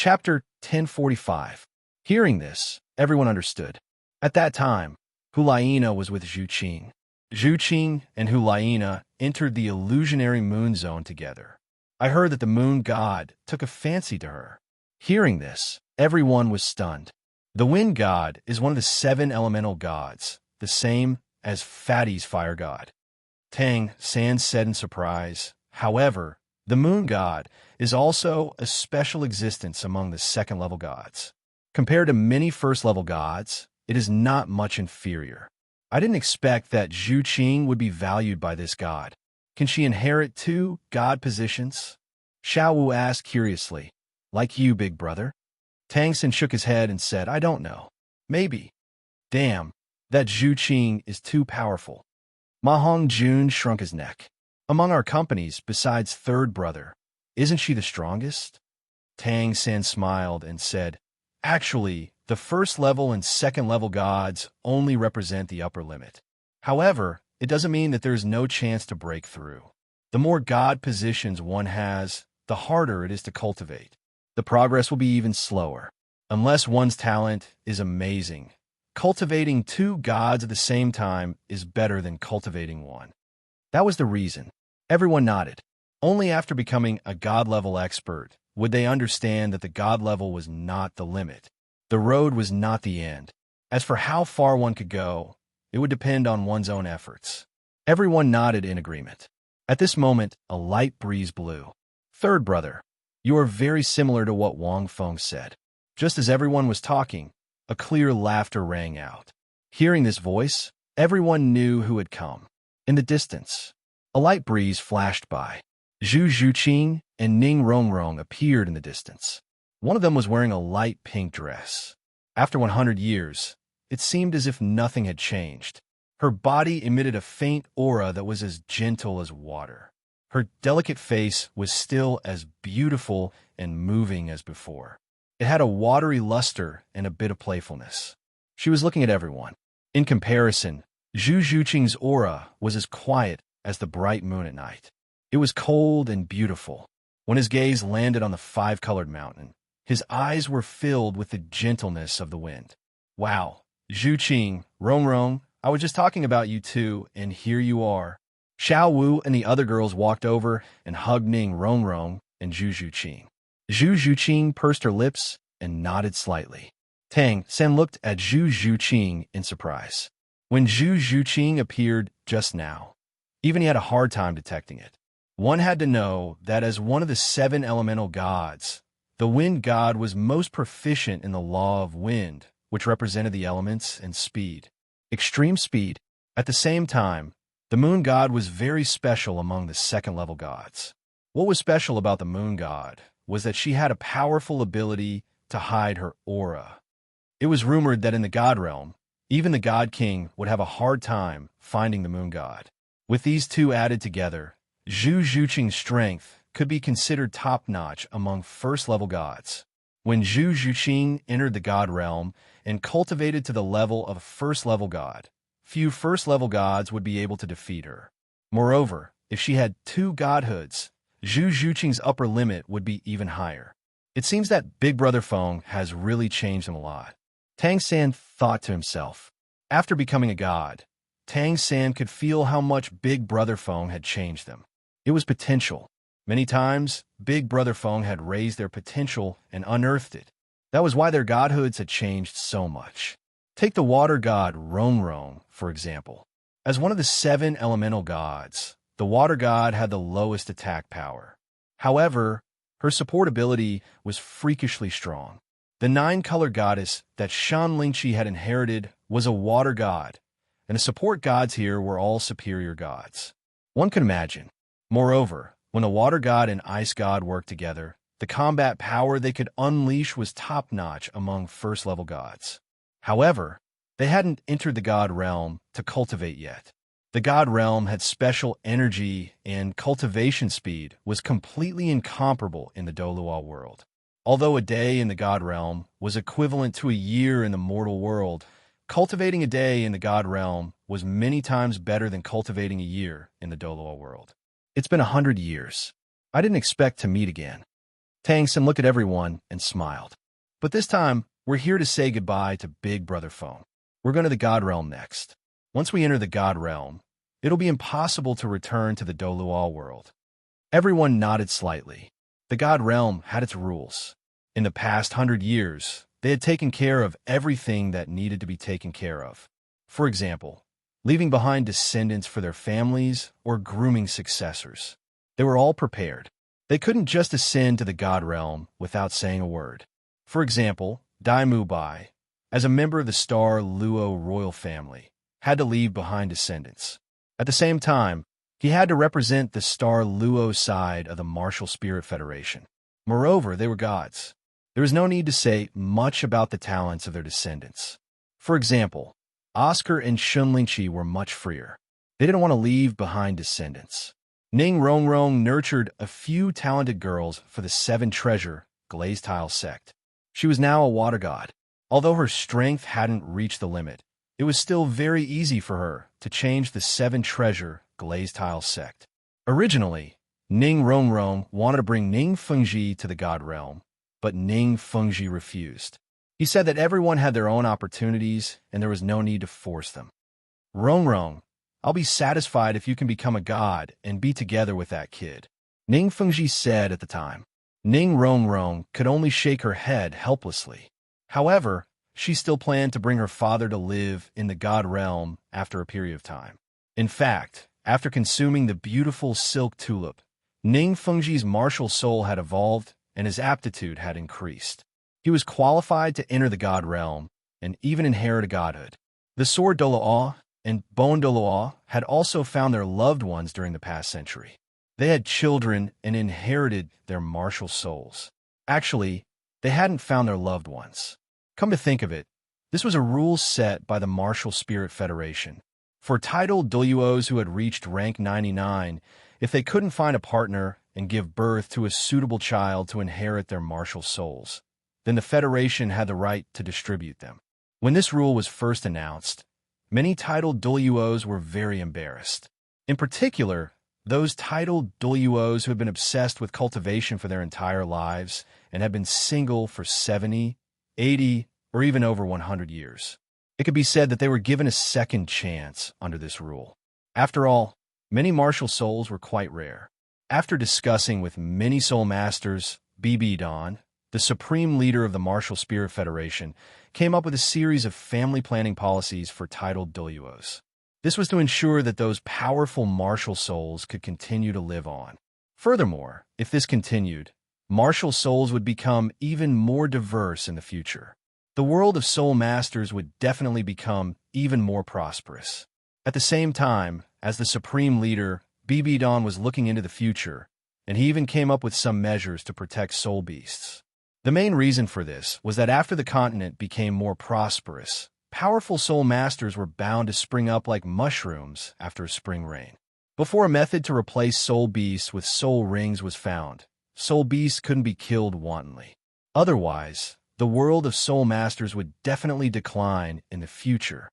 Chapter 1045. Hearing this, everyone understood. At that time, Hulaina was with Zhu Qing. Zhu Qing and Hulaina entered the illusionary moon zone together. I heard that the moon god took a fancy to her. Hearing this, everyone was stunned. The wind god is one of the 7 elemental gods, the same as Fatty's fire god. Tang San said in surprise. However, the moon god is also a special existence among the second-level gods. Compared to many first-level gods, it is not much inferior. I didn't expect that Zhu Qing would be valued by this god. Can she inherit 2 god positions? Xiao Wu asked curiously. Like you, big brother? Tang San shook his head and said, I don't know. Maybe. Damn, that Zhu Qing is too powerful. Ma Hongjun shrunk his neck. Among our companies, besides third brother, isn't she the strongest? Tang San smiled and said, Actually, the first level and second level gods only represent the upper limit. However, it doesn't mean that there's no chance to break through. The more god positions one has, the harder it is to cultivate. The progress will be even slower. Unless one's talent is amazing, cultivating 2 gods at the same time is better than cultivating 1. That was the reason. Everyone nodded. Only after becoming a god-level expert would they understand that the god level was not the limit. The road was not the end. As for how far one could go, it would depend on one's own efforts. Everyone nodded in agreement. At this moment, a light breeze blew. Third brother, you are very similar to what Wang Feng said. Just as everyone was talking, a clear laughter rang out. Hearing this voice, everyone knew who had come. In the distance, a light breeze flashed by. Zhu Zhuqing and Ning Rongrong appeared in the distance. One of them was wearing a light pink dress. After 100 years, it seemed as if nothing had changed. Her body emitted a faint aura that was as gentle as water. Her delicate face was still as beautiful and moving as before. It had a watery luster and a bit of playfulness. She was looking at everyone. In comparison, Zhu Zhuqing's aura was as quiet as the bright moon at night. It was cold and beautiful. When his gaze landed on the 5-colored mountain, his eyes were filled with the gentleness of the wind. Wow, Zhu Qing, Rongrong, I was just talking about you two, and here you are. Xiao Wu and the other girls walked over and hugged Ning Rongrong and Zhu Zhuqing. Zhu Zhuqing pursed her lips and nodded slightly. Tang San looked at Zhu Zhuqing in surprise. When Zhu Zhuqing appeared just now, even he had a hard time detecting it. One had to know that as one of the 7 elemental gods, the wind god was most proficient in the law of wind, which represented the elements and speed. Extreme speed. At the same time, the moon god was very special among the second-level gods. What was special about the moon god was that she had a powerful ability to hide her aura. It was rumored that in the god realm, even the god king would have a hard time finding the moon god. With these 2 added together, Zhu Zhuqing's strength could be considered top-notch among first-level gods. When Zhu Zhuqing entered the god realm and cultivated to the level of a first-level god, few first-level gods would be able to defeat her. Moreover, if she had 2 godhoods, Zhu Zhuqing's upper limit would be even higher. It seems that Big Brother Feng has really changed him a lot. Tang San thought to himself. After becoming a god, Tang San could feel how much Big Brother Feng had changed them. It was potential. Many times, Big Brother Feng had raised their potential and unearthed it. That was why their godhoods had changed so much. Take the water god Rongrong, for example. As one of the 7 elemental gods, the water god had the lowest attack power. However, her support ability was freakishly strong. The 9-color goddess that Shan Lingqi had inherited was a water god, and the support gods here were all superior gods. One could imagine. Moreover, when the water god and ice god worked together, the combat power they could unleash was top-notch among first-level gods. However, they hadn't entered the god realm to cultivate yet. The god realm had special energy, and cultivation speed was completely incomparable in the Douluo world. Although a day in the god realm was equivalent to a year in the mortal world, cultivating a day in the god realm was many times better than cultivating a year in the Douluo world. It's been 100 years. I didn't expect to meet again. Tang Sim looked at everyone and smiled. But this time, we're here to say goodbye to Big Brother Phone. We're going to the God Realm next. Once we enter the God Realm, it'll be impossible to return to the Douluo world. Everyone nodded slightly. The God Realm had its rules. In the past 100 years, they had taken care of everything that needed to be taken care of. For example, leaving behind descendants for their families or grooming successors. They were all prepared. They couldn't just ascend to the God Realm without saying a word. For example, Damu Bai, as a member of the Star Luo royal family, had to leave behind descendants. At the same time, he had to represent the Star Luo side of the Martial Spirit Federation. Moreover, they were gods. There was no need to say much about the talents of their descendants. For example, Oscar and Shunlingqi were much freer. They didn't want to leave behind descendants. Ning Rongrong nurtured a few talented girls for the Seven Treasure Glazed Tile sect. She was now a water god. Although her strength hadn't reached the limit, it was still very easy for her to change the Seven Treasure Glazed Tile sect. Originally, Ning Rongrong wanted to bring Ning Fengji to the God Realm, but Ning Fengji refused. He said that everyone had their own opportunities and there was no need to force them. Rongrong, I'll be satisfied if you can become a god and be together with that kid, Ning Fengji said at the time. Ning Rongrong could only shake her head helplessly. However, she still planned to bring her father to live in the God Realm after a period of time. In fact, after consuming the beautiful silk tulip, Ning Fengji's martial soul had evolved and his aptitude had increased. He was qualified to enter the God Realm and even inherit a godhood. The sword Douluo and Bone Douluo had also found their loved ones during the past century. They had children and inherited their martial souls. Actually, they hadn't found their loved ones. Come to think of it, this was a rule set by the Martial Spirit Federation. For titled Douluos who had reached rank 99, if they couldn't find a partner and give birth to a suitable child to inherit their martial souls, then the Federation had the right to distribute them. When this rule was first announced, many titled Douluos were very embarrassed. In particular, those titled Douluos who had been obsessed with cultivation for their entire lives and had been single for 70, 80, or even over 100 years. It could be said that they were given a second chance under this rule. After all, many martial souls were quite rare. After discussing with many soul masters, BB Don, the supreme leader of the Martial Spirit Federation, came up with a series of family planning policies for titled Douluos. This was to ensure that those powerful martial souls could continue to live on. Furthermore, if this continued, martial souls would become even more diverse in the future. The world of soul masters would definitely become even more prosperous. At the same time, as the supreme leader, BB Don was looking into the future, and he even came up with some measures to protect soul beasts. The main reason for this was that after the continent became more prosperous, powerful soul masters were bound to spring up like mushrooms after a spring rain. Before a method to replace soul beasts with soul rings was found, soul beasts couldn't be killed wantonly. Otherwise, the world of soul masters would definitely decline in the future.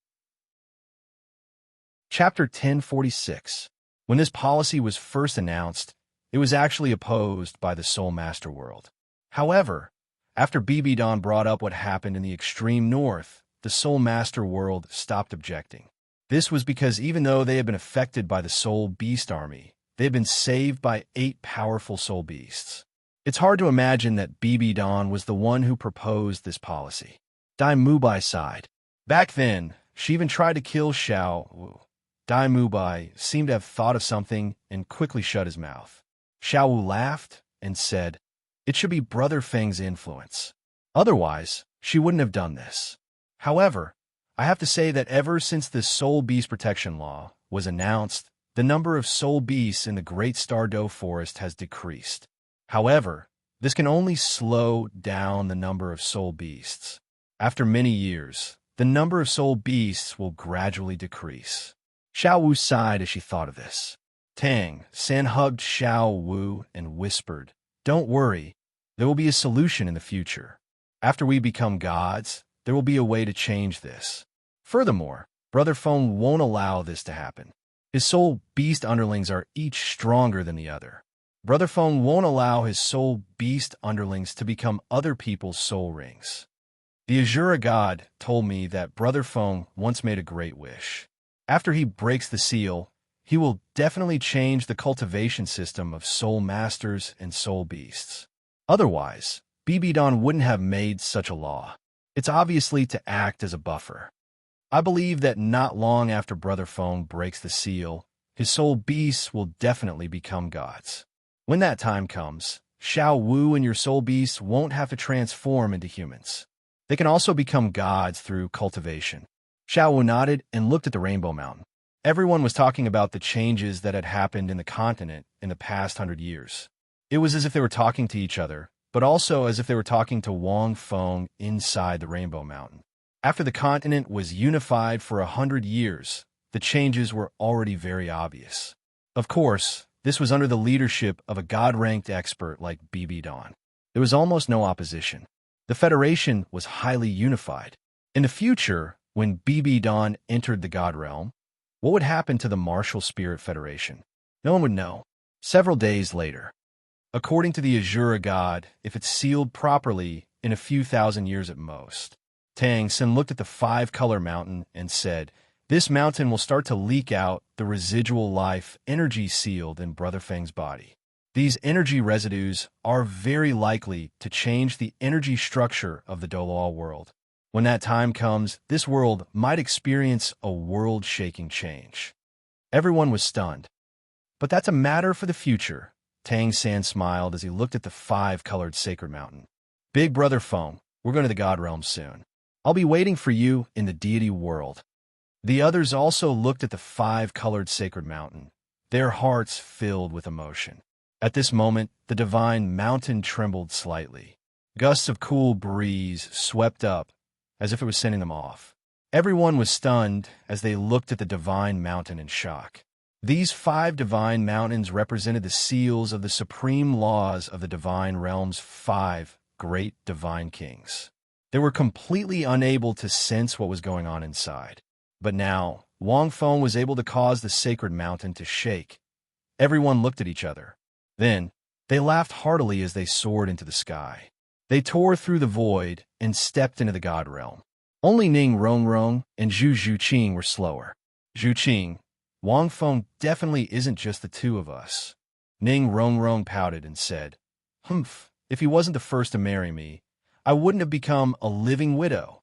Chapter 1046. When this policy was first announced, it was actually opposed by the soul master world. However, after BB Don brought up what happened in the extreme north, the soul master world stopped objecting. This was because even though they had been affected by the soul beast army, they had been saved by 8 powerful soul beasts. It's hard to imagine that BB Don was the one who proposed this policy. Dai Mubai sighed. Back then, she even tried to kill Xiao Wu. Dai Mubai seemed to have thought of something and quickly shut his mouth. Xiao Wu laughed and said, "It should be Brother Feng's influence. Otherwise, she wouldn't have done this." However, I have to say that ever since the Soul Beast Protection Law was announced, the number of soul beasts in the Great Stardow Forest has decreased. However, this can only slow down the number of soul beasts. After many years, the number of soul beasts will gradually decrease. Xiao Wu sighed as she thought of this. Tang San hugged Xiao Wu and whispered, "Don't worry, there will be a solution in the future. After we become gods, there will be a way to change this. Furthermore, Brother Feng won't allow this to happen. His soul beast underlings are each stronger than the other. Brother Feng won't allow his soul beast underlings to become other people's soul rings. The Azura god told me that Brother Feng once made a great wish. After he breaks the seal, he will definitely change the cultivation system of soul masters and soul beasts. Otherwise, Bibidon wouldn't have made such a law. It's obviously to act as a buffer. I believe that not long after Brother Feng breaks the seal, his soul beasts will definitely become gods. When that time comes, Xiao Wu and your soul beasts won't have to transform into humans. They can also become gods through cultivation. Xiao Wu nodded and looked at the Rainbow Mountain. Everyone was talking about the changes that had happened in the continent in the past 100 years. It was as if they were talking to each other, but also as if they were talking to Wang Feng inside the Rainbow Mountain. After the continent was unified for 100 years, the changes were already very obvious. Of course, this was under the leadership of a god-ranked expert like Bibidon. There was almost no opposition. The Federation was highly unified. In the future, when Bibidon entered the God Realm, what would happen to the Martial Spirit Federation? No one would know. Several days later, according to the Azura god, if it's sealed properly, in a few thousand years at most. Tang Xin looked at the five-color mountain and said, "This mountain will start to leak out the residual life energy sealed in Brother Feng's body. These energy residues are very likely to change the energy structure of the Douluo world. When that time comes, this world might experience a world-shaking change." Everyone was stunned. "But that's a matter for the future," Tang San smiled as he looked at the five-colored sacred mountain. "Big Brother Feng, we're going to the God Realm soon. I'll be waiting for you in the deity world." The others also looked at the five-colored sacred mountain, their hearts filled with emotion. At this moment, the divine mountain trembled slightly. Gusts of cool breeze swept up, as if it was sending them off. Everyone was stunned as they looked at the divine mountain in shock. These five divine mountains represented the seals of the supreme laws of the divine realm's five great divine kings. They were completely unable to sense what was going on inside. But now, Wang Feng was able to cause the sacred mountain to shake. Everyone looked at each other. Then, they laughed heartily as they soared into the sky. They tore through the void and stepped into the God Realm. Only Ning Rongrong and Zhu Zhuqing were slower. "Zhuqing, Wang Feng definitely isn't just the two of us." Ning Rongrong pouted and said, "Humph, if he wasn't the first to marry me, I wouldn't have become a living widow."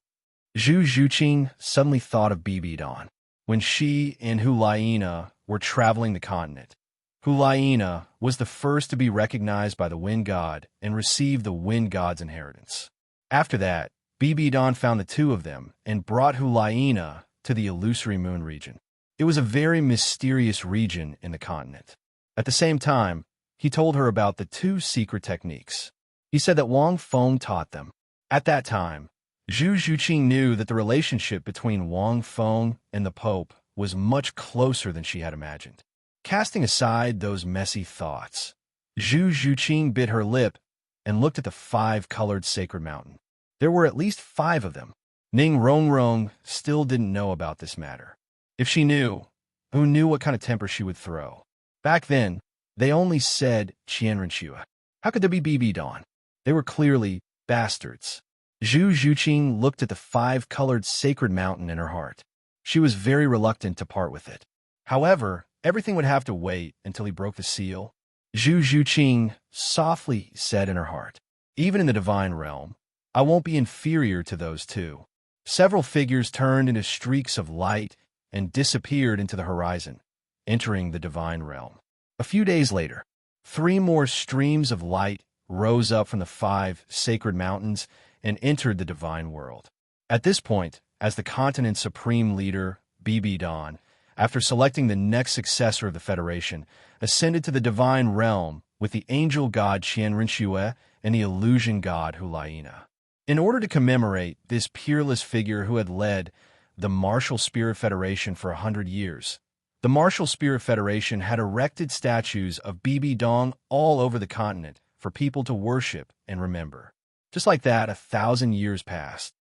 Zhu Zhuqing suddenly thought of Bibidon. When she and Hulaina were traveling the continent, Hulaina was the first to be recognized by the Wind God and receive the Wind God's inheritance. After that, Bibidon found the two of them and brought Hulaina to the illusory moon region. It was a very mysterious region in the continent. At the same time, he told her about the two secret techniques. He said that Wang Feng taught them. At that time, Zhu Zhuqing knew that the relationship between Wang Feng and the Pope was much closer than she had imagined. Casting aside those messy thoughts, Zhu Zhuqing bit her lip and looked at the five-colored sacred mountain. There were at least five of them. Ning Rongrong still didn't know about this matter. If she knew, who knew what kind of temper she would throw? Back then, they only said Qianrenxue. How could there be Bibidon? They were clearly bastards. Zhu Zhuqing looked at the five-colored sacred mountain in her heart. She was very reluctant to part with it. However, everything would have to wait until he broke the seal. Zhu Zhuqing softly said in her heart, "Even in the divine realm, I won't be inferior to those two." Several figures turned into streaks of light and disappeared into the horizon, entering the divine realm. A few days later, three more streams of light rose up from the five sacred mountains and entered the divine world. At this point, as the continent's supreme leader, Bibidon, after selecting the next successor of the Federation, ascended to the divine realm with the angel god Qianrenxue and the illusion god Hulaina. In order to commemorate this peerless figure who had led the Martial Spirit Federation for 100 years, the Martial Spirit Federation had erected statues of Bibidon all over the continent for people to worship and remember. Just like that, 1,000 years passed.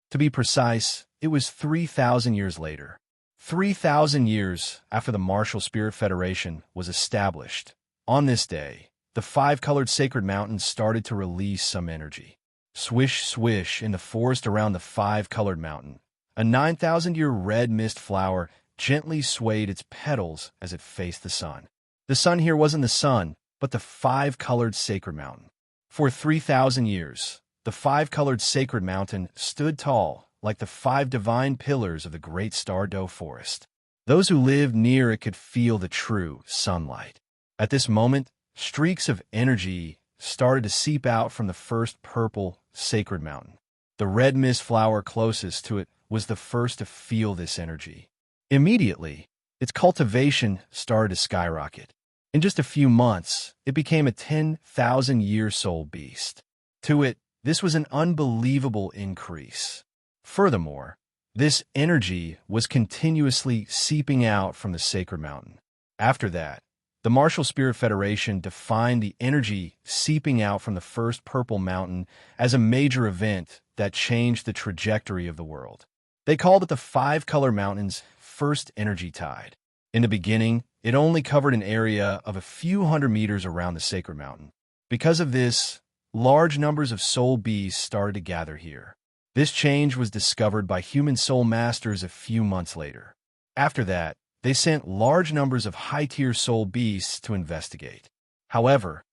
To be precise, it was 3,000 years later. 3,000 years after the Martial Spirit Federation was established. On this day, the five-colored sacred mountains started to release some energy. Swish, swish, in the forest around the five-colored mountain, a 9,000-year red mist flower gently swayed its petals as it faced the sun. The sun here wasn't the sun, but the five-colored sacred mountain. For 3,000 years, the five-colored sacred mountain stood tall, like the five divine pillars of the great star dough forest. Those who lived near it could feel the true sunlight. At this moment, streaks of energy started to seep out from the first purple sacred mountain. The red mist flower closest to it was the first to feel this energy. Immediately, its cultivation started to skyrocket. In just a few months, it became a 10,000-year soul beast. To it, this was an unbelievable increase. Furthermore, this energy was continuously seeping out from the sacred mountain. After that, the Martial Spirit Federation defined the energy seeping out from the first purple mountain as a major event that changed the trajectory of the world. They called it the Five-Color Mountain's first energy tide. In the beginning, it only covered an area of a few hundred meters around the sacred mountain. Because of this, large numbers of soul beasts started to gather here. This change was discovered by human soul masters a few months later. After that, they sent large numbers of high-tier soul beasts to investigate. However,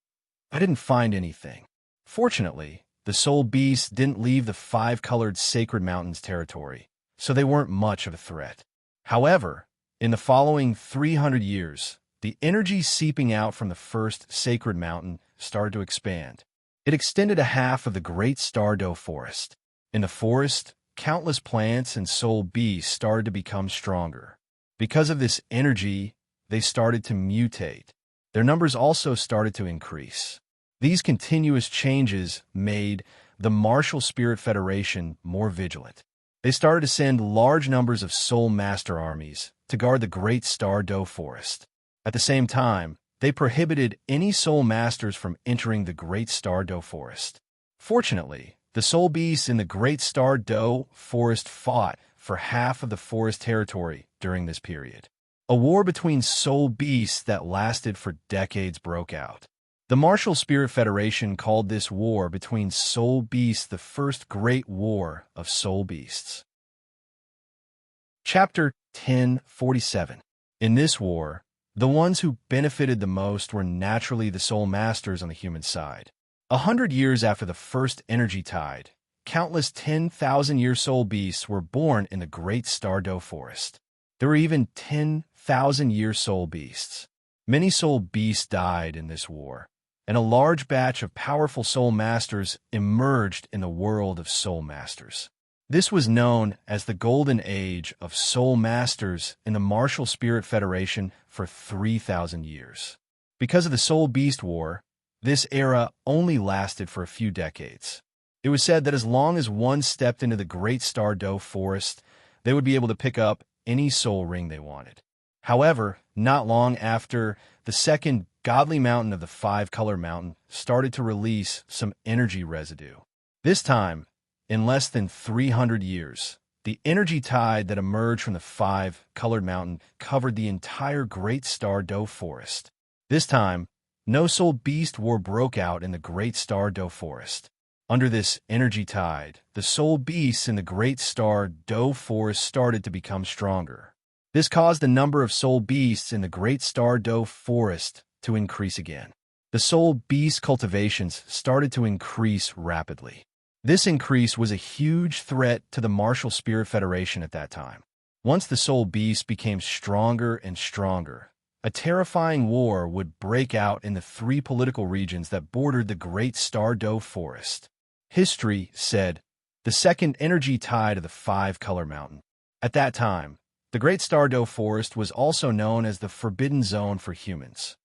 I didn't find anything. Fortunately, the soul beasts didn't leave the five-colored sacred mountains territory, so they weren't much of a threat. However, in the following 300 years, the energy seeping out from the first sacred mountain started to expand. It extended a half of the great star dough forest. In the forest, countless plants and soul beasts started to become stronger. Because of this energy, they started to mutate. Their numbers also started to increase. These continuous changes made the Martial Spirit Federation more vigilant. They started to send large numbers of soul master armies to guard the great star dough forest. At the same time, they prohibited any soul masters from entering the great star dough forest. Fortunately, the soul beasts in the great star dough forest fought for half of the forest territory during this period. A war between soul beasts that lasted for decades broke out. The Martial Spirit Federation called this war between soul beasts the First Great War of Soul Beasts. Chapter 1047. In this war, the ones who benefited the most were naturally the soul masters on the human side. 100 years after the first energy tide, countless 10,000-year soul beasts were born in the great star dough forest. There were even 10,000-year soul beasts. Many soul beasts died in this war, and a large batch of powerful soul masters emerged in the world of soul masters. This was known as the Golden Age of Soul Masters in the Martial Spirit Federation for 3,000 years. Because of the Soul Beast War, this era only lasted for a few decades. It was said that as long as one stepped into the Great Star Dough Forest, they would be able to pick up any soul ring they wanted. However, not long after, the second godly mountain of the Five-Color Mountain started to release some energy residue. This time, in less than 300 years, the energy tide that emerged from the Five-Colored Mountain covered the entire Great Star Dough Forest. This time, no soul beast war broke out in the Great Star Dough Forest. Under this energy tide, the soul beasts in the Great Star Dough Forest started to become stronger. This caused the number of soul beasts in the Great Star Dough Forest to increase again. The soul beast cultivations started to increase rapidly. This increase was a huge threat to the Martial Spirit Federation at that time. Once the soul beasts became stronger and stronger, a terrifying war would break out in the three political regions that bordered the Great Star Dough Forest. History said, the second energy tide of the Five-Color Mountain. At that time, the Great Star Dough Forest was also known as the Forbidden Zone for humans.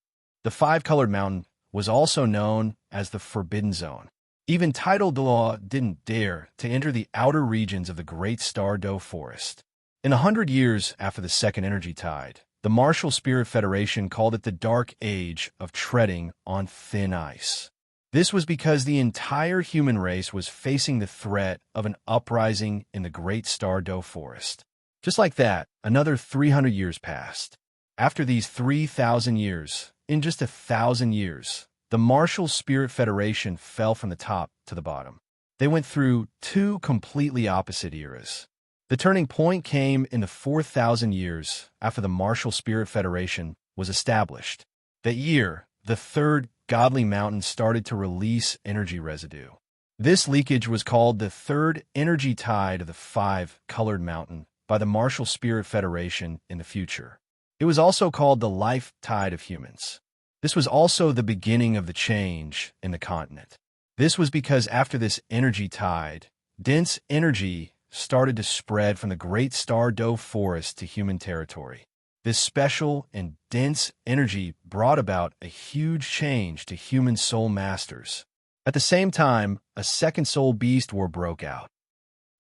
The Five-Colored Mountain was also known as the Forbidden Zone. Even Douluo didn't dare to enter the outer regions of the Great Star Dough Forest. In 100 years after the second energy tide, the Martial Spirit Federation called it the Dark Age of Treading on Thin Ice. This was because the entire human race was facing the threat of an uprising in the Great Star Dough Forest. Just like that, another 300 years passed. After these 3,000 years, in just 1,000 years, the Martial Spirit Federation fell from the top to the bottom. They went through two completely opposite eras. The turning point came in the 4,000 years after the Martial Spirit Federation was established. That year, the third godly mountain started to release energy residue. This leakage was called the third energy tide of the five-colored mountain by the Martial Spirit Federation in the future. It was also called the life tide of humans. This was also the beginning of the change in the continent. This was because after this energy tide, dense energy started to spread from the Great Star Doe Forest to human territory. This special and dense energy brought about a huge change to human soul masters. At the same time, a second soul beast war broke out.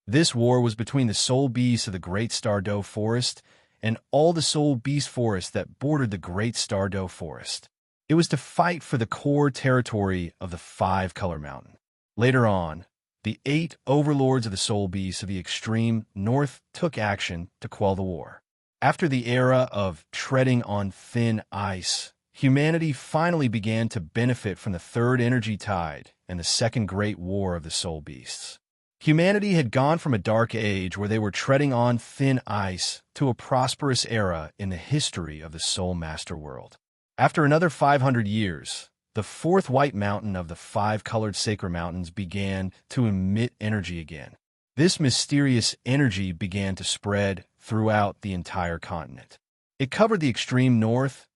This war was between the soul beasts of the Great Star Doe Forest and all the soul beast forests that bordered the Great Star Doe Forest. It was to fight for the core territory of the five-color mountain. Later on, the 8 overlords of the soul beasts of the extreme north took action to quell the war. After the era of treading on thin ice, humanity finally began to benefit from the third energy tide and the second great war of the soul beasts. Humanity had gone from a dark age where they were treading on thin ice to a prosperous era in the history of the soul master world. After another 500 years, the fourth white mountain of the five-colored sacred mountains began to emit energy again. This mysterious energy began to spread throughout the entire continent. It covered the extreme north,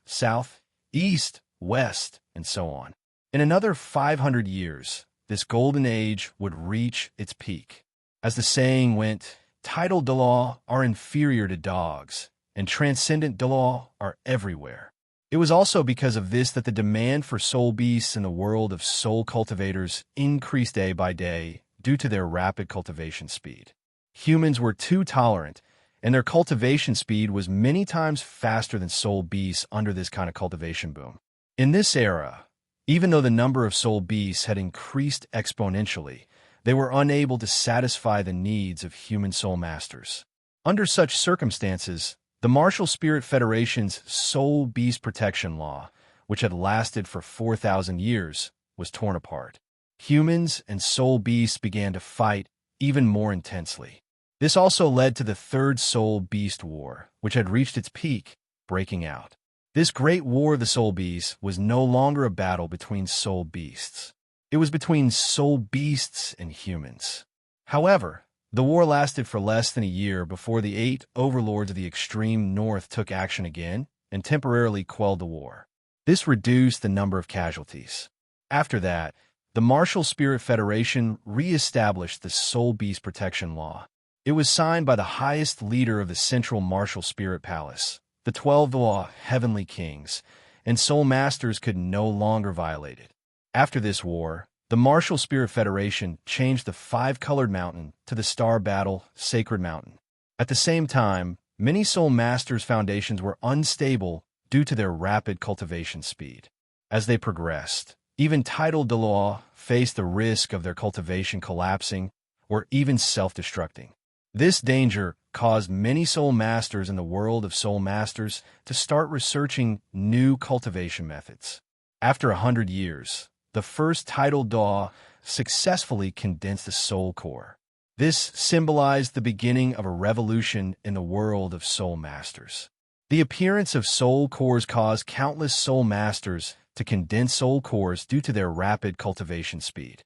south, east, west, and so on. In another 500 years, this golden age would reach its peak. As the saying went, tidal Dalu are inferior to dogs, and transcendent Dalu are everywhere. It was also because of this that the demand for soul beasts in the world of soul cultivators increased day by day due to their rapid cultivation speed. Humans were too tolerant, and their cultivation speed was many times faster than soul beasts under this kind of cultivation boom. In this era, even though the number of soul beasts had increased exponentially, they were unable to satisfy the needs of human soul masters. Under such circumstances, the Martial Spirit Federation's Soul Beast Protection Law, which had lasted for 4,000 years, was torn apart. Humans and soul beasts began to fight even more intensely. This also led to the Third Soul Beast War, which had reached its peak, breaking out. This great war of the soul beasts was no longer a battle between soul beasts. It was between soul beasts and humans. However, the war lasted for less than a year before the 8 overlords of the extreme north took action again and temporarily quelled the war. This reduced the number of casualties. After that, the Martial Spirit Federation re-established the Soul Beast Protection Law. It was signed by the highest leader of the Central Martial Spirit Palace, the 12 Law Heavenly Kings, and soul masters could no longer violate it. After this war, the Martial Spirit Federation changed the five-colored mountain to the Star Battle Sacred Mountain. At the same time, many soul masters' foundations were unstable due to their rapid cultivation speed. As they progressed, even tidal Dalu faced the risk of their cultivation collapsing or even self-destructing. This danger caused many soul masters in the world of soul masters to start researching new cultivation methods. After 100 years, the first tidal Dalu successfully condensed the soul core. This symbolized the beginning of a revolution in the world of soul masters. The appearance of soul cores caused countless soul masters to condense soul cores due to their rapid cultivation speed.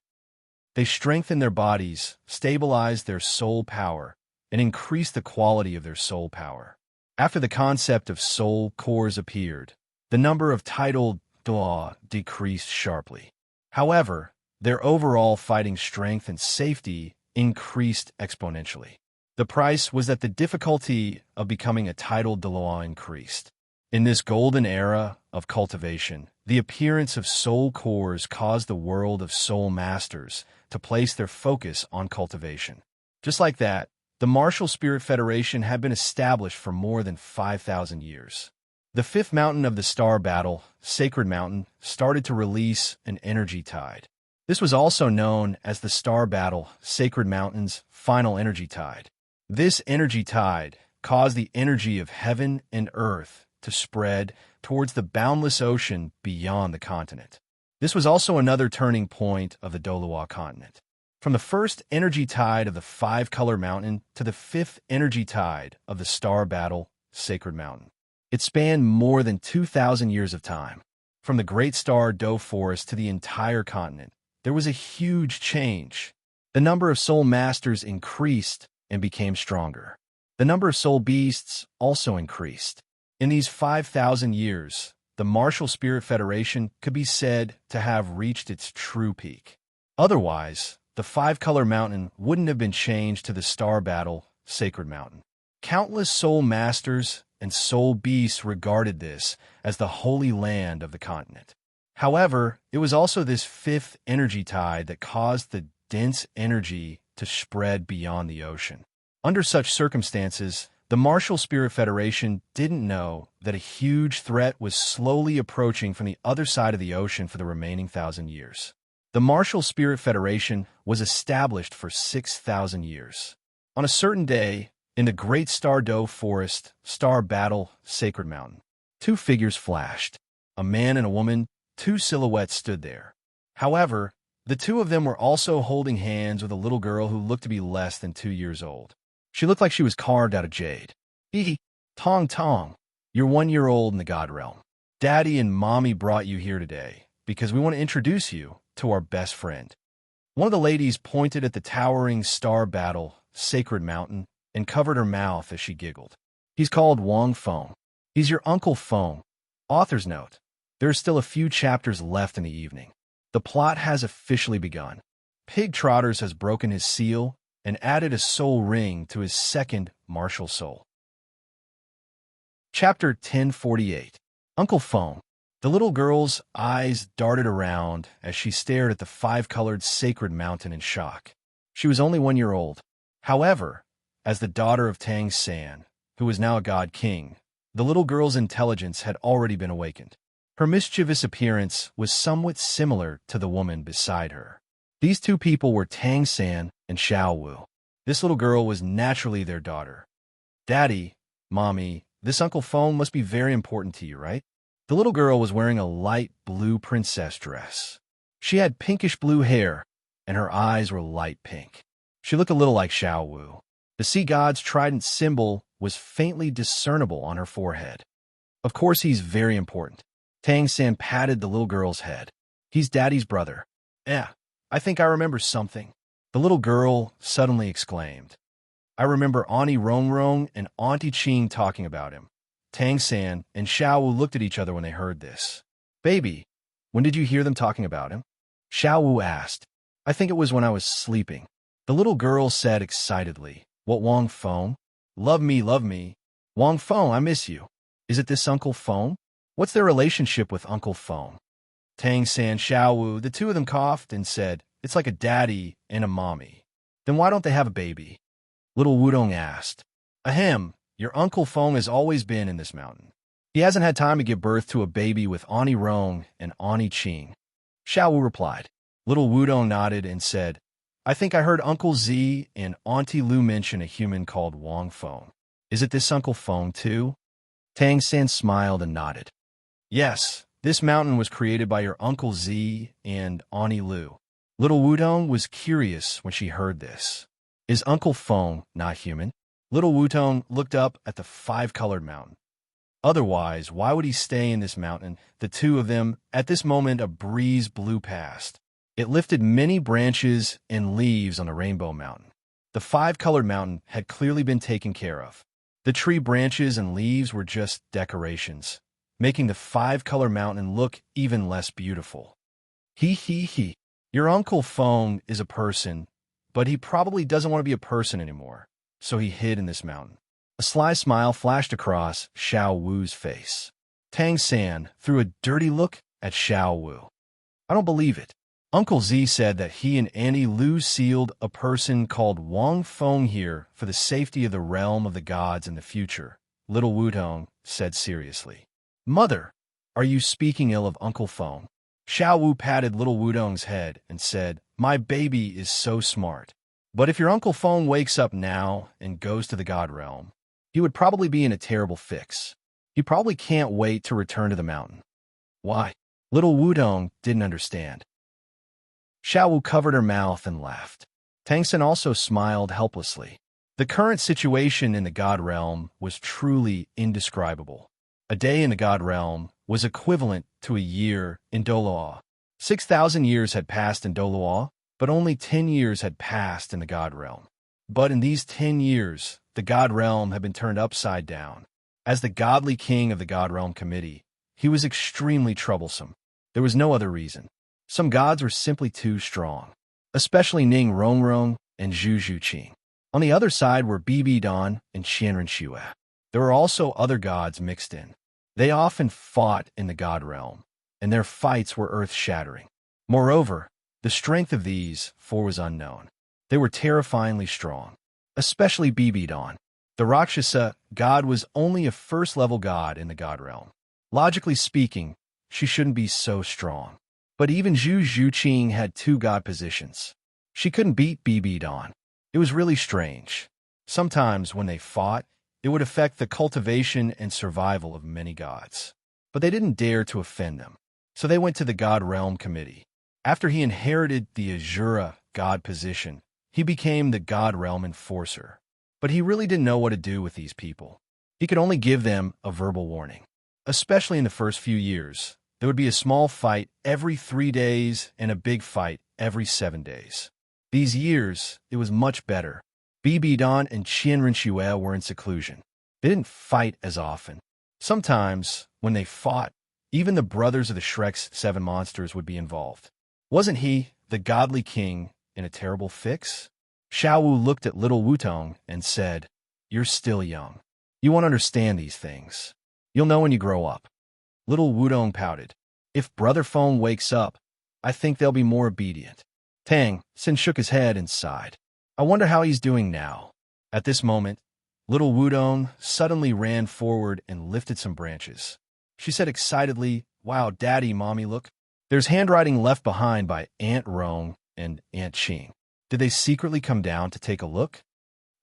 They strengthened their bodies, stabilized their soul power, and increased the quality of their soul power. After the concept of soul cores appeared, the number of tidal Dalu decreased sharply. However, their overall fighting strength and safety increased exponentially. The price was that the difficulty of becoming a tidal Dalu increased. In this golden era of cultivation, the appearance of soul cores caused the world of soul masters to place their focus on cultivation. Just like that, the Martial Spirit Federation had been established for more than 5,000 years. The fifth mountain of the Star Battle, Sacred Mountain, started to release an energy tide. This was also known as the Star Battle, Sacred Mountain's final energy tide. This energy tide caused the energy of heaven and earth to spread towards the boundless ocean beyond the continent. This was also another turning point of the Douluo continent. From the first energy tide of the five-color mountain to the fifth energy tide of the star battle, Sacred Mountain. It spanned more than 2,000 years of time. From the great star Douluo forest to the entire continent, there was a huge change. The number of soul masters increased and became stronger. The number of soul beasts also increased. In these 5,000 years, the Martial Spirit Federation could be said to have reached its true peak. Otherwise, the five-color mountain wouldn't have been changed to the star battle, Sacred Mountain. Countless soul masters and soul beasts regarded this as the holy land of the continent. However, it was also this fifth energy tide that caused the dense energy to spread beyond the ocean. Under such circumstances, the Martial Spirit Federation didn't know that a huge threat was slowly approaching from the other side of the ocean for the remaining 1,000 years. The Martial Spirit Federation was established for 6,000 years. On a certain day, in the great star Douluo forest, star battle, Sacred Mountain, two figures flashed. A man and a woman, two silhouettes stood there. However, the two of them were also holding hands with a little girl who looked to be less than 2 years old. She looked like she was carved out of jade. Tong Tong, you're 1 year old in the God realm. Daddy and Mommy brought you here today because we want to introduce you to our best friend. One of the ladies pointed at the towering star battle, Sacred Mountain, and covered her mouth as she giggled. He's called Wang Feng. He's your Uncle Feng. Author's note. There are still a few chapters left in the evening. The plot has officially begun. Pig Trotters has broken his seal and added a soul ring to his second martial soul. Chapter 1048. Uncle Feng. The little girl's eyes darted around as she stared at the five-colored Sacred Mountain in shock. She was only 1 year old. However, as the daughter of Tang San, who was now a god king, the little girl's intelligence had already been awakened. Her mischievous appearance was somewhat similar to the woman beside her. These two people were Tang San and Xiao Wu. This little girl was naturally their daughter. Daddy, Mommy, this Uncle Feng must be very important to you, right? The little girl was wearing a light blue princess dress. She had pinkish blue hair, and her eyes were light pink. She looked a little like Xiao Wu. The sea god's trident symbol was faintly discernible on her forehead. Of course, he's very important. Tang San patted the little girl's head. He's Daddy's brother. I think I remember something. The little girl suddenly exclaimed. I remember Auntie Rongrong and Auntie Ching talking about him. Tang San and Xiao Wu looked at each other when they heard this. Baby, when did you hear them talking about him? Xiao Wu asked. I think it was when I was sleeping. The little girl said excitedly. What, Wang Feng? Love me, love me. Wang Feng, I miss you. Is it this Uncle Feng? What's their relationship with Uncle Feng? Tang San, Xiao Wu, the two of them coughed and said, it's like a daddy and a mommy. Then why don't they have a baby? Little Wudong asked. Ahem, your Uncle Feng has always been in this mountain. He hasn't had time to give birth to a baby with Auntie Rong and Auntie Ching. Xiao Wu replied. Little Wudong nodded and said, I think I heard Uncle Z and Auntie Lu mention a human called Wang Feng. Is it this Uncle Feng too? Tang San smiled and nodded. Yes, this mountain was created by your Uncle Z and Auntie Lu. Little Wudong was curious when she heard this. Is Uncle Feng not human? Little Wudong looked up at the five-colored mountain. Otherwise, why would he stay in this mountain? The two of them, at this moment, a breeze blew past. It lifted many branches and leaves on the Rainbow Mountain. The five-colored mountain had clearly been taken care of. The tree branches and leaves were just decorations, making the five-color mountain look even less beautiful. He. Your Uncle Feng is a person, but he probably doesn't want to be a person anymore, so he hid in this mountain. A sly smile flashed across Xiao Wu's face. Tang San threw a dirty look at Xiao Wu. I don't believe it. Uncle Z said that he and Auntie Lu sealed a person called Wang Feng here for the safety of the realm of the gods in the future, Little Wudong said seriously. Mother, are you speaking ill of Uncle Feng? Xiao Wu patted Little Wudong's head and said, My baby is so smart. But if your Uncle Feng wakes up now and goes to the god realm, he would probably be in a terrible fix. He probably can't wait to return to the mountain. Why? Little Wudong didn't understand. Xiaowu covered her mouth and laughed. Tangsen also smiled helplessly. The current situation in the God Realm was truly indescribable. A day in the God Realm was equivalent to a year in Douluo. 6,000 years had passed in Douluo, but only 10 years had passed in the God Realm. But in these 10 years, the God Realm had been turned upside down. As the godly king of the God Realm Committee, he was extremely troublesome. There was no other reason. Some gods were simply too strong, especially Ning Rongrong and Zhu Zhuqing. On the other side were Bibi Dan and Qianren Xue. There were also other gods mixed in. They often fought in the God Realm, and their fights were earth-shattering. Moreover, the strength of these four was unknown. They were terrifyingly strong, especially Bibi Dan. The Rakshasa god was only a first-level god in the God Realm. Logically speaking, she shouldn't be so strong. But even Zhu Zhuqing had two god positions. She couldn't beat Bibi Dan. It was really strange. Sometimes when they fought, it would affect the cultivation and survival of many gods. But they didn't dare to offend them. So they went to the God Realm Committee. After he inherited the Azura god position, he became the God Realm Enforcer. But he really didn't know what to do with these people. He could only give them a verbal warning. Especially in the first few years, there would be a small fight every 3 days and a big fight every 7 days. These years, it was much better. Bibi Dan and Qianren Xue were in seclusion. They didn't fight as often. Sometimes, when they fought, even the brothers of the Shrek's 7 monsters would be involved. Wasn't he, the godly king, in a terrible fix? Xiaowu looked at little Wutong and said, "You're still young. You won't understand these things. You'll know when you grow up." Little Wudong pouted. "If Brother Feng wakes up, I think they'll be more obedient." Tang Sin shook his head and sighed. "I wonder how he's doing now." At this moment, little Wudong suddenly ran forward and lifted some branches. She said excitedly, "Wow, Daddy, Mommy, look. There's handwriting left behind by Aunt Rong and Aunt Qing. Did they secretly come down to take a look?"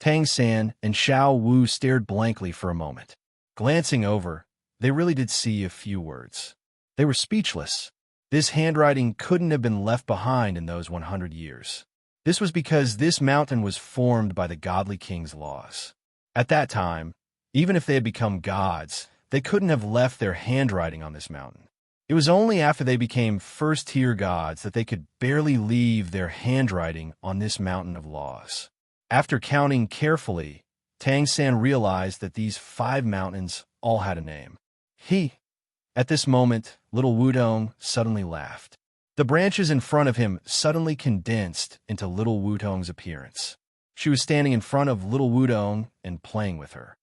Tang San and Xiao Wu stared blankly for a moment. Glancing over, they really did see a few words. They were speechless. This handwriting couldn't have been left behind in those 100 years. This was because this mountain was formed by the godly king's laws. At that time, even if they had become gods, they couldn't have left their handwriting on this mountain. It was only after they became first-tier gods that they could barely leave their handwriting on this mountain of laws. After counting carefully, Tang San realized that these 5 mountains all had a name. At this moment, little Wudong suddenly laughed. The branches in front of him suddenly condensed into little Wudong's appearance. She was standing in front of little Wudong and playing with her.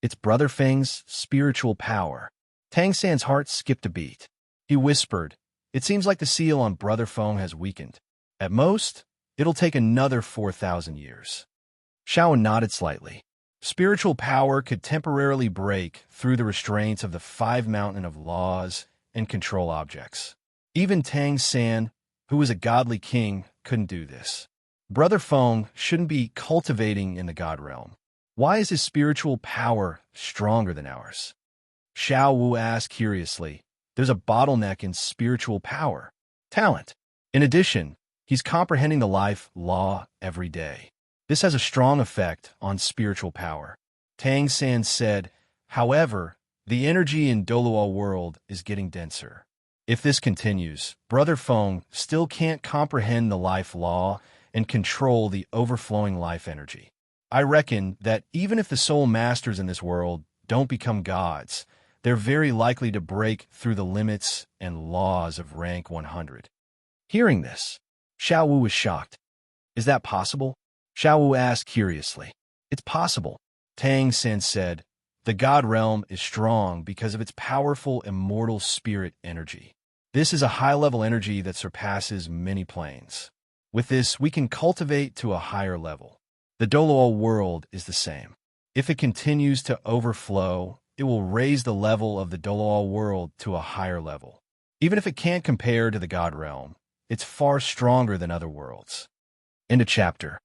It's Brother Feng's spiritual power. Tang San's heart skipped a beat. He whispered, "It seems like the seal on Brother Feng has weakened. At most, it'll take another 4,000 years." Xiao nodded slightly. Spiritual power could temporarily break through the restraints of the 5 mountain of laws and control objects. Even Tang San, who was a godly king, couldn't do this. Brother Feng shouldn't be cultivating in the God Realm. Why is his spiritual power stronger than ours? Xiao Wu asked curiously. There's a bottleneck in spiritual power. Talent. In addition, he's comprehending the life law every day. This has a strong effect on spiritual power. Tang San said, however, the energy in Douluo world is getting denser. If this continues, Brother Feng still can't comprehend the life law and control the overflowing life energy. I reckon that even if the soul masters in this world don't become gods, they're very likely to break through the limits and laws of rank 100. Hearing this, Xiao Wu was shocked. Is that possible? Xiao Wu asked curiously. It's possible. Tang San said, the God realm is strong because of its powerful immortal spirit energy. This is a high-level energy that surpasses many planes. With this, we can cultivate to a higher level. The Douluo world is the same. If it continues to overflow, it will raise the level of the Douluo world to a higher level. Even if it can't compare to the God realm, it's far stronger than other worlds. End of chapter.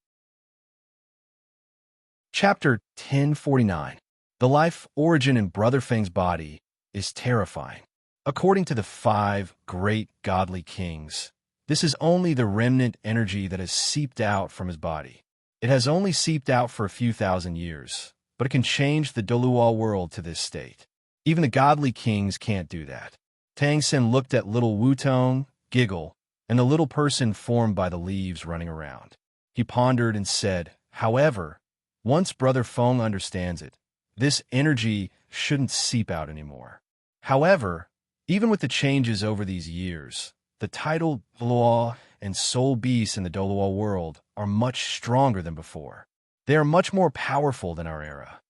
Chapter 1049. The life origin in Brother Feng's body is terrifying. According to the 5 great godly kings, this is only the remnant energy that has seeped out from his body. It has only seeped out for a few thousand years, but it can change the Douluo world to this state. Even the godly kings can't do that. Tang Sen looked at little Wutong, giggle, and the little person formed by the leaves running around. He pondered and said, however, once Brother Feng understands it, this energy shouldn't seep out anymore. However, even with the changes over these years, the title law and soul beasts in the Douluo world are much stronger than before. They are much more powerful than our era.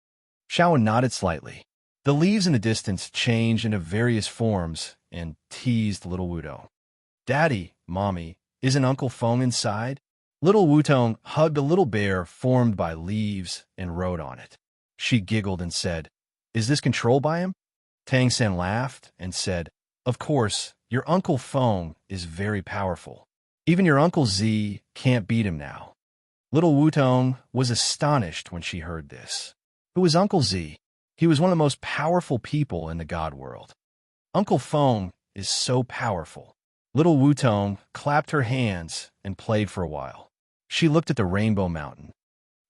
Xiao nodded slightly. The leaves in the distance changed into various forms and teased little Wutong. Daddy, Mommy, isn't Uncle Feng inside? Little Wutong hugged a little bear formed by leaves and rode on it. She giggled and said, is this controlled by him? Tang Sen laughed and said, of course, your Uncle Feng is very powerful. Even your Uncle Z can't beat him now. Little Wutong was astonished when she heard this. Who was Uncle Z? He was one of the most powerful people in the God world. Uncle Feng is so powerful. Little Wutong clapped her hands and played for a while. She looked at the Rainbow Mountain.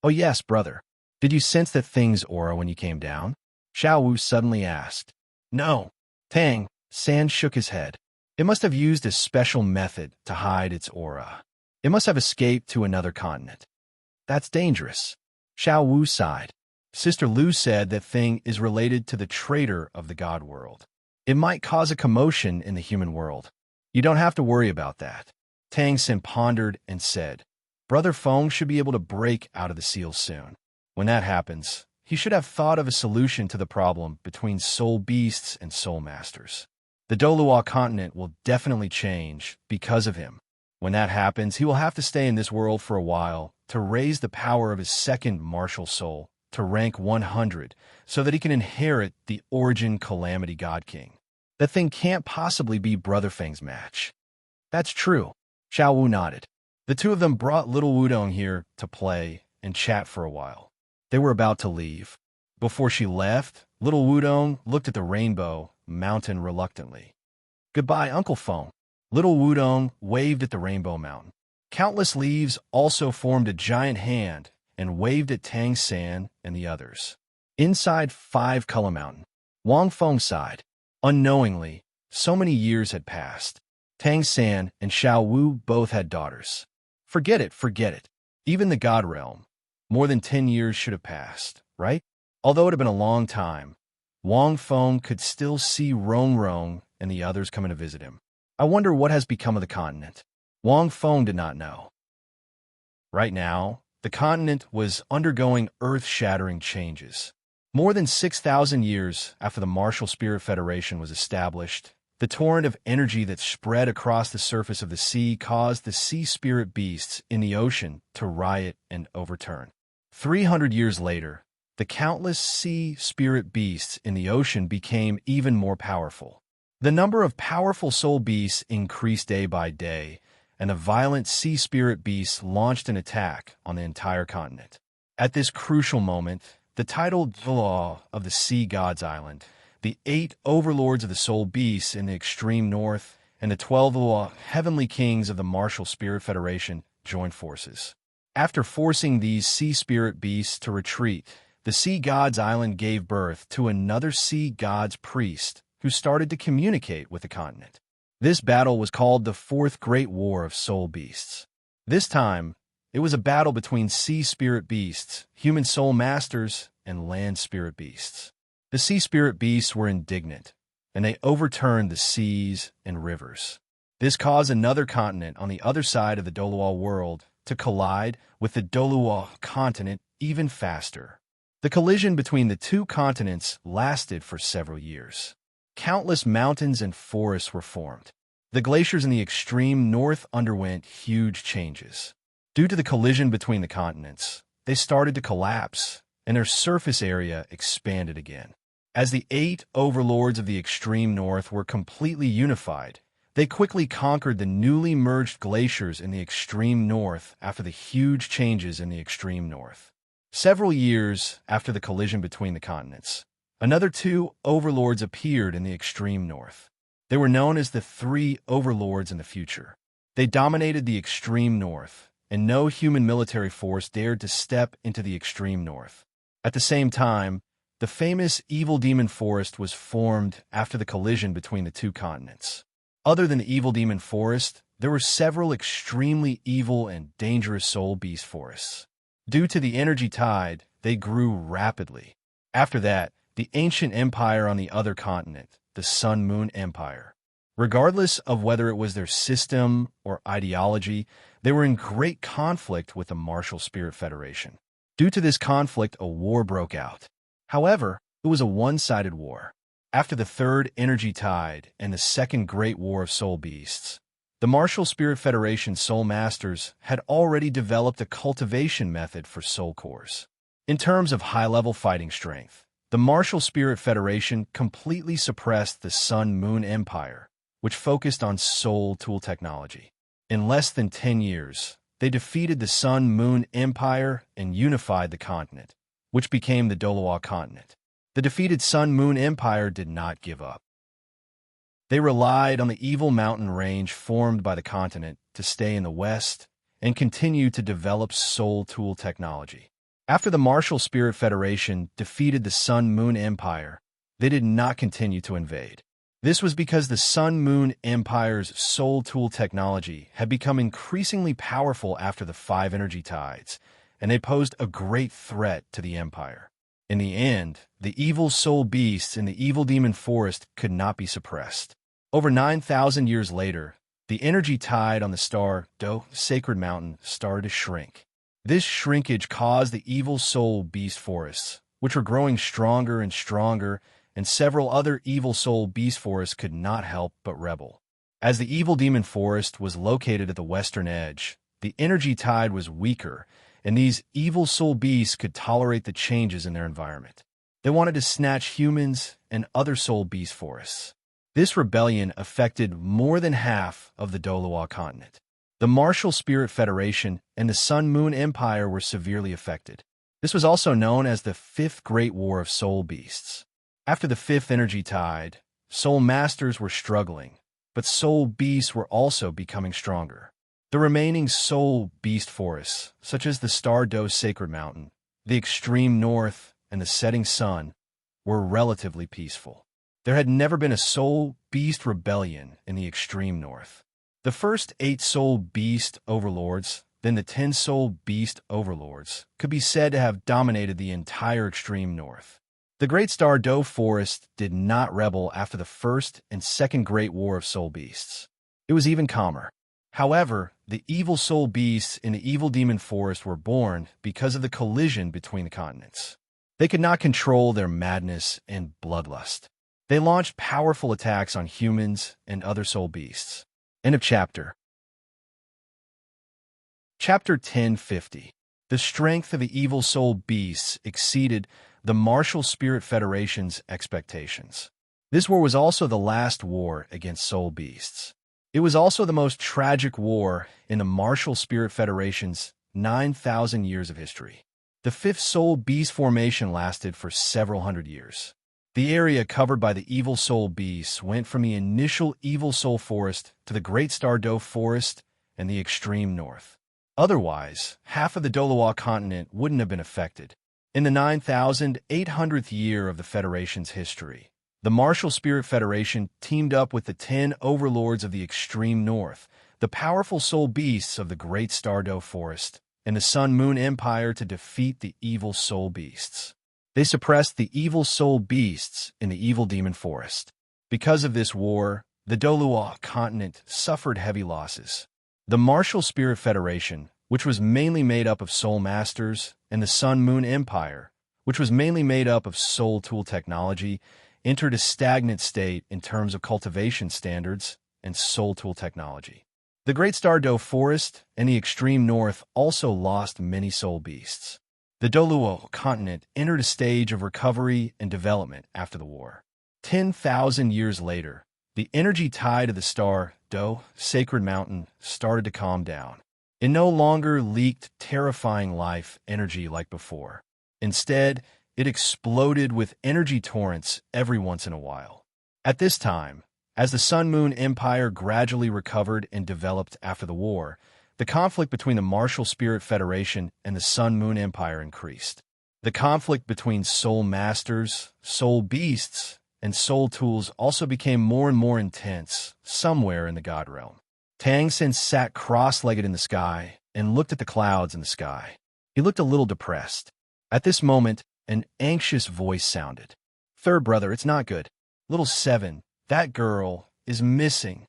Oh yes, brother. Did you sense that thing's aura when you came down? Xiao Wu suddenly asked. No. Tang San shook his head. It must have used a special method to hide its aura. It must have escaped to another continent. That's dangerous. Xiao Wu sighed. Sister Lu said that thing is related to the traitor of the God world. It might cause a commotion in the human world. You don't have to worry about that. Tang Sen pondered and said, Brother Feng should be able to break out of the seal soon. When that happens, he should have thought of a solution to the problem between soul beasts and soul masters. The Douluo continent will definitely change because of him. When that happens, he will have to stay in this world for a while to raise the power of his second martial soul to rank 100 so that he can inherit the origin Calamity God King. That thing can't possibly be Brother Feng's match. That's true. Xiao Wu nodded. The two of them brought little Wudong here to play and chat for a while. They were about to leave. Before she left, little Wudong looked at the rainbow mountain reluctantly. Goodbye, Uncle Feng. Little Wudong waved at the rainbow mountain. Countless leaves also formed a giant hand and waved at Tang San and the others. Inside 5 Color Mountain, Wang Feng sighed. Unknowingly, so many years had passed. Tang San and Xiao Wu both had daughters. Forget it, forget it. Even the God realm. More than 10 years should have passed, right? Although it had been a long time, Wang Feng could still see Rong Rong and the others coming to visit him. I wonder what has become of the continent. Wang Feng did not know. Right now, the continent was undergoing earth-shattering changes. More than 6,000 years after the Martial Spirit Federation was established, the torrent of energy that spread across the surface of the sea caused the sea spirit beasts in the ocean to riot and overturn. 300 years later, the countless sea spirit beasts in the ocean became even more powerful. The number of powerful soul beasts increased day by day, and the violent sea spirit beasts launched an attack on the entire continent. At this crucial moment, the titled law of the Sea Gods Island, the 8 overlords of the soul beasts in the extreme north, and the 12 law heavenly kings of the Martial Spirit Federation joined forces. After forcing these sea spirit beasts to retreat, the Sea Gods Island gave birth to another Sea Gods priest who started to communicate with the continent. This battle was called the Fourth Great War of Soul Beasts. This time, it was a battle between sea spirit beasts, human soul masters, and land spirit beasts. The sea spirit beasts were indignant, and they overturned the seas and rivers. This caused another continent on the other side of the Douluo world to collide with the Douluo continent even faster. The collision between the two continents lasted for several years. Countless mountains and forests were formed. The glaciers in the extreme north underwent huge changes. Due to the collision between the continents, they started to collapse, and their surface area expanded again. As the 8 overlords of the extreme north were completely unified, they quickly conquered the newly merged glaciers in the extreme north after the huge changes in the extreme north. Several years after the collision between the continents, another two overlords appeared in the extreme north. They were known as the three overlords in the future. They dominated the extreme north, and no human military force dared to step into the extreme north. At the same time, the famous evil demon forest was formed after the collision between the two continents. Other than the evil demon forest, there were several extremely evil and dangerous soul beast forests. Due to the energy tide, they grew rapidly. After that, the ancient empire on the other continent, the Sun-Moon Empire. Regardless of whether it was their system or ideology, they were in great conflict with the Martial Spirit Federation. Due to this conflict, a war broke out. However, it was a one-sided war. After the Third Energy Tide and the Second Great War of Soul Beasts, the Martial Spirit Federation Soul Masters had already developed a cultivation method for soul cores. In terms of high-level fighting strength, the Martial Spirit Federation completely suppressed the Sun-Moon Empire, which focused on soul tool technology. In less than 10 years, they defeated the Sun-Moon Empire and unified the continent, which became the Douluo continent. The defeated Sun-Moon Empire did not give up. They relied on the evil mountain range formed by the continent to stay in the west and continue to develop soul tool technology. After the Martial Spirit Federation defeated the Sun-Moon Empire, they did not continue to invade. This was because the Sun-Moon Empire's soul tool technology had become increasingly powerful after the 5 energy tides, and they posed a great threat to the Empire. In the end, the evil soul beasts in the evil demon forest could not be suppressed. Over 9,000 years later, the energy tide on the star Douluo sacred mountain started to shrink. This shrinkage caused the evil soul beast forests, which were growing stronger and stronger, and several other evil soul beast forests could not help but rebel. As the evil demon forest was located at the western edge, the energy tide was weaker, and these evil soul beasts could tolerate the changes in their environment. They wanted to snatch humans and other soul beast forests. This rebellion affected more than half of the Douluo continent. The Martial Spirit Federation and the Sun-Moon Empire were severely affected. This was also known as the Fifth Great War of Soul Beasts. After the Fifth Energy Tide, Soul Masters were struggling, but Soul Beasts were also becoming stronger. The remaining Soul Beast forests, such as the Star Douluo Sacred Mountain, the Extreme North, and the Setting Sun, were relatively peaceful. There had never been a Soul Beast rebellion in the Extreme North. The first 8 Soul Beast Overlords, then the 10 Soul Beast Overlords, could be said to have dominated the entire Extreme North. The Great Star Douluo Forest did not rebel after the First and Second Great War of Soul Beasts. It was even calmer. However, the evil soul beasts in the evil demon forest were born because of the collision between the continents. They could not control their madness and bloodlust. They launched powerful attacks on humans and other soul beasts. End of chapter. Chapter 1050. The strength of the evil soul beasts exceeded the Martial Spirit Federation's expectations. This war was also the last war against soul beasts. It was also the most tragic war in the Martial Spirit Federation's 9,000 years of history. The fifth soul beast formation lasted for several hundred years. The area covered by the evil soul beasts went from the initial evil soul forest to the Great Star Douluo Forest and the extreme north. Otherwise, half of the Douluo continent wouldn't have been affected. In the 9,800th year of the Federation's history, the Martial Spirit Federation teamed up with the 10 overlords of the extreme north, the powerful soul beasts of the Great Star Douluo Forest, and the Sun-Moon Empire to defeat the evil soul beasts. They suppressed the evil soul beasts in the evil demon forest. Because of this war, the Douluo continent suffered heavy losses. The Martial Spirit Federation, which was mainly made up of soul masters, and the Sun-Moon Empire, which was mainly made up of soul tool technology, entered a stagnant state in terms of cultivation standards and soul tool technology. The Great Star Douluo Forest and the extreme north also lost many soul beasts. The Douluo continent entered a stage of recovery and development after the war. 10,000 years later, the energy tide of the Star Douluo Sacred Mountain started to calm down. It no longer leaked terrifying life energy like before. Instead, it exploded with energy torrents every once in a while. At this time, as the Sun-Moon Empire gradually recovered and developed after the war, the conflict between the Martial Spirit Federation and the Sun-Moon Empire increased. The conflict between soul masters, soul beasts, and soul tools also became more and more intense somewhere in the God realm. Tang Sen sat cross-legged in the sky and looked at the clouds in the sky. He looked a little depressed. At this moment, an anxious voice sounded. "Third brother, it's not good. Little 7, that girl is missing."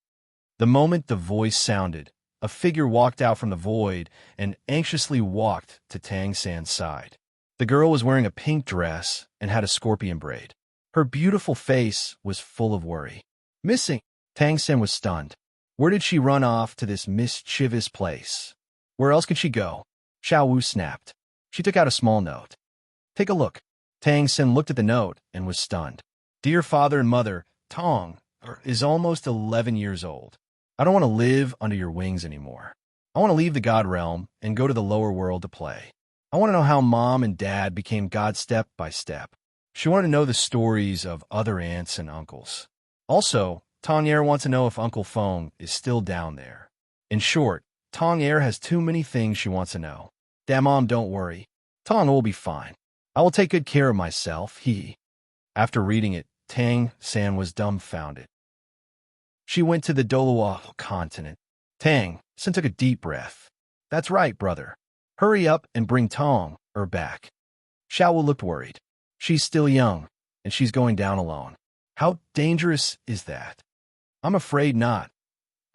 The moment the voice sounded, a figure walked out from the void and anxiously walked to Tang San's side. The girl was wearing a pink dress and had a scorpion braid. Her beautiful face was full of worry. "Missing?" Tang Sen was stunned. Where did she run off to this mischievous place? Where else could she go? Xiao Wu snapped. She took out a small note. "Take a look." Tang Sen looked at the note and was stunned. "Dear father and mother, Tong is almost 11 years old. I don't want to live under your wings anymore. I want to leave the God realm and go to the lower world to play. I want to know how mom and dad became God step by step." She wanted to know the stories of other aunts and uncles. Also, Tong Er wants to know if Uncle Feng is still down there. In short, Tong Er has too many things she wants to know. "Dad, Mom, don't worry. Tong will be fine. I will take good care of myself, After reading it, Tang San was dumbfounded. She went to the Douluo continent. Tang San took a deep breath. "That's right, brother. Hurry up and bring Tong Er back." Xiao Wu looked worried. "She's still young, and she's going down alone. How dangerous is that?" "I'm afraid not."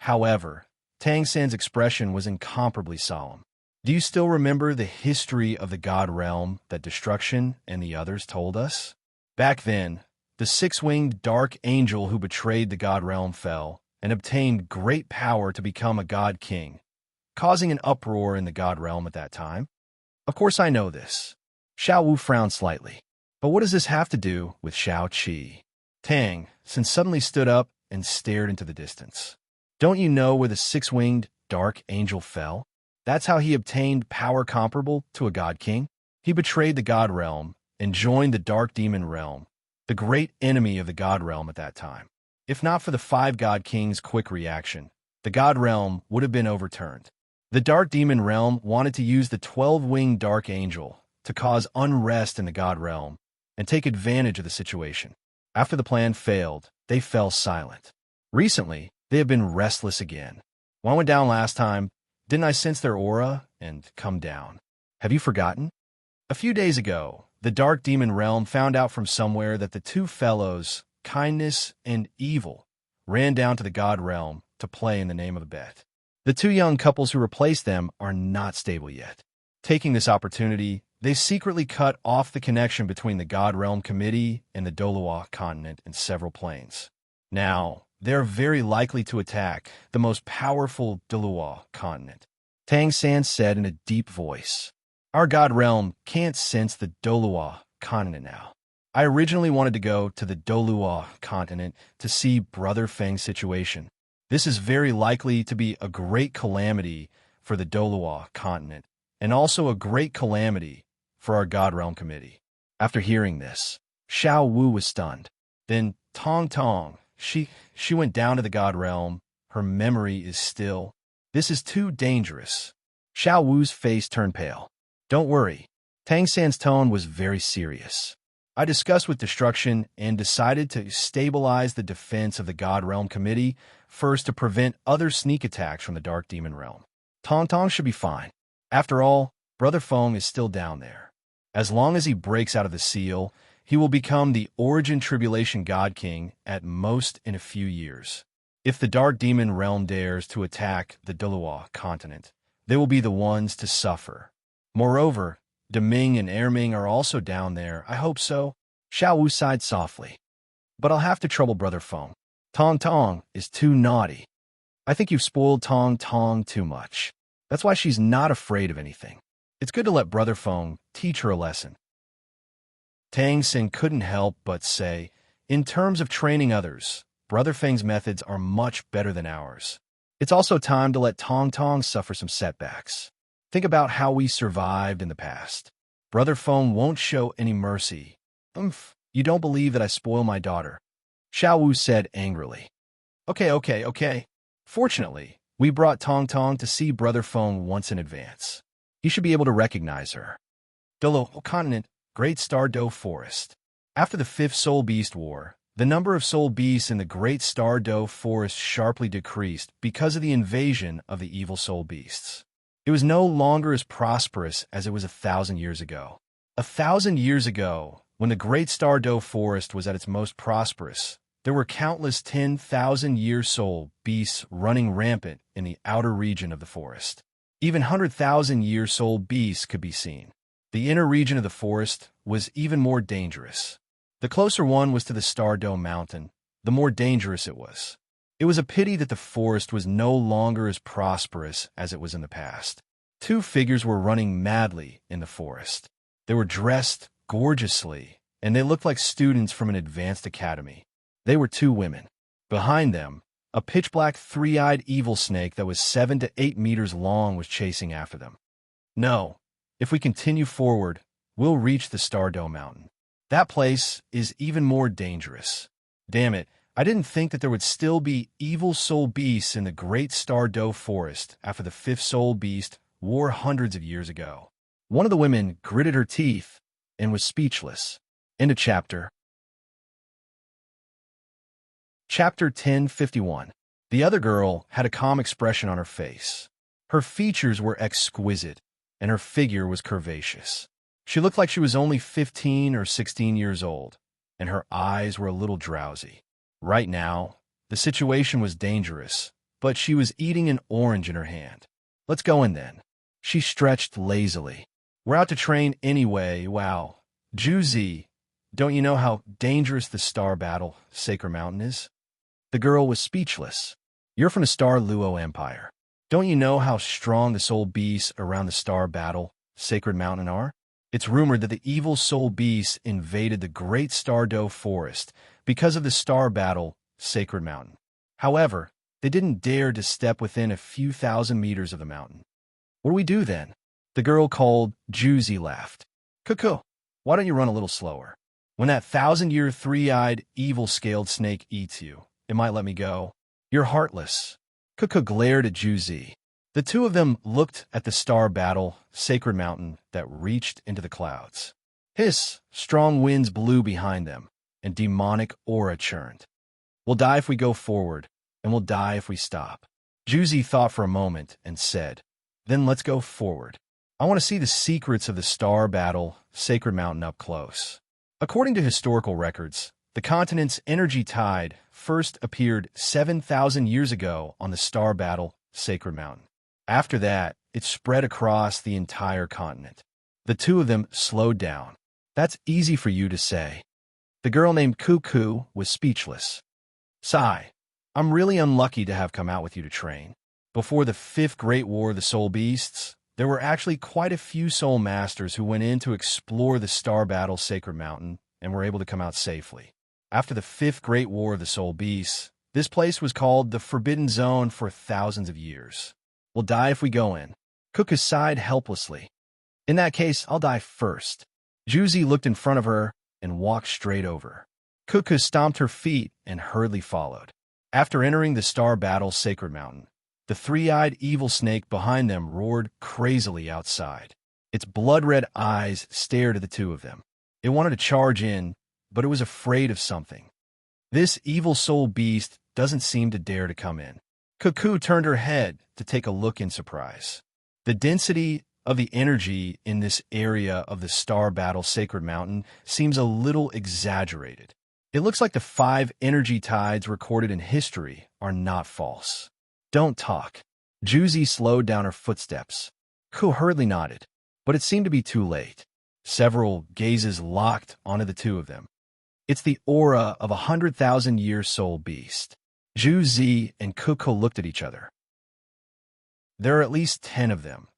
However, Tang San's expression was incomparably solemn. "Do you still remember the history of the God realm that Destruction and the others told us? Back then, the six-winged dark angel who betrayed the God realm fell and obtained great power to become a God king, causing an uproar in the God realm at that time." "Of course I know this." Xiao Wu frowned slightly. "But what does this have to do with Xiao Qi?" Tang Sen suddenly stood up and stared into the distance. "Don't you know where the six-winged dark angel fell? That's how he obtained power comparable to a God king. He betrayed the God realm and joined the dark demon realm, the great enemy of the God realm at that time. If not for the 5 God kings' quick reaction, the God realm would have been overturned. The dark demon realm wanted to use the 12-winged dark angel to cause unrest in the God realm and take advantage of the situation. After the plan failed, they fell silent. Recently, they have been restless again. When I went down last time, didn't I sense their aura and come down? Have you forgotten? A few days ago, the dark demon realm found out from somewhere that the 2 fellows, Kindness and Evil, ran down to the God realm to play in the name of a bet. The 2 young couples who replaced them are not stable yet. Taking this opportunity, they secretly cut off the connection between the God Realm Committee and the Douluo continent in several planes. Now, they are very likely to attack the most powerful Douluo continent. Tang San said in a deep voice. "Our God Realm can't sense the Douluo continent now. I originally wanted to go to the Douluo continent to see Brother Feng's situation. This is very likely to be a great calamity for the Douluo continent, and also a great calamity for our God Realm Committee." After hearing this, Xiao Wu was stunned. Then Tong, she went down to the God Realm. Her memory is still. This is too dangerous. Xiao Wu's face turned pale. "Don't worry." Tang San's tone was very serious. "I discussed with Destruction and decided to stabilize the defense of the God Realm Committee first to prevent other sneak attacks from the Dark Demon Realm. Tong should be fine. After all, Brother Feng is still down there. As long as he breaks out of the seal, he will become the Origin Tribulation God King at most in a few years. If the Dark Demon Realm dares to attack the Douluo continent, they will be the ones to suffer. Moreover, Deming and Erming are also down there. I hope so." Xiao Wu sighed softly. "But I'll have to trouble Brother Feng. Tong is too naughty. I think you've spoiled Tong too much. That's why she's not afraid of anything. It's good to let Brother Feng teach her a lesson." Tang Sen couldn't help but say, "In terms of training others, Brother Feng's methods are much better than ours. It's also time to let Tong Tong suffer some setbacks. Think about how we survived in the past. Brother Feng won't show any mercy. You don't believe that I spoil my daughter, Xiao Wu said angrily. Okay. Fortunately, we brought Tong Tong to see Brother Feng once in advance. He should be able to recognize her. Douluo continent, Great Star Doe Forest. After the Fifth Soul Beast War, the number of soul beasts in the Great Star Doe Forest sharply decreased because of the invasion of the evil soul beasts. It was no longer as prosperous as it was 1,000 years ago. 1,000 years ago, when the Great Star Doe Forest was at its most prosperous, there were countless 10,000-year soul beasts running rampant in the outer region of the forest. Even 100,000-year soul beasts could be seen. The inner region of the forest was even more dangerous. The closer one was to the Star Doe Mountain, the more dangerous it was. It was a pity that the forest was no longer as prosperous as it was in the past. Two figures were running madly in the forest. They were dressed gorgeously, and they looked like students from an advanced academy. They were two women. Behind them, a pitch-black three-eyed evil snake that was 7 to 8 meters long was chasing after them. No, if we continue forward, we'll reach the Star Doe Mountain. That place is even more dangerous. Damn it, I didn't think that there would still be evil soul beasts in the Great Star Doe Forest after the Fifth Soul Beast war hundreds of years ago. One of the women gritted her teeth and was speechless. End of chapter. Chapter 1051. The other girl had a calm expression on her face. Her features were exquisite, and her figure was curvaceous. She looked like she was only 15 or 16 years old, and her eyes were a little drowsy. Right now, the situation was dangerous, but she was eating an orange in her hand. Let's go in then. She stretched lazily. We're out to train anyway, wow. Juzi, don't you know how dangerous the Star Battle, Sacred Mountain is? The girl was speechless. You're from the Star Luo Empire. Don't you know how strong the soul beasts around the Star Battle, Sacred Mountain are? It's rumored that the evil soul beasts invaded the Great Star Doe Forest because of the Star Battle, Sacred Mountain. However, they didn't dare to step within a few thousand meters of the mountain. What do we do then? The girl called Juzi laughed. Cuckoo, why don't you run a little slower? When that 1,000-year three-eyed evil-scaled snake eats you, it might let me go. You're heartless. Cuckoo glared at Juzi. The two of them looked at the Star Battle, Sacred Mountain that reached into the clouds. Hiss, strong winds blew behind them, and demonic aura churned. We'll die if we go forward, and we'll die if we stop. Juzi thought for a moment and said, then let's go forward. I want to see the secrets of the Star Battle, Sacred Mountain up close. According to historical records, the continent's energy tide first appeared 7,000 years ago on the Star Battle, Sacred Mountain. After that, it spread across the entire continent. The two of them slowed down. That's easy for you to say. The girl named Cuckoo was speechless. Sigh, I'm really unlucky to have come out with you to train. Before the Fifth Great War of the Soul Beasts, there were actually quite a few soul masters who went in to explore the Star Battle Sacred Mountain and were able to come out safely. After the Fifth Great War of the Soul Beasts, this place was called the Forbidden Zone for thousands of years. We'll die if we go in. Cuckoo sighed helplessly. In that case, I'll die first. Juzi looked in front of her and walked straight over. Cuckoo stomped her feet and hurriedly followed. After entering the Star Battle Sacred Mountain, the three-eyed evil snake behind them roared crazily outside. Its blood-red eyes stared at the two of them. It wanted to charge in, but it was afraid of something. This evil soul beast doesn't seem to dare to come in. Cuckoo turned her head to take a look in surprise. The density of the energy in this area of the Star Battle Sacred Mountain seems a little exaggerated. It looks like the 5 energy tides recorded in history are not false. Don't talk. Juzi slowed down her footsteps. Cuckoo hurriedly nodded, but it seemed to be too late. Several gazes locked onto the two of them. It's the aura of 100,000-year soul beast. Juzi and Cuckoo looked at each other. There are at least 10 of them.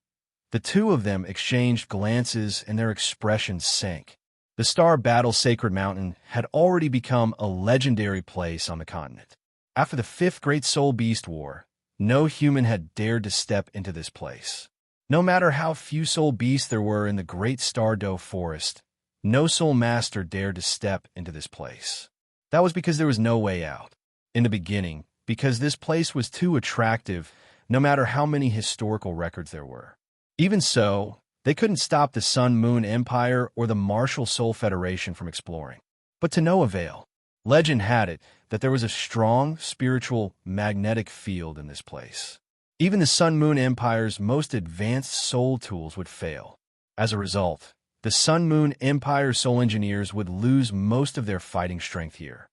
The two of them exchanged glances and their expressions sank. The Star Battle Sacred Mountain had already become a legendary place on the continent. After the Fifth Great Soul Beast War, No human had dared to step into this place. No matter how few soul beasts there were in the great Douluo forest, no soul master dared to step into this place. That was because there was no way out. In the beginning, because this place was too attractive, no matter how many historical records there were. Even so, they couldn't stop the Sun Moon Empire or the Martial Soul Federation from exploring. But to no avail. Legend had it that there was a strong spiritual magnetic field in this place. Even the Sun Moon Empire's most advanced soul tools would fail. As a result, the Sun Moon Empire soul engineers would lose most of their fighting strength here.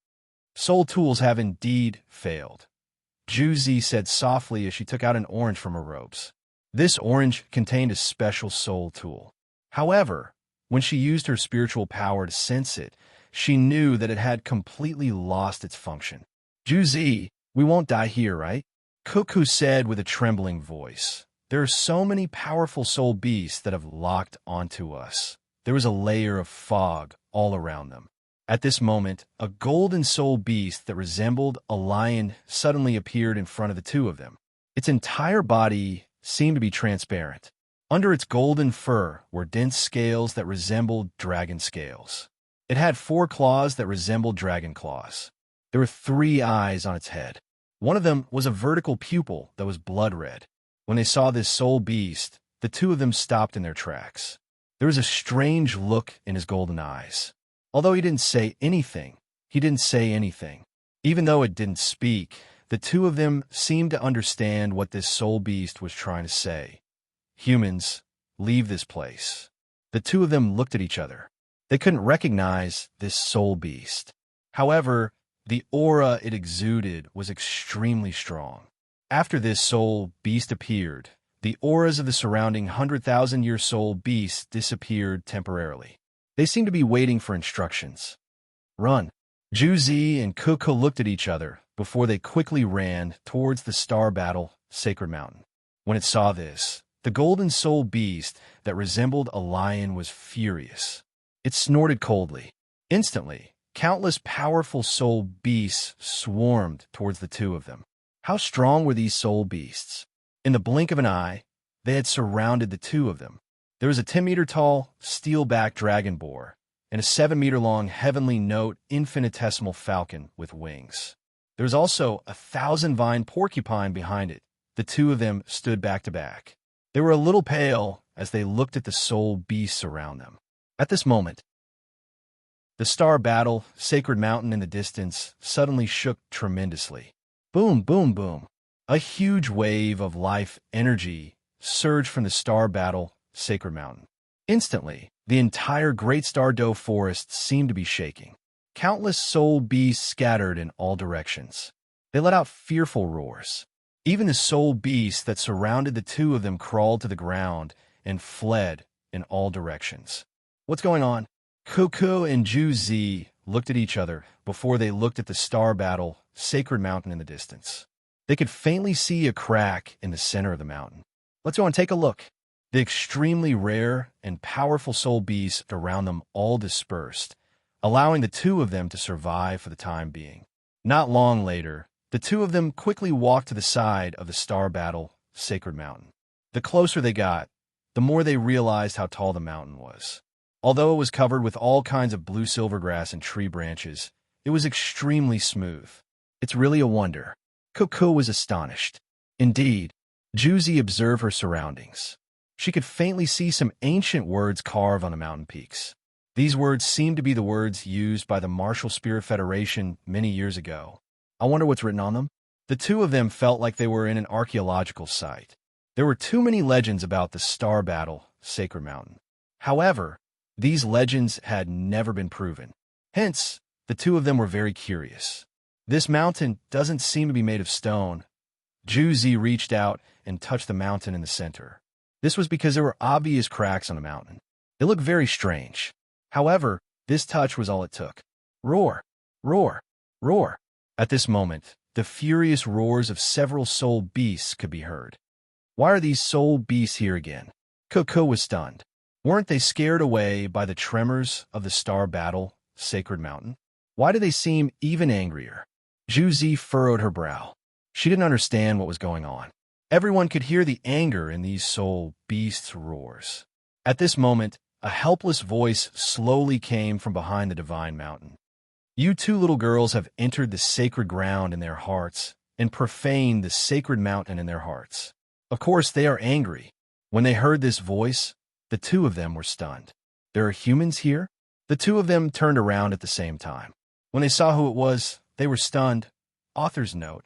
Soul tools have indeed failed, Juzi said softly as she took out an orange from her robes. This orange contained a special soul tool. However, when she used her spiritual power to sense it, she knew that it had completely lost its function. Juzi, we won't die here, right? Cuckoo said with a trembling voice. There are so many powerful soul beasts that have locked onto us. There was a layer of fog all around them. At this moment, a golden soul beast that resembled a lion suddenly appeared in front of the two of them. Its entire body seemed to be transparent. Under its golden fur were dense scales that resembled dragon scales. It had 4 claws that resembled dragon claws. There were 3 eyes on its head. One of them was a vertical pupil that was blood red. When they saw this soul beast, the two of them stopped in their tracks. There was a strange look in his golden eyes. Although he didn't say anything, Even though it didn't speak, the two of them seemed to understand what this soul beast was trying to say. Humans, leave this place. The two of them looked at each other. They couldn't recognize this soul beast. However, the aura it exuded was extremely strong. After this soul beast appeared, the auras of the surrounding 100,000-year soul beasts disappeared temporarily. They seemed to be waiting for instructions. Run. Juzi and Cuckoo looked at each other before they quickly ran towards the star battle, Sacred Mountain. When it saw this, the golden soul beast that resembled a lion was furious. It snorted coldly. Instantly, countless powerful soul beasts swarmed towards the two of them. How strong were these soul beasts? In the blink of an eye, they had surrounded the two of them. There was a 10-meter-tall, steel-backed dragon boar and a 7-meter-long heavenly note infinitesimal falcon with wings. There was also a 1,000-vine porcupine behind it. The two of them stood back to back. They were a little pale as they looked at the soul beasts around them. At this moment, the star battle, Sacred Mountain in the distance, suddenly shook tremendously. Boom, boom, boom. A huge wave of life energy surged from the star battle, Sacred Mountain. Instantly, the entire great Douluo forest seemed to be shaking. Countless soul beasts scattered in all directions. They let out fearful roars. Even the soul beasts that surrounded the two of them crawled to the ground and fled in all directions. What's going on? Cuckoo and Juzi looked at each other before they looked at the star battle, Sacred Mountain in the distance. They could faintly see a crack in the center of the mountain. Let's go and take a look. The extremely rare and powerful soul beasts around them all dispersed, allowing the two of them to survive for the time being. Not long later, the two of them quickly walked to the side of the star battle, Sacred Mountain. The closer they got, the more they realized how tall the mountain was. Although it was covered with all kinds of blue silvergrass and tree branches, it was extremely smooth. It's really a wonder. Cuckoo was astonished. Indeed, Juzi observed her surroundings. She could faintly see some ancient words carved on the mountain peaks. These words seemed to be the words used by the Martial Spirit Federation many years ago. I wonder what's written on them? The two of them felt like they were in an archaeological site. There were too many legends about the star battle, Sacred Mountain. However, these legends had never been proven. Hence, the two of them were very curious. This mountain doesn't seem to be made of stone. Juzi reached out and touched the mountain in the center. This was because there were obvious cracks on the mountain. It looked very strange. However, this touch was all it took. Roar, roar, roar. At this moment, the furious roars of several soul beasts could be heard. Why are these soul beasts here again? Cuckoo was stunned. Weren't they scared away by the tremors of the star battle, Sacred Mountain? Why do they seem even angrier? Juzi furrowed her brow. She didn't understand what was going on. Everyone could hear the anger in these soul beasts' roars. At this moment, a helpless voice slowly came from behind the divine mountain. You two little girls have entered the sacred ground in their hearts and profaned the sacred mountain in their hearts. Of course, they are angry. When they heard this voice, the two of them were stunned. There are humans here? The two of them turned around at the same time. When they saw who it was, they were stunned. Author's note: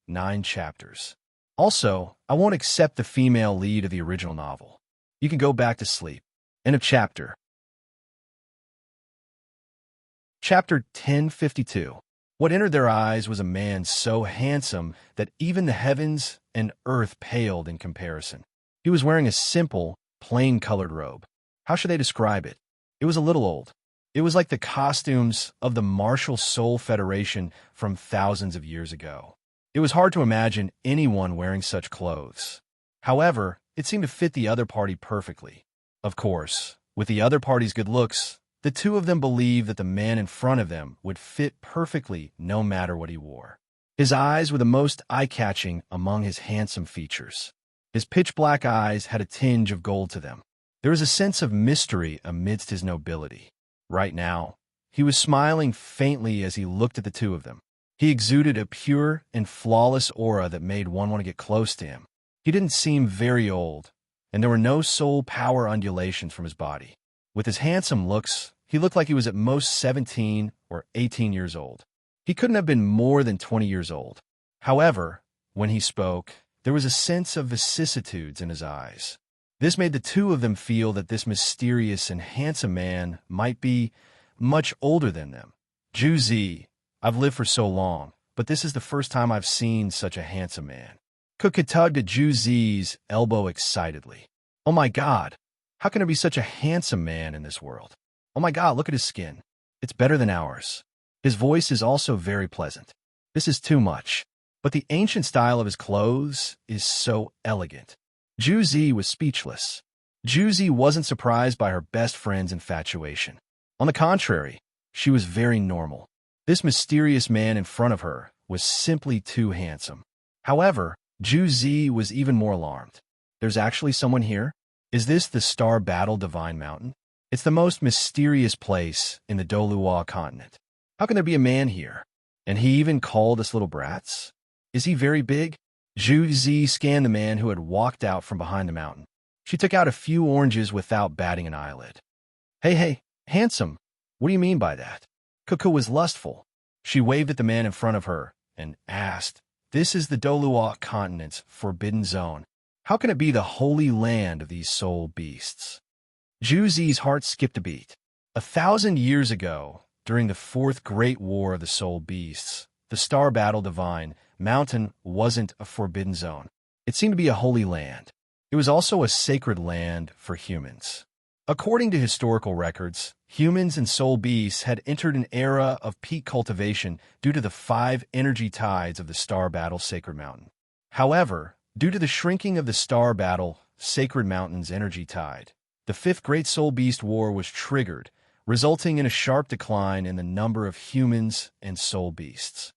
9 chapters. Also, I won't accept the female lead of the original novel. You can go back to sleep. End of chapter. Chapter 1052. What entered their eyes was a man so handsome that even the heavens and earth paled in comparison. He was wearing a simple, plain-colored robe. How should they describe it? It was a little old. It was like the costumes of the martial soul federation from thousands of years ago. It was hard to imagine anyone wearing such clothes. However, it seemed to fit the other party perfectly. Of course, with the other party's good looks, the two of them believed that the man in front of them would fit perfectly no matter what he wore. His eyes were the most eye-catching among his handsome features. His pitch-black eyes had a tinge of gold to them. There was a sense of mystery amidst his nobility. Right now, he was smiling faintly as he looked at the two of them. He exuded a pure and flawless aura that made one want to get close to him. He didn't seem very old, and there were no soul power undulations from his body. With his handsome looks, he looked like he was at most 17 or 18 years old. He couldn't have been more than 20 years old. However, when he spoke, there was a sense of vicissitudes in his eyes. This made the two of them feel that this mysterious and handsome man might be much older than them. Juzi, I've lived for so long, but this is the first time I've seen such a handsome man. Cook tugged at Juzi's elbow excitedly. Oh my God, how can there be such a handsome man in this world? Oh my God, look at his skin. It's better than ours. His voice is also very pleasant. This is too much. But the ancient style of his clothes is so elegant. Juzi was speechless. Juzi wasn't surprised by her best friend's infatuation. On the contrary, she was very normal. This mysterious man in front of her was simply too handsome. However, Juzi was even more alarmed. There's actually someone here? Is this the Star Battle Divine Mountain? It's the most mysterious place in the Douluo continent. How can there be a man here? And he even called us little brats? Is he very big? Juzi scanned the man who had walked out from behind the mountain. She took out a few oranges without batting an eyelid. Hey, handsome. What do you mean by that? Cuckoo was lustful. She waved at the man in front of her and asked, This is the Douluo continent's forbidden zone. How can it be the holy land of these soul beasts? Juzi's heart skipped a beat. 1,000 years ago, during the Fourth Great War of the Soul Beasts, the Star Battle Divine Mountain wasn't a forbidden zone. It seemed to be a holy land. It was also a sacred land for humans. According to historical records, humans and soul beasts had entered an era of peak cultivation due to the 5 energy tides of the Star Battle Sacred Mountain. However, due to the shrinking of the Star Battle Sacred Mountain's energy tide, the 5th Great Soul Beast War was triggered, resulting in a sharp decline in the number of humans and soul beasts.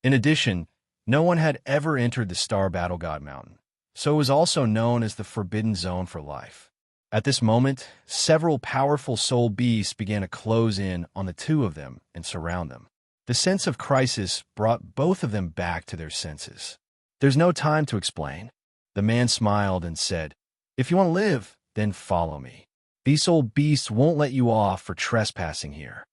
In addition, no one had ever entered the Star Battle God Mountain, so it was also known as the Forbidden Zone for life. At this moment, several powerful soul beasts began to close in on the two of them and surround them. The sense of crisis brought both of them back to their senses. There's no time to explain. The man smiled and said, If you want to live, then follow me. These soul beasts won't let you off for trespassing here.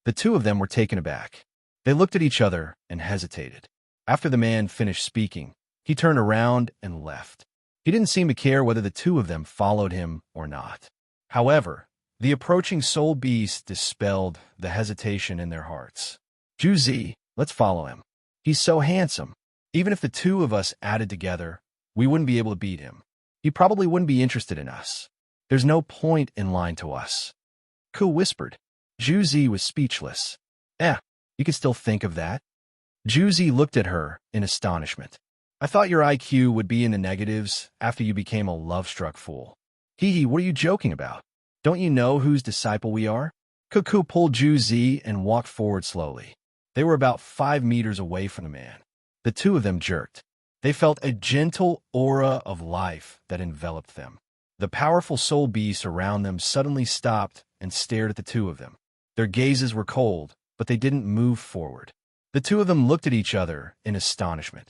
The two of them were taken aback. They looked at each other and hesitated. After the man finished speaking, he turned around and left. He didn't seem to care whether the two of them followed him or not. However, the approaching soul beast dispelled the hesitation in their hearts. Juzi, let's follow him. He's so handsome. Even if the two of us added together, we wouldn't be able to beat him. He probably wouldn't be interested in us. There's no point in lying to us. Ku whispered. Juzi was speechless. You can still think of that? Juzi looked at her in astonishment. I thought your IQ would be in the negatives after you became a love-struck fool. Hee, what are you joking about? Don't you know whose disciple we are? Cuckoo pulled Juzi and walked forward slowly. They were about 5 meters away from the man. The two of them jerked. They felt a gentle aura of life that enveloped them. The powerful soul beasts around them suddenly stopped and stared at the two of them. Their gazes were cold, but they didn't move forward. The two of them looked at each other in astonishment.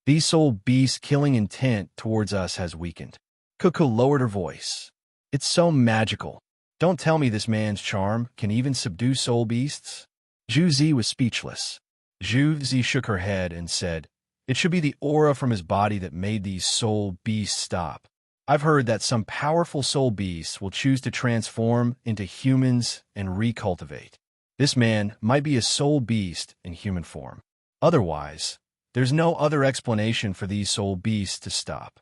These soul beasts' killing intent towards us has weakened. Cuckoo lowered her voice. It's so magical. Don't tell me this man's charm can even subdue soul beasts? Zhu Zi was speechless. Zhu Zi shook her head and said, it should be the aura from his body that made these soul beasts stop. I've heard that some powerful soul beasts will choose to transform into humans and recultivate. This man might be a soul beast in human form. Otherwise, there's no other explanation for these soul beasts to stop.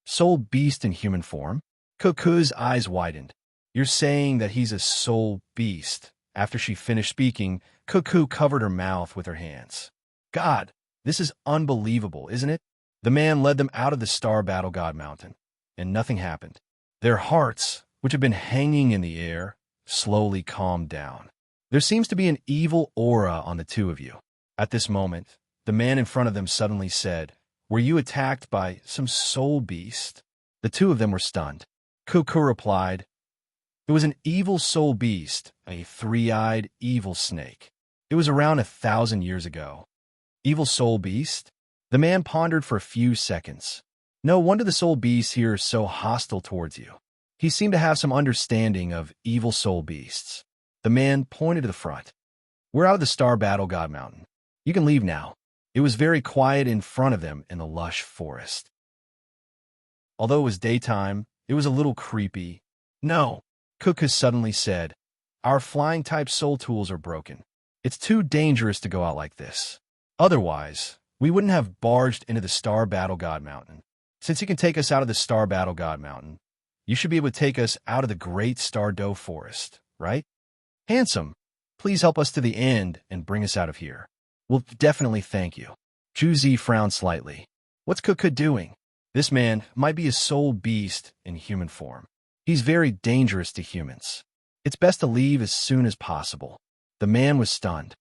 Soul beast in human form? Cuckoo's eyes widened. You're saying that he's a soul beast. After she finished speaking, Cuckoo covered her mouth with her hands. God, this is unbelievable, isn't it? The man led them out of the Star Battle God Mountain, and nothing happened. Their hearts, which had been hanging in the air, slowly calmed down. There seems to be an evil aura on the two of you. At this moment, the man in front of them suddenly said, were you attacked by some soul beast? The two of them were stunned. Cuckoo replied, it was an evil soul beast, a three-eyed evil snake. It was around 1,000 years ago. Evil soul beast? The man pondered for a few seconds. No wonder the soul beasts here are so hostile towards you. He seemed to have some understanding of evil soul beasts. The man pointed to the front. We're out of the Star Battle God Mountain. You can leave now. It was very quiet in front of them in the lush forest. Although it was daytime, it was a little creepy. No, Cuckoo suddenly said, our flying-type soul tools are broken. It's too dangerous to go out like this. Otherwise, we wouldn't have barged into the Star Battle God Mountain. Since you can take us out of the Star Battle God Mountain, you should be able to take us out of the Great Star Doe Forest, right? Handsome, please help us to the end and bring us out of here. We'll definitely thank you. Zhu Zi frowned slightly. What's Cuckoo doing? This man might be a soul beast in human form. He's very dangerous to humans. It's best to leave as soon as possible. The man was stunned.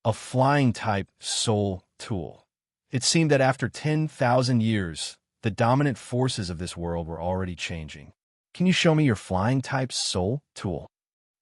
A flying-type soul tool. It seemed that after 10,000 years, the dominant forces of this world were already changing. Can you show me your flying-type soul tool?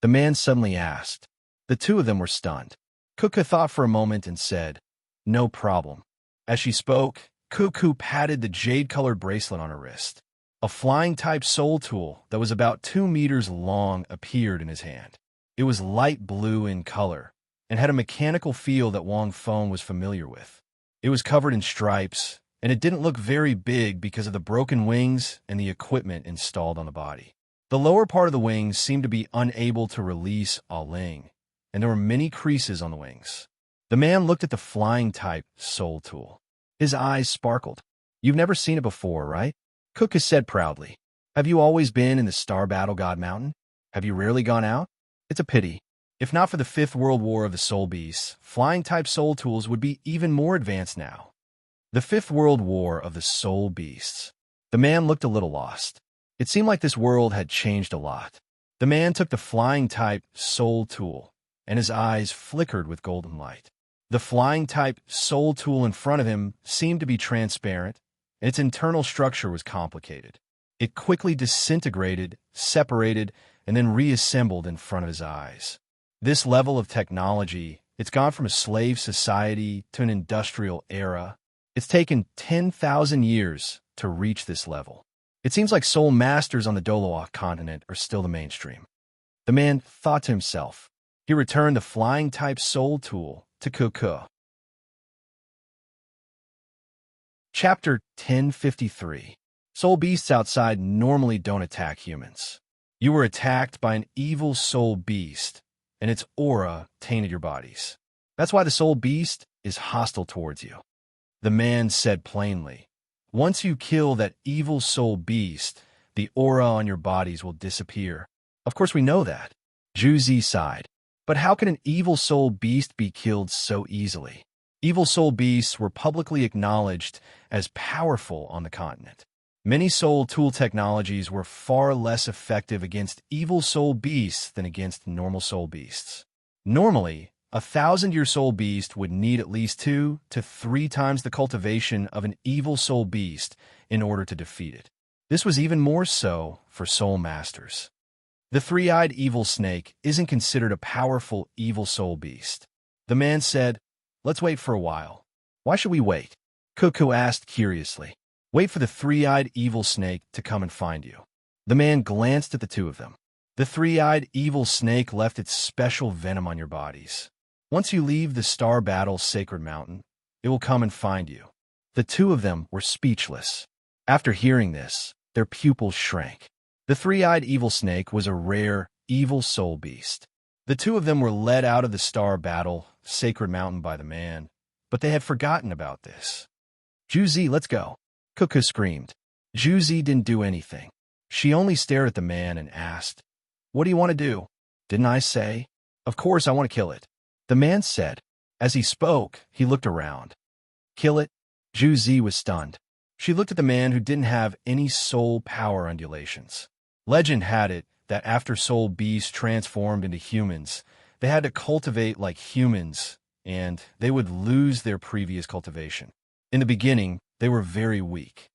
The man suddenly asked. The two of them were stunned. Cuckoo thought for a moment and said, no problem. As she spoke, Cuckoo patted the jade-colored bracelet on her wrist. A flying-type soul tool that was about 2 meters long appeared in his hand. It was light blue in color and had a mechanical feel that Wang Feng was familiar with. It was covered in stripes, and it didn't look very big because of the broken wings and the equipment installed on the body. The lower part of the wings seemed to be unable to release a ling, and there were many creases on the wings. The man looked at the flying-type soul tool. His eyes sparkled. You've never seen it before, right? Cuckoo said proudly. Have you always been in the Star Battle God Mountain? Have you rarely gone out? It's a pity. If not for the 5th World War of the Soul Beasts, flying-type soul tools would be even more advanced now. The 5th World War of the Soul Beasts. The man looked a little lost. It seemed like this world had changed a lot. The man took the flying-type soul tool, and his eyes flickered with golden light. The flying-type soul tool in front of him seemed to be transparent, and its internal structure was complicated. It quickly disintegrated, separated, and then reassembled in front of his eyes. This level of technology, it's gone from a slave society to an industrial era. It's taken 10,000 years to reach this level. It seems like soul masters on the Douluo continent are still the mainstream. The man thought to himself. He returned the flying-type soul tool to Cuckoo. Chapter 1053. Soul beasts outside normally don't attack humans. You were attacked by an evil soul beast, and its aura tainted your bodies. That's why the soul beast is hostile towards you. The man said plainly, once you kill that evil soul beast, the aura on your bodies will disappear. Of course we know that. Zhu Zi sighed. But how can an evil soul beast be killed so easily? Evil soul beasts were publicly acknowledged as powerful on the continent. Many soul tool technologies were far less effective against evil soul beasts than against normal soul beasts. Normally, A 1,000-year soul beast would need at least 2 to 3 times the cultivation of an evil soul beast in order to defeat it. This was even more so for soul masters. The three-eyed evil snake isn't considered a powerful evil soul beast. The man said, "Let's wait for a while." "Why should we wait?" Cuckoo asked curiously. "Wait for the three-eyed evil snake to come and find you." The man glanced at the two of them. The three-eyed evil snake left its special venom on your bodies. Once you leave the Star Battle Sacred Mountain, it will come and find you. The two of them were speechless. After hearing this, their pupils shrank. The three-eyed evil snake was a rare, evil soul beast. The two of them were led out of the Star Battle Sacred Mountain by the man, but they had forgotten about this. "Juzi, let's go," Cuckoo screamed. Juzi didn't do anything. She only stared at the man and asked, "What do you want to do?" "Didn't I say? Of course I want to kill it," the man said. As he spoke, he looked around. "Kill it?" Juzi was stunned. She looked at the man who didn't have any soul power undulations. Legend had it that after soul beasts transformed into humans, they had to cultivate like humans, and they would lose their previous cultivation. In the beginning, they were very weak.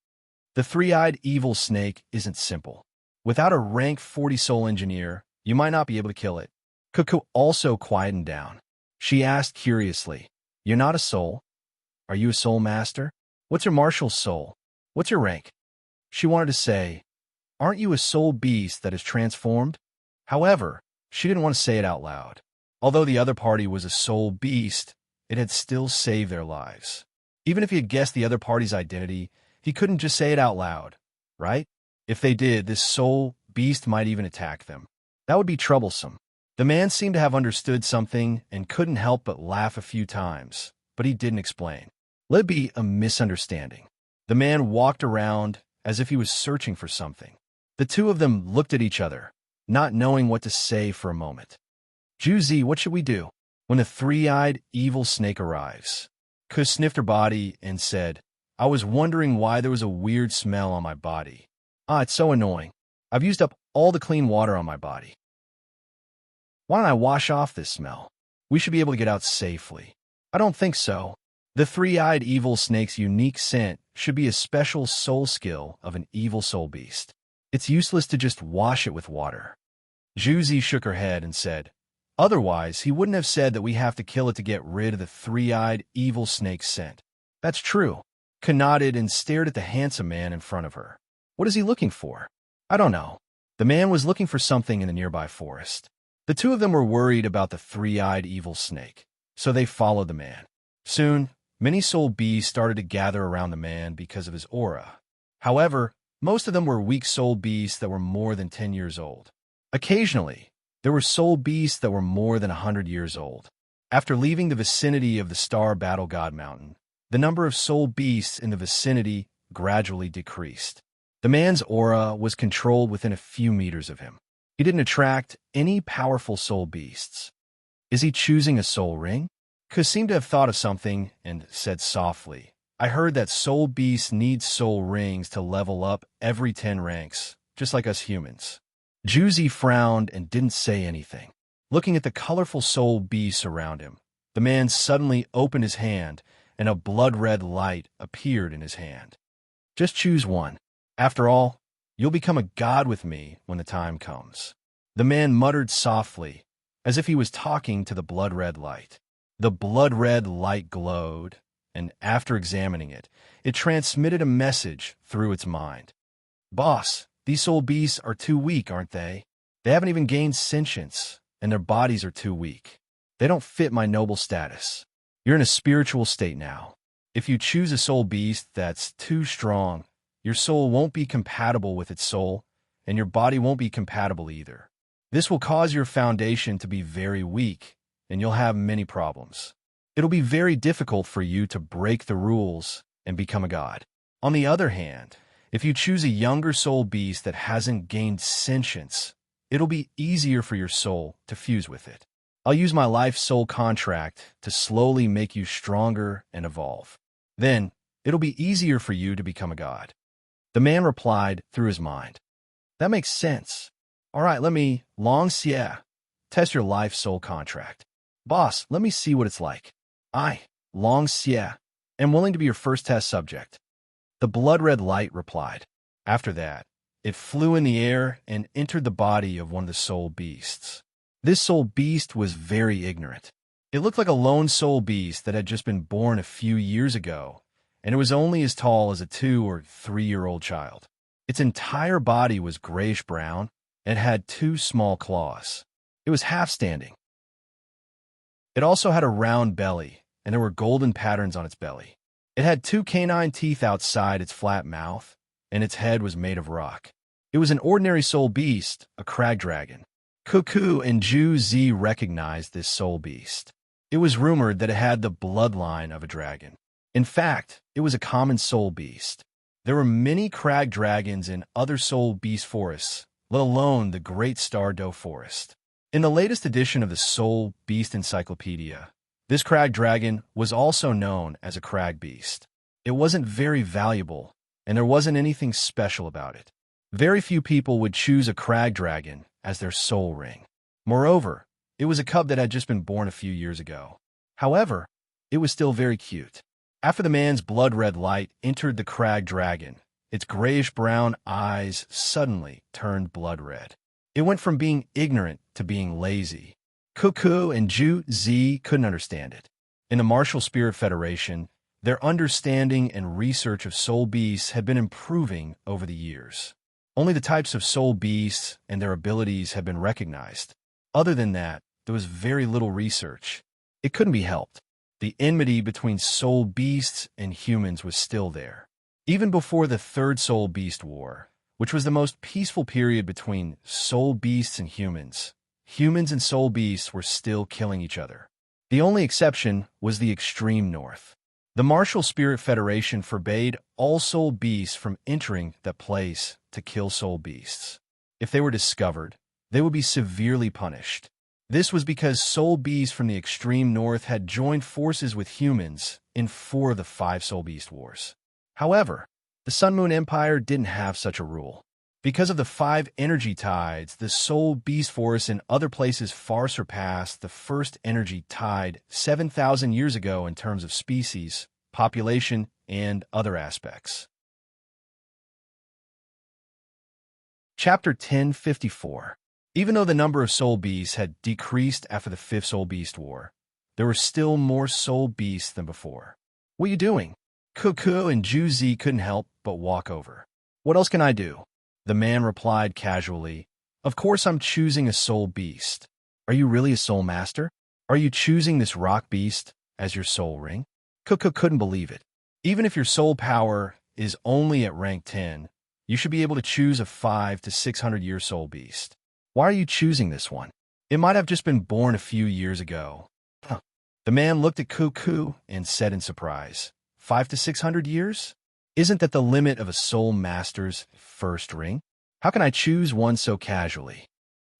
The three-eyed evil snake isn't simple. Without a rank 40 soul engineer, you might not be able to kill it. Cuckoo also quietened down. She asked curiously, "You're not a soul? Are you a soul master? What's your martial soul? What's your rank?" She wanted to say, "Aren't you a soul beast that is transformed?" However, she didn't want to say it out loud. Although the other party was a soul beast, it had still saved their lives. Even if he had guessed the other party's identity, he couldn't just say it out loud, right? If they did, this soul beast might even attack them. That would be troublesome. The man seemed to have understood something and couldn't help but laugh a few times, but he didn't explain. Let it be a misunderstanding. The man walked around as if he was searching for something. The two of them looked at each other, not knowing what to say for a moment. "Juzi, what should we do?" When the three-eyed evil snake arrives, Kuss sniffed her body and said, "I was wondering why there was a weird smell on my body. It's so annoying. I've used up all the clean water on my body. Why don't I wash off this smell? We should be able to get out safely." "I don't think so. The three-eyed evil snake's unique scent should be a special soul skill of an evil soul beast. It's useless to just wash it with water." Juzi shook her head and said, "Otherwise, he wouldn't have said that we have to kill it to get rid of the three-eyed evil snake's scent." "That's true." Ka nodded and stared at the handsome man in front of her. "What is he looking for?" "I don't know." The man was looking for something in the nearby forest. The two of them were worried about the three-eyed evil snake, so they followed the man. Soon, many soul bees started to gather around the man because of his aura. However, most of them were weak soul beasts that were more than 10 years old. Occasionally, there were soul beasts that were more than 100 years old. After leaving the vicinity of the Star Battle God Mountain, the number of soul beasts in the vicinity gradually decreased. The man's aura was controlled within a few meters of him. He didn't attract any powerful soul beasts. "Is he choosing a soul ring?" Kuss seemed to have thought of something and said softly, "I heard that soul beasts need soul rings to level up every 10 ranks, just like us humans." Juzi frowned and didn't say anything. Looking at the colorful soul beasts around him, the man suddenly opened his hand and a blood-red light appeared in his hand. "Just choose one. After all, you'll become a god with me when the time comes." The man muttered softly, as if he was talking to the blood-red light. The blood-red light glowed, and after examining it, it transmitted a message through its mind. "Boss, these soul beasts are too weak, aren't they? They haven't even gained sentience, and their bodies are too weak. They don't fit my noble status. You're in a spiritual state now. If you choose a soul beast that's too strong, your soul won't be compatible with its soul, and your body won't be compatible either. This will cause your foundation to be very weak, and you'll have many problems. It'll be very difficult for you to break the rules and become a god. On the other hand, if you choose a younger soul beast that hasn't gained sentience, it'll be easier for your soul to fuse with it. I'll use my life soul contract to slowly make you stronger and evolve. Then, it'll be easier for you to become a god." The man replied through his mind, "That makes sense. All right, let me, long xie, test your life soul contract." Boss, let me see what it's like. I, Long Xie, am willing to be your first test subject. The blood-red light replied. After that, it flew in the air and entered the body of one of the soul beasts. This soul beast was very ignorant. It looked like a lone soul beast that had just been born a few years ago, and it was only as tall as a 2- or 3-year-old child. Its entire body was grayish-brown and had 2 small claws. It was half-standing. It also had a round belly, and there were golden patterns on its belly. It had 2 canine teeth outside its flat mouth, and its head was made of rock. It was an ordinary soul beast, a crag dragon. Cuckoo and Zhu Zi recognized this soul beast. It was rumored that it had the bloodline of a dragon. In fact, it was a common soul beast. There were many crag dragons in other soul beast forests, let alone the Great Star Doe Forest. In the latest edition of the Soul Beast Encyclopedia, this crag dragon was also known as a crag beast. It wasn't very valuable, and there wasn't anything special about it. Very few people would choose a crag dragon as their soul ring. Moreover, it was a cub that had just been born a few years ago. However, it was still very cute. After the man's blood-red light entered the crag dragon, its grayish-brown eyes suddenly turned blood-red. It went from being ignorant to being lazy. Cuckoo and Zhu Zi couldn't understand it. In the Martial Spirit Federation, their understanding and research of soul beasts had been improving over the years. Only the types of soul beasts and their abilities had been recognized. Other than that, there was very little research. It couldn't be helped. The enmity between soul beasts and humans was still there. Even before the Third Soul Beast War, which was the most peaceful period between soul beasts and humans and soul beasts were still killing each other. The only exception was the extreme north. The Martial Spirit Federation forbade all soul beasts from entering that place to kill soul beasts. If they were discovered, they would be severely punished. This was because soul beasts from the extreme north had joined forces with humans in 4 of the 5 soul beast wars. However, the Sun Moon Empire didn't have such a rule. Because of the 5 energy tides, the soul beast forests in other places far surpassed the first energy tide 7,000 years ago in terms of species, population, and other aspects. Chapter 1054. Even though the number of soul beasts had decreased after the 5th Soul Beast War, there were still more soul beasts than before. What are you doing? Cuckoo and Zhu Zi couldn't help but walk over. What else can I do? The man replied casually, Of course I'm choosing a soul beast. Are you really a soul master? Are you choosing this rock beast as your soul ring? Cuckoo couldn't believe it. Even if your soul power is only at rank 10, you should be able to choose a 500 to 600 year soul beast. Why are you choosing this one? It might have just been born a few years ago. Huh. The man looked at Cuckoo and said in surprise, 500 to 600 years? Isn't that the limit of a soul master's first ring? How can I choose one so casually?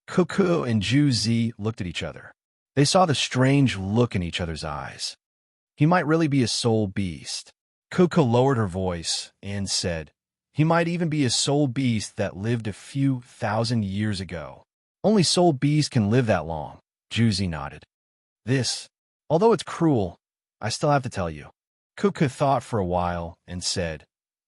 Cuckoo and Zhu Zi looked at each other. They saw the strange look in each other's eyes. He might really be a soul beast. Cuckoo lowered her voice and said, He might even be a soul beast that lived a few thousand years ago. Only soul beasts can live that long. Zhu Zi nodded. This, although it's cruel, I still have to tell you. Cuckoo thought for a while and said,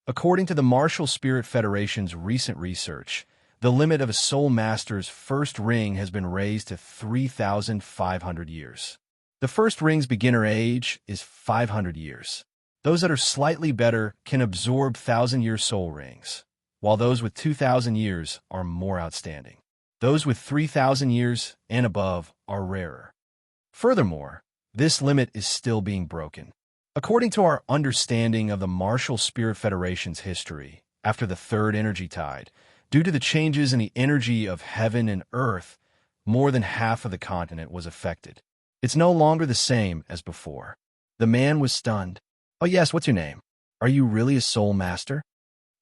According to the Martial Spirit Federation's recent research, the limit of a soul master's first ring has been raised to 3,500 years. The first ring's beginner age is 500 years. Those that are slightly better can absorb 1,000-year soul rings, while those with 2,000 years are more outstanding. Those with 3,000 years and above are rarer. Furthermore, this limit is still being broken. According to our understanding of the Martial Spirit Federation's history, after the third energy tide, due to the changes in the energy of heaven and earth, more than half of the continent was affected. It's no longer the same as before. The man was stunned. Oh yes, what's your name? Are you really a soul master?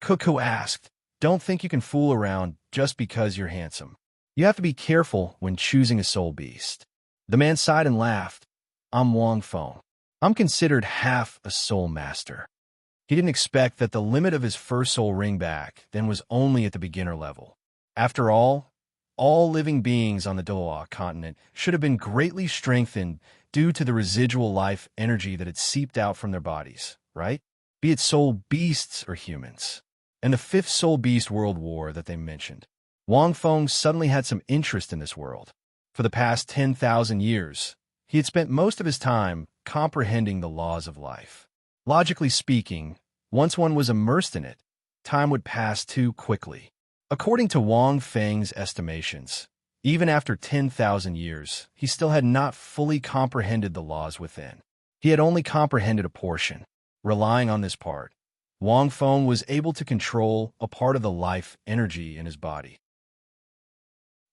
Cuckoo asked. Don't think you can fool around just because you're handsome. You have to be careful when choosing a soul beast. The man sighed and laughed. I'm Wang Feng. I'm considered half a soul master. He didn't expect that the limit of his first soul ring back then was only at the beginner level. After all all living beings on the Douluo continent should have been greatly strengthened due to the residual life energy that had seeped out from their bodies, right? Be it soul beasts or humans. And the fifth soul beast world war that they mentioned. Wang Feng suddenly had some interest in this world. For the past 10,000 years, he had spent most of his time comprehending the laws of life. Logically speaking, once one was immersed in it, time would pass too quickly. According to Wang Feng's estimations, even after 10,000 years, he still had not fully comprehended the laws within. He had only comprehended a portion. Relying on this part, Wang Feng was able to control a part of the life energy in his body.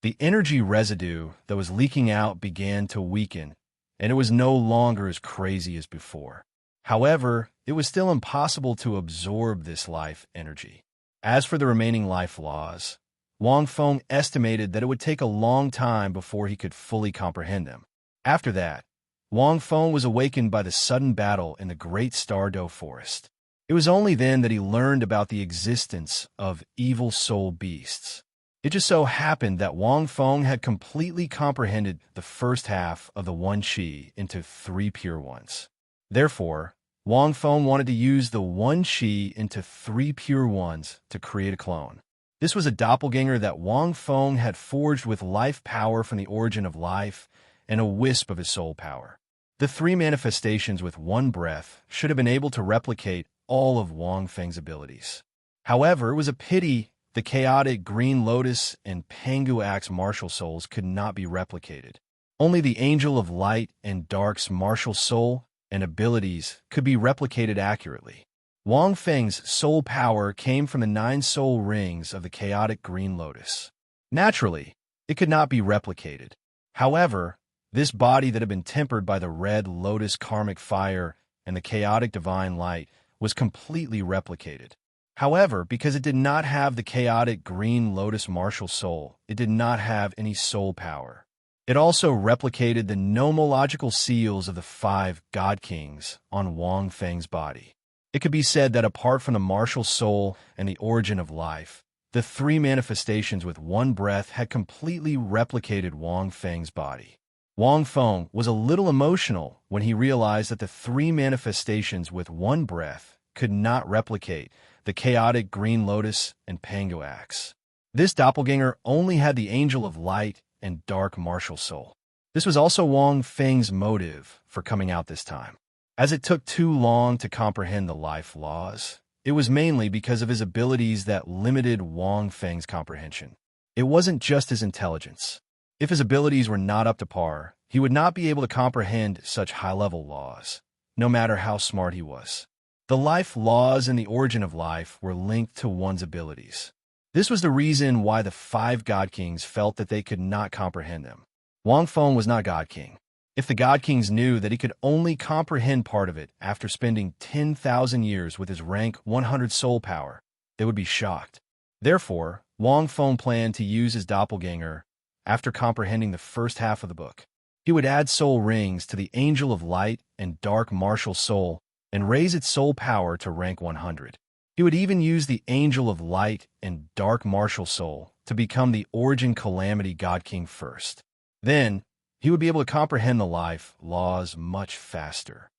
The energy residue that was leaking out began to weaken, and it was no longer as crazy as before. However, it was still impossible to absorb this life energy. As for the remaining life laws, Wang Feng estimated that it would take a long time before he could fully comprehend them. After that, Wang Feng was awakened by the sudden battle in the Great Stardow Forest. It was only then that he learned about the existence of evil soul beasts. It just so happened that Wang Feng had completely comprehended the first half of the one qi into 3 pure ones. Therefore, Wang Feng wanted to use the one qi into 3 pure ones to create a clone. This was a doppelganger that Wang Feng had forged with life power from the origin of life and a wisp of his soul power. The 3 manifestations with one breath should have been able to replicate all of Wang Feng's abilities. However, it was a pity the chaotic Green Lotus and Pangu Axe martial souls could not be replicated. Only the Angel of Light and Dark's martial soul and abilities could be replicated accurately. Wang Feng's soul power came from the 9 soul rings of the chaotic Green Lotus. Naturally, it could not be replicated. However, this body that had been tempered by the Red Lotus karmic fire and the chaotic divine light was completely replicated. However, because it did not have the chaotic Green Lotus martial soul, it did not have any soul power. It also replicated the nomological seals of the 5 God Kings on Wang Feng's body. It could be said that apart from the martial soul and the origin of life, the 3 manifestations with one breath had completely replicated Wang Feng's body. Wang Feng was a little emotional when he realized that the 3 manifestations with one breath could not replicate the chaotic Green Lotus and Pangu Axe. This doppelganger only had the Angel of Light and Dark martial soul. This was also Wang Feng's motive for coming out this time. As it took too long to comprehend the life laws, it was mainly because of his abilities that limited Wang Feng's comprehension. It wasn't just his intelligence. If his abilities were not up to par, he would not be able to comprehend such high-level laws, no matter how smart he was. The life laws and the origin of life were linked to one's abilities. This was the reason why the 5 God Kings felt that they could not comprehend them. Wang Feng was not God King. If the God Kings knew that he could only comprehend part of it after spending 10,000 years with his rank 100 soul power, they would be shocked. Therefore, Wang Feng planned to use his doppelganger after comprehending the first half of the book. He would add soul rings to the Angel of Light and Dark martial soul and raise its soul power to rank 100. He would even use the Angel of Light and Dark martial soul to become the Origin Calamity God King first. Then, he would be able to comprehend the life laws much faster.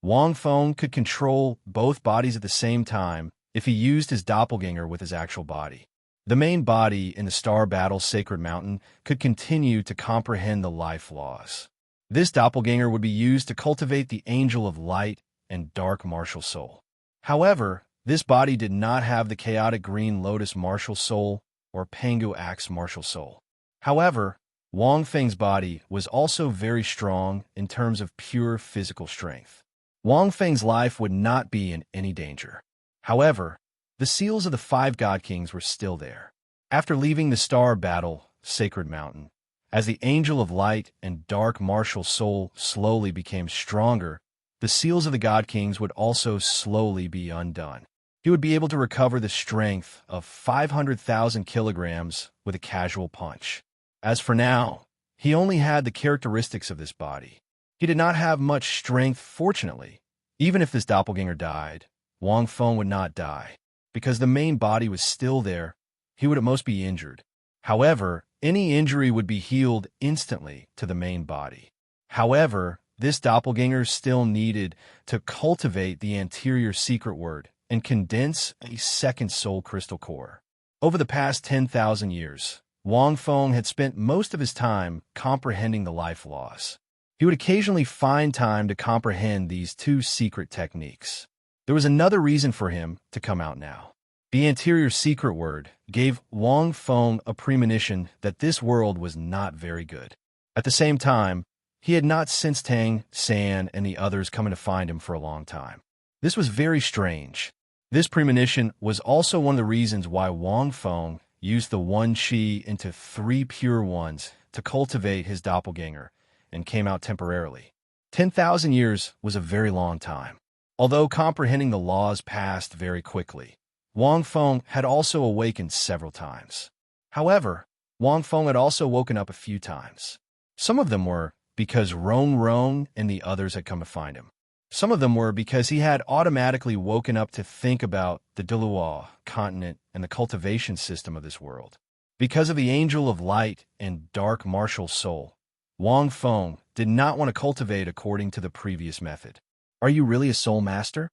Wang Feng could control both bodies at the same time if he used his doppelganger with his actual body. The main body in the Star Battle Sacred Mountain could continue to comprehend the life laws. This doppelganger would be used to cultivate the Angel of Light and Dark martial soul. However, this body did not have the chaotic Green Lotus martial soul or Pangu Axe martial soul. However, Wang Feng's body was also very strong in terms of pure physical strength. Wang Feng's life would not be in any danger. However, the seals of the 5 God Kings were still there. After leaving the Star Battle Sacred Mountain, as the Angel of Light and Dark martial soul slowly became stronger, the seals of the God Kings would also slowly be undone. He would be able to recover the strength of 500,000 kilograms with a casual punch. As for now, he only had the characteristics of this body. He did not have much strength, fortunately. Even if this doppelganger died, Wang Feng would not die. Because the main body was still there, he would at most be injured. However, any injury would be healed instantly to the main body. However, this doppelganger still needed to cultivate the anterior secret word and condense a second soul crystal core. Over the past 10,000 years, Wang Feng had spent most of his time comprehending the life laws. He would occasionally find time to comprehend these two secret techniques. There was another reason for him to come out now. The anterior secret word gave Wang Feng a premonition that this world was not very good. At the same time, he had not sensed Tang, San, and the others coming to find him for a long time. This was very strange. This premonition was also one of the reasons why Wang Feng used the one qi into 3 pure ones to cultivate his doppelganger and came out temporarily. 10,000 years was a very long time. Although comprehending the laws passed very quickly, Wang Feng had also awakened several times. However, Wang Feng had also woken up a few times. Some of them were because Rong Rong and the others had come to find him. Some of them were because he had automatically woken up to think about the Douluo continent and the cultivation system of this world. Because of the angel of light and dark martial soul, Wang Feng did not want to cultivate according to the previous method. Are you really a soul master?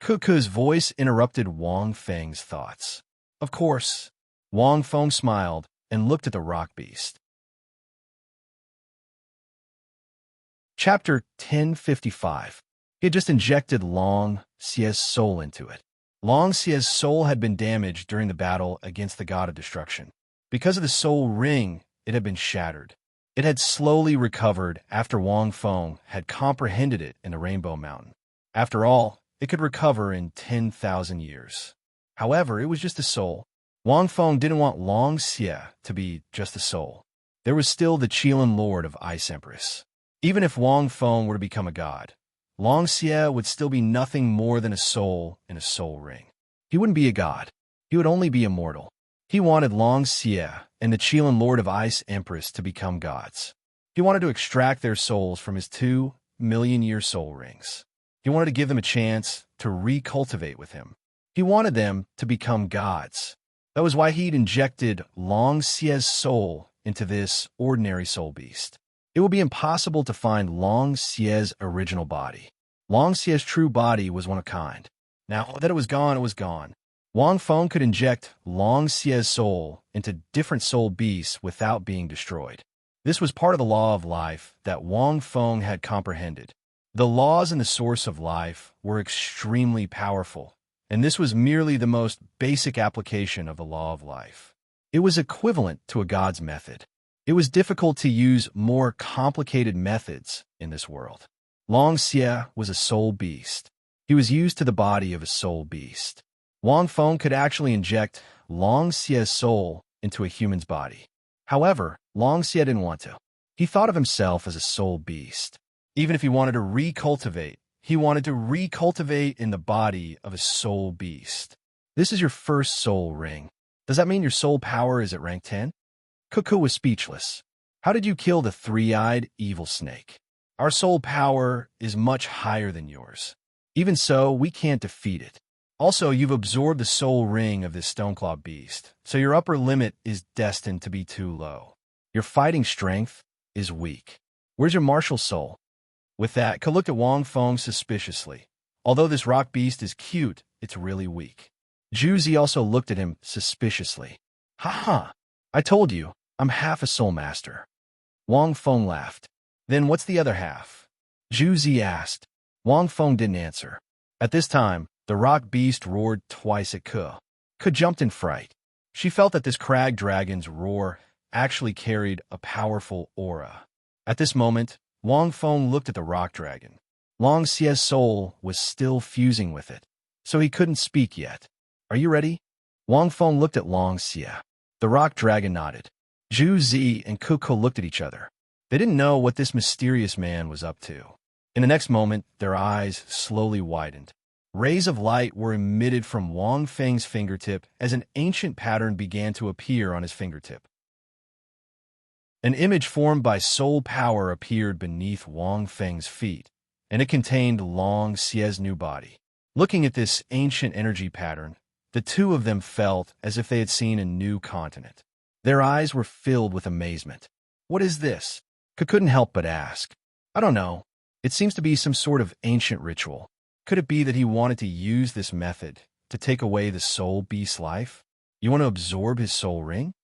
Kuku's voice interrupted Wang Feng's thoughts. Of course. Wang Feng smiled and looked at the rock beast. Chapter 1055. He had just injected Long Xie's soul into it. Long Xie's soul had been damaged during the battle against the god of destruction. Because of the soul ring, it had been shattered. It had slowly recovered after Wang Feng had comprehended it in the Rainbow Mountain. After all, it could recover in 10,000 years. However, it was just a soul. Wang Feng didn't want Long Xie to be just a soul. There was still the Qilin Lord of Ice Empress. Even if Wang Feng were to become a god, Long Xie would still be nothing more than a soul in a soul ring. He wouldn't be a god. He would only be immortal. He wanted Long Xie and the Qilin Lord of Ice Empress to become gods. He wanted to extract their souls from his 2 million-year soul rings. He wanted to give them a chance to recultivate with him. He wanted them to become gods. That was why he'd injected Long Xie's soul into this ordinary soul beast. It would be impossible to find Long Xie's original body. Long Xie's true body was one of a kind. Now that it was gone, it was gone. Wang Feng could inject Long Xie's soul into different soul beasts without being destroyed. This was part of the law of life that Wang Feng had comprehended. The laws in the source of life were extremely powerful, and this was merely the most basic application of the law of life. It was equivalent to a god's method. It was difficult to use more complicated methods in this world. Long Xie was a soul beast. He was used to the body of a soul beast. Wang Feng could actually inject Long Xie's soul into a human's body. However, Long Xie didn't want to. He thought of himself as a soul beast. Even if he wanted to recultivate, he wanted to recultivate in the body of a soul beast. This is your first soul ring. Does that mean your soul power is at rank 10? Kuku was speechless. How did you kill the 3-eyed evil snake? Our soul power is much higher than yours. Even so, we can't defeat it. Also, you've absorbed the soul ring of this Stoneclaw beast, so your upper limit is destined to be too low. Your fighting strength is weak. Where's your martial soul? With that, Ka looked at Wang Feng suspiciously. Although this rock beast is cute, it's really weak. Juzi also looked at him suspiciously. Ha! I told you, I'm half a soul master. Wang Feng laughed. Then what's the other half? Juzi asked. Wang Feng didn't answer. At this time, the rock beast roared twice at Ka. Ka jumped in fright. She felt that this crag dragon's roar actually carried a powerful aura. At this moment, Wang Feng looked at the rock dragon. Long Xie's soul was still fusing with it, so he couldn't speak yet. Are you ready? Wang Feng looked at Long Xie. The rock dragon nodded. Zhu Zi and Kuko looked at each other. They didn't know what this mysterious man was up to. In the next moment, their eyes slowly widened. Rays of light were emitted from Wang Feng's fingertip as an ancient pattern began to appear on his fingertip. An image formed by soul power appeared beneath Wang Feng's feet, and it contained Long Xie's new body. Looking at this ancient energy pattern, the two of them felt as if they had seen a new continent. Their eyes were filled with amazement. "What is this?" Couldn't help but ask. "I don't know. It seems to be some sort of ancient ritual. Could it be that he wanted to use this method to take away the soul beast's life? You want to absorb his soul ring?"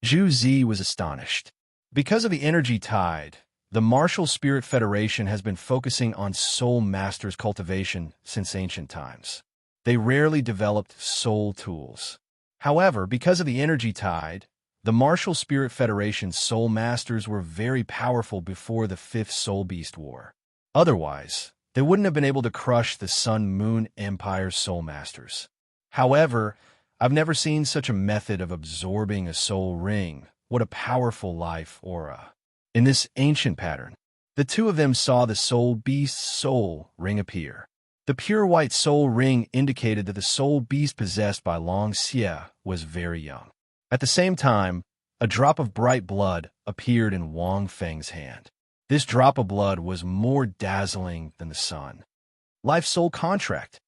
Zhu Zi was astonished. Because of the energy tide, the Martial Spirit Federation has been focusing on soul masters cultivation since ancient times. They rarely developed soul tools. However, because of the energy tide, the Martial Spirit Federation's soul masters were very powerful before the Fifth Soul Beast War. Otherwise, they wouldn't have been able to crush the Sun-Moon Empire's soul masters. However, I've never seen such a method of absorbing a soul ring. What a powerful life aura. In this ancient pattern, the two of them saw the soul beast's soul ring appear. The pure white soul ring indicated that the soul beast possessed by Long Xie was very young. At the same time, a drop of bright blood appeared in Wang Feng's hand. This drop of blood was more dazzling than the sun. "Life soul contract,"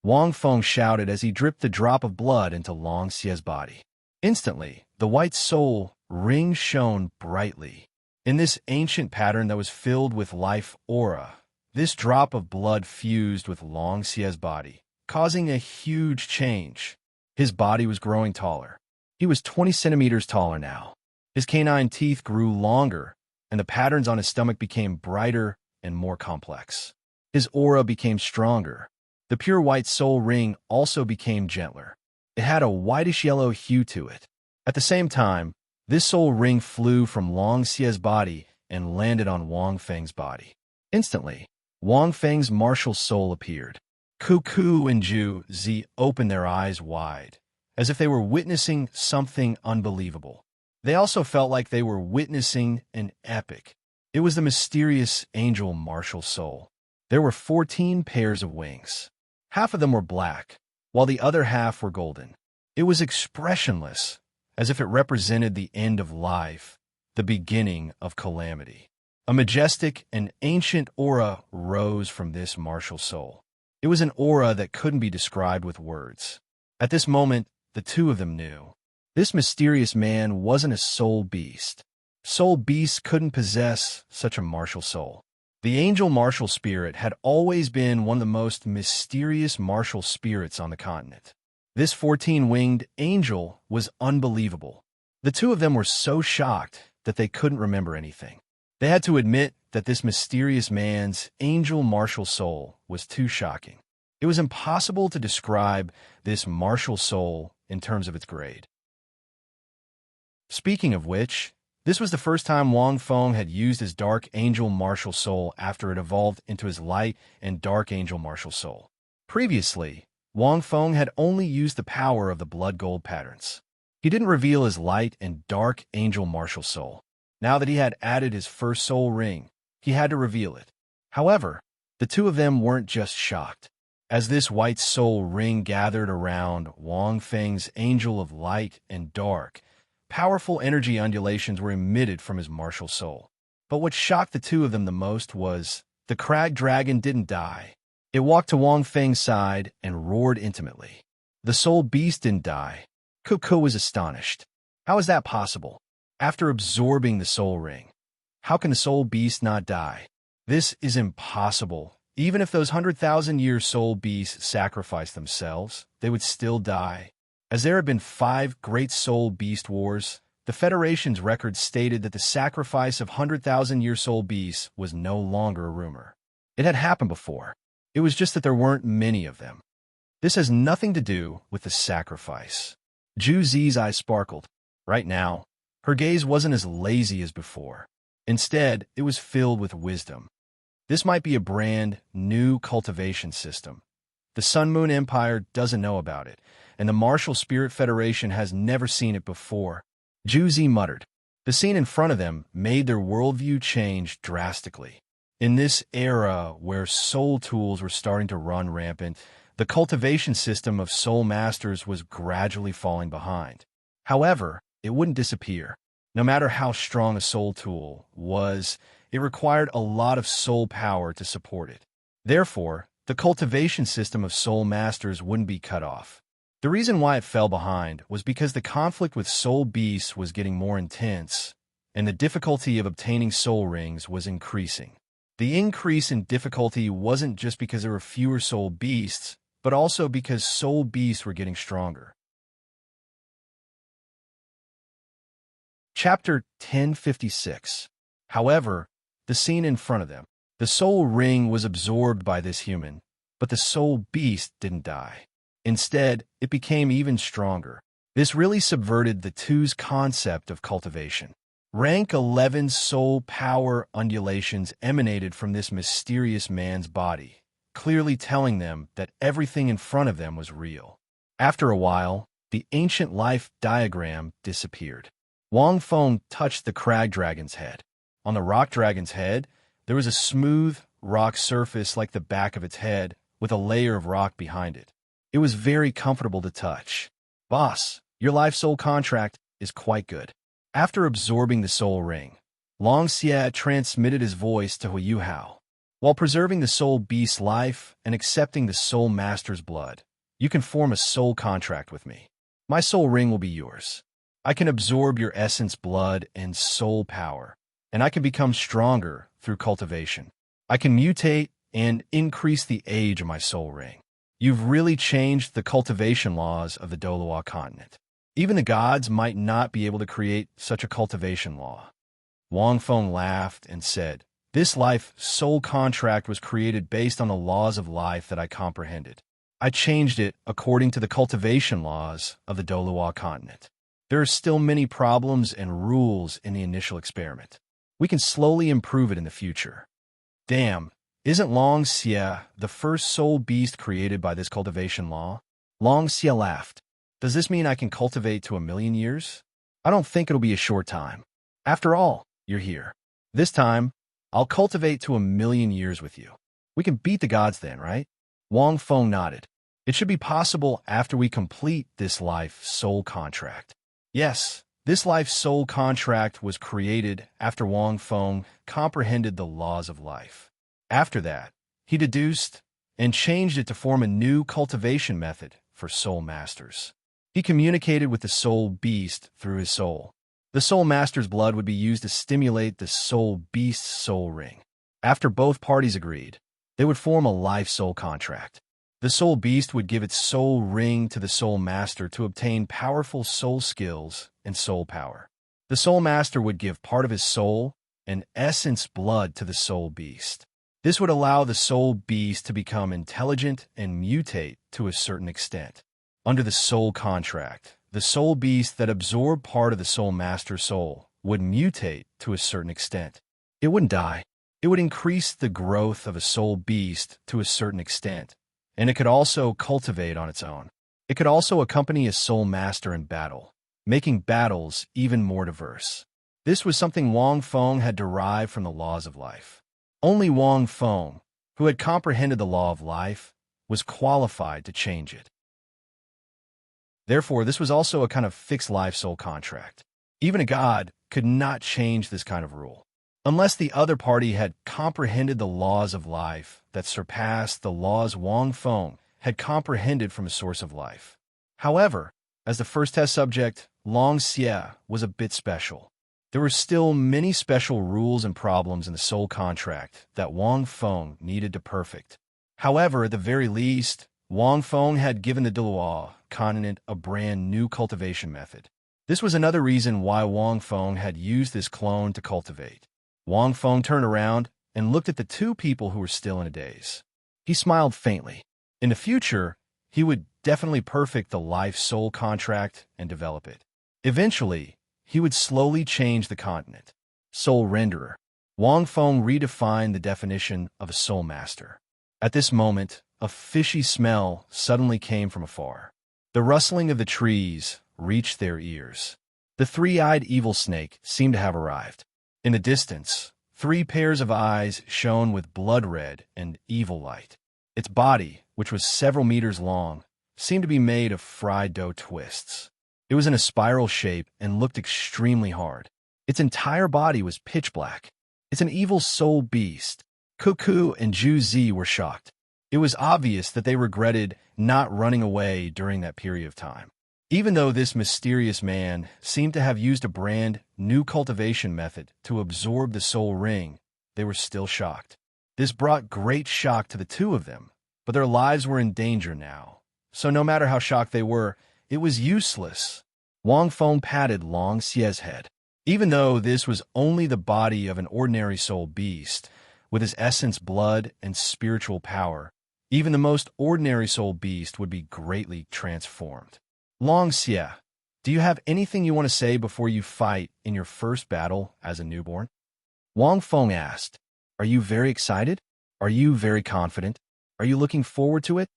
Wang Feng shouted as he dripped the drop of blood into Long Xie's body. Instantly, the white soul ring shone brightly. In this ancient pattern that was filled with life aura, this drop of blood fused with Long Xie's body, causing a huge change. His body was growing taller. He was 20 centimeters taller now. His canine teeth grew longer, and the patterns on his stomach became brighter and more complex. His aura became stronger. The pure white soul ring also became gentler. It had a whitish-yellow hue to it. At the same time, this soul ring flew from Long Xie's body and landed on Wang Feng's body. Instantly, Wang Feng's martial soul appeared. Cuckoo and Zhu Zi opened their eyes wide, as if they were witnessing something unbelievable. They also felt like they were witnessing an epic. It was the mysterious angel martial soul. There were 14 pairs of wings. Half of them were black, while the other half were golden. It was expressionless, as if it represented the end of life, the beginning of calamity. A majestic and ancient aura rose from this martial soul. It was an aura that couldn't be described with words. At this moment, the two of them knew. This mysterious man wasn't a soul beast. Soul beasts couldn't possess such a martial soul. The angel martial spirit had always been one of the most mysterious martial spirits on the continent. This 14-winged angel was unbelievable. The two of them were so shocked that they couldn't remember anything. They had to admit that this mysterious man's angel martial soul was too shocking. It was impossible to describe this martial soul in terms of its grade. Speaking of which, this was the first time Wang Feng had used his dark angel martial soul after it evolved into his light and dark angel martial soul. Previously, Wang Feng had only used the power of the blood gold patterns. He didn't reveal his light and dark angel martial soul. Now that he had added his first soul ring, he had to reveal it. However, the two of them weren't just shocked. As this white soul ring gathered around Wang Feng's angel of light and dark, powerful energy undulations were emitted from his martial soul. But what shocked the two of them the most was the crag dragon didn't die. It walked to Wang Feng's side and roared intimately. The soul beast didn't die. Cuckoo was astonished. How is that possible? After absorbing the soul ring, how can the soul beast not die? This is impossible. Even if those 100,000-year soul beasts sacrificed themselves, they would still die. As there had been 5 great soul beast wars, the Federation's record stated that the sacrifice of 100,000-year soul beasts was no longer a rumor. It had happened before. It was just that there weren't many of them. This has nothing to do with the sacrifice. Zhu Zi's eyes sparkled. Right now, her gaze wasn't as lazy as before. Instead, it was filled with wisdom. This might be a brand new cultivation system. The Sun-Moon Empire doesn't know about it, and the Martial Spirit Federation has never seen it before. Zhu Zi muttered. The scene in front of them made their worldview change drastically. In this era where soul tools were starting to run rampant, the cultivation system of soul masters was gradually falling behind. However, it wouldn't disappear. No matter how strong a soul tool was, it required a lot of soul power to support it. Therefore, the cultivation system of soul masters wouldn't be cut off. The reason why it fell behind was because the conflict with soul beasts was getting more intense, and the difficulty of obtaining soul rings was increasing. The increase in difficulty wasn't just because there were fewer soul beasts, but also because soul beasts were getting stronger. Chapter 1056. However, the scene in front of them. The soul ring was absorbed by this human, but the soul beast didn't die. Instead, it became even stronger. This really subverted the two's concept of cultivation. Rank 11 soul power undulations emanated from this mysterious man's body, clearly telling them that everything in front of them was real. After a while, the ancient life diagram disappeared. Wang Feng touched the crag dragon's head. On the rock dragon's head, there was a smooth rock surface like the back of its head, with a layer of rock behind it. It was very comfortable to touch. Boss, your life soul contract is quite good. After absorbing the soul ring, Long Xie transmitted his voice to Hu Hao. While preserving the soul beast's life and accepting the soul master's blood, you can form a soul contract with me. My soul ring will be yours. I can absorb your essence, blood, and soul power, and I can become stronger through cultivation. I can mutate and increase the age of my soul ring. You've really changed the cultivation laws of the Douluo continent. Even the gods might not be able to create such a cultivation law. Wang Feng laughed and said, "This life soul contract was created based on the laws of life that I comprehended. I changed it according to the cultivation laws of the Douluo continent. There are still many problems and rules in the initial experiment. We can slowly improve it in the future." Damn, isn't Long Xie the first soul beast created by this cultivation law? Long Xie laughed. Does this mean I can cultivate to 1,000,000 years? I don't think it'll be a short time. After all, you're here. This time, I'll cultivate to 1,000,000 years with you. We can beat the gods then, right? Wang Feng nodded. It should be possible after we complete this life soul contract. Yes, this life soul contract was created after Wang Feng comprehended the laws of life. After that, he deduced and changed it to form a new cultivation method for soul masters. He communicated with the soul beast through his soul. The soul master's blood would be used to stimulate the soul beast's soul ring. After both parties agreed, they would form a life soul contract. The soul beast would give its soul ring to the soul master to obtain powerful soul skills and soul power. The soul master would give part of his soul and essence blood to the soul beast. This would allow the soul beast to become intelligent and mutate to a certain extent. Under the soul contract, the soul beast that absorbed part of the soul master's soul would mutate to a certain extent. It wouldn't die. It would increase the growth of a soul beast to a certain extent, and it could also cultivate on its own. It could also accompany a soul master in battle, making battles even more diverse. This was something Wang Feng had derived from the laws of life. Only Wang Feng, who had comprehended the law of life, was qualified to change it. Therefore, this was also a kind of fixed life soul contract. Even a god could not change this kind of rule, unless the other party had comprehended the laws of life that surpassed the laws Wang Feng had comprehended from a source of life. However, as the first test subject, Long Xie was a bit special. There were still many special rules and problems in the soul contract that Wang Feng needed to perfect. However, at the very least, Wang Feng had given the Douluo continent a brand new cultivation method. This was another reason why Wang Feng had used this clone to cultivate. Wang Feng turned around and looked at the two people who were still in a daze. He smiled faintly. In the future, he would definitely perfect the life-soul contract and develop it. Eventually, he would slowly change the continent. Soul renderer. Wang Feng redefined the definition of a soul master. At this moment, a fishy smell suddenly came from afar. The rustling of the trees reached their ears. The three-eyed evil snake seemed to have arrived. In the distance, 3 pairs of eyes shone with blood red and evil light. Its body, which was several meters long, seemed to be made of fried dough twists. It was in a spiral shape and looked extremely hard. Its entire body was pitch black. It's an evil soul beast. Cuckoo and Ju Zi were shocked. It was obvious that they regretted not running away during that period of time. Even though this mysterious man seemed to have used a brand new cultivation method to absorb the soul ring, they were still shocked. This brought great shock to the two of them, but their lives were in danger now. So no matter how shocked they were, it was useless. Wang Feng patted Long Xie's head. Even though this was only the body of an ordinary soul beast, with his essence, blood, and spiritual power, even the most ordinary soul beast would be greatly transformed. Long Xie, do you have anything you want to say before you fight in your first battle as a newborn? Wang Feng asked. Are you very excited? Are you very confident? Are you looking forward to it?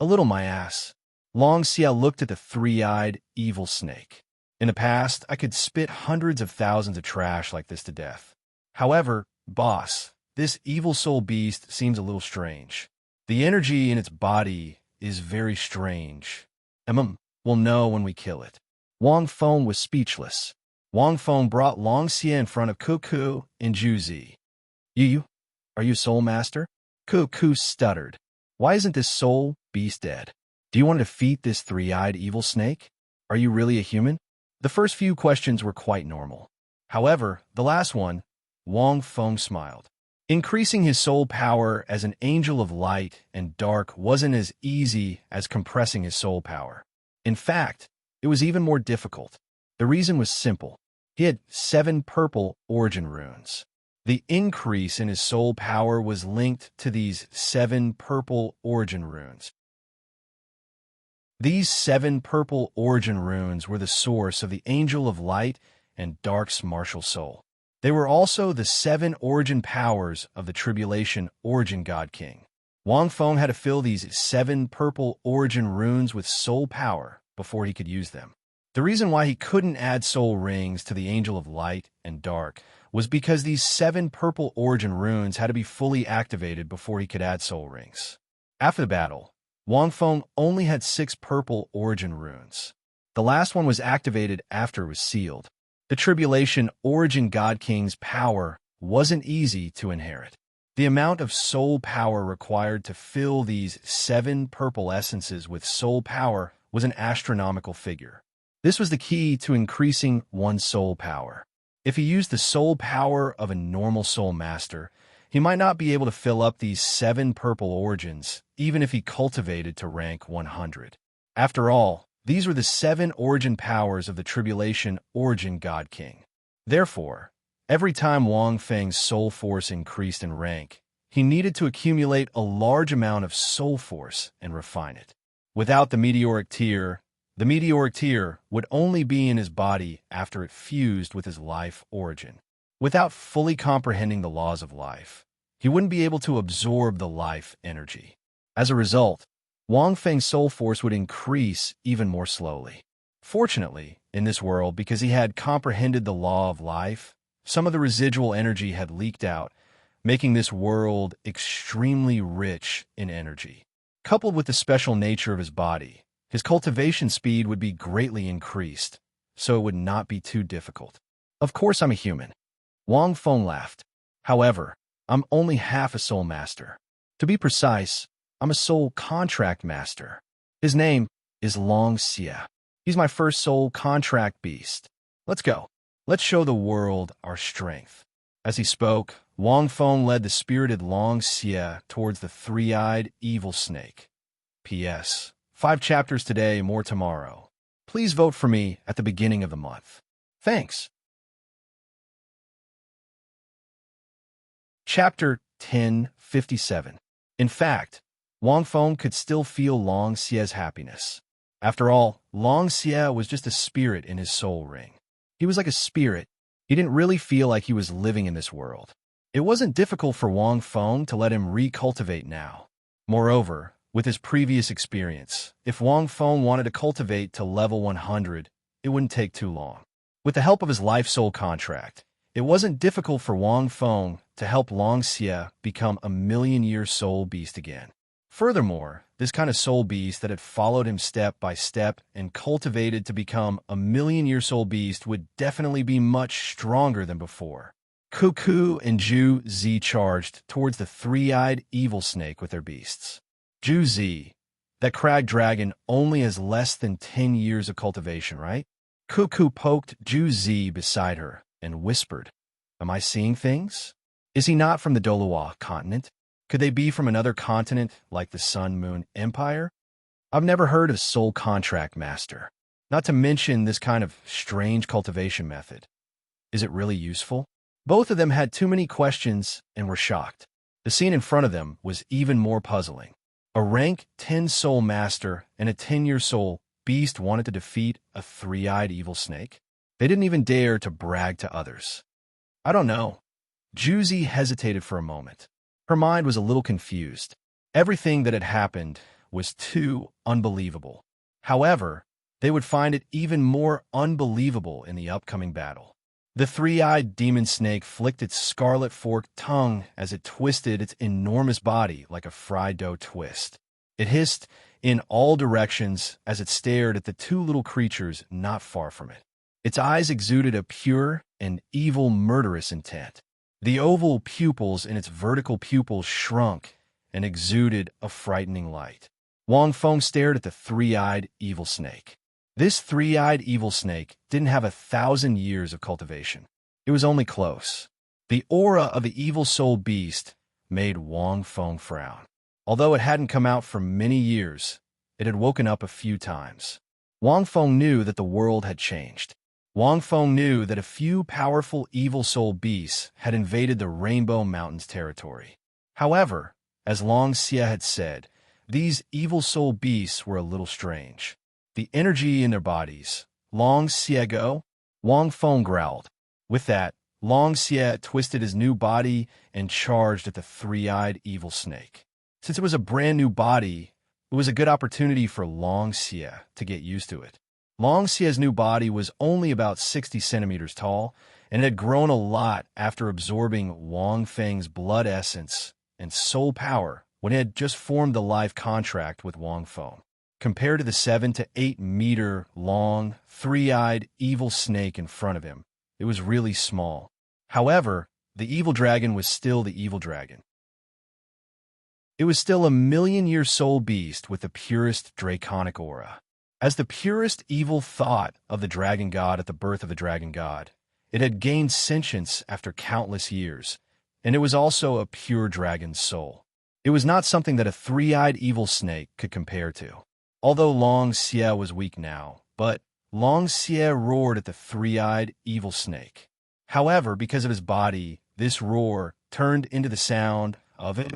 A little, my ass. Long Xie looked at the three-eyed, evil snake. In the past, I could spit hundreds of thousands of trash like this to death. However, boss, this evil soul beast seems a little strange. The energy in its body is very strange. We'll know when we kill it. Wang Feng was speechless. Wang Feng brought Long Xie in front of Cuckoo and Juzi. Are you soul master? Cuckoo stuttered. Why isn't this soul beast dead? Do you want to defeat this three-eyed evil snake? Are you really a human? The first few questions were quite normal. However, the last one, Wang Feng smiled. Increasing his soul power as an angel of light and dark wasn't as easy as compressing his soul power. In fact, it was even more difficult. The reason was simple. He had 7 purple origin runes. The increase in his soul power was linked to these 7 purple origin runes. These 7 purple origin runes were the source of the Angel of Light and Dark's martial soul. They were also the 7 origin powers of the Tribulation Origin God King. Wang Feng had to fill these 7 purple origin runes with soul power before he could use them. The reason why he couldn't add soul rings to the Angel of Light and Dark was because these 7 purple origin runes had to be fully activated before he could add soul rings. After the battle, Wang Feng only had 6 purple origin runes. The last one was activated after it was sealed. The Tribulation Origin God King's power wasn't easy to inherit. The amount of soul power required to fill these 7 purple essences with soul power was an astronomical figure. This was the key to increasing one's soul power. If he used the soul power of a normal soul master, he might not be able to fill up these 7 purple origins, even if he cultivated to rank 100. After all, these were the 7 origin powers of the Tribulation Origin God King. Therefore, every time Wang Feng's soul force increased in rank, he needed to accumulate a large amount of soul force and refine it. Without the meteoric tear would only be in his body after it fused with his life origin. Without fully comprehending the laws of life, he wouldn't be able to absorb the life energy. As a result, Wang Feng's soul force would increase even more slowly. Fortunately, in this world, because he had comprehended the law of life, some of the residual energy had leaked out, making this world extremely rich in energy. Coupled with the special nature of his body, his cultivation speed would be greatly increased, so it would not be too difficult. Of course I'm a human. Wang Feng laughed. However, I'm only half a soul master. To be precise, I'm a soul contract master. His name is Long Xie. He's my first soul contract beast. Let's go. Let's show the world our strength. As he spoke, Wang Feng led the spirited Long Xie towards the three-eyed evil snake. P.S. 5 chapters today, more tomorrow. Please vote for me at the beginning of the month. Thanks. Chapter 1057. In fact, Wang Feng could still feel Long Xie's happiness. After all, Long Xie was just a spirit in his soul ring. He was like a spirit. He didn't really feel like he was living in this world. It wasn't difficult for Wang Feng to let him recultivate now. Moreover, with his previous experience, if Wang Feng wanted to cultivate to level 100, it wouldn't take too long. With the help of his life soul contract, it wasn't difficult for Wang Feng to help Long Xie become a million-year soul beast again. Furthermore, this kind of soul beast that had followed him step by step and cultivated to become a million-year soul beast would definitely be much stronger than before. Cuckoo and Ju Zi charged towards the three-eyed evil snake with their beasts. Ju Zi, that crag dragon only has less than 10 years of cultivation, right? Cuckoo poked Ju Zi beside her and whispered, "Am I seeing things? Is he not from the Douluo continent? Could they be from another continent like the Sun-Moon Empire? I've never heard of soul contract master. Not to mention this kind of strange cultivation method. Is it really useful?" Both of them had too many questions and were shocked. The scene in front of them was even more puzzling. A rank 10 soul master and a 10-year soul beast wanted to defeat a three-eyed evil snake. They didn't even dare to brag to others. "I don't know." Ju Zi hesitated for a moment. Her mind was a little confused. Everything that had happened was too unbelievable. However, they would find it even more unbelievable in the upcoming battle. The three-eyed demon snake flicked its scarlet forked tongue as it twisted its enormous body like a fried dough twist. It hissed in all directions as it stared at the two little creatures not far from it. Its eyes exuded a pure and evil murderous intent. The oval pupils in its vertical pupils shrunk and exuded a frightening light. Wang Feng stared at the three-eyed evil snake. This three-eyed evil snake didn't have 1,000 years of cultivation. It was only close. The aura of the evil soul beast made Wang Feng frown. Although it hadn't come out for many years, it had woken up a few times. Wang Feng knew that the world had changed. Wang Feng knew that a few powerful evil soul beasts had invaded the Rainbow Mountains territory. However, as Long Xie had said, these evil soul beasts were a little strange. The energy in their bodies. "Long Xie go?" Wang Feng growled. With that, Long Xie twisted his new body and charged at the three-eyed evil snake. Since it was a brand new body, it was a good opportunity for Long Xie to get used to it. Long Xie's new body was only about 60 centimeters tall, and it had grown a lot after absorbing Wang Feng's blood essence and soul power when it had just formed the life contract with Wang Feng. Compared to the 7 to 8 meter long, three-eyed evil snake in front of him, it was really small. However, the evil dragon was still the evil dragon. It was still a million-year soul beast with the purest draconic aura. As the purest evil thought of the dragon god at the birth of the dragon god, it had gained sentience after countless years, and it was also a pure dragon's soul. It was not something that a three-eyed evil snake could compare to. Although Long Xie was weak now, but Long Xie roared at the three-eyed evil snake. However, because of his body, this roar turned into the sound of it.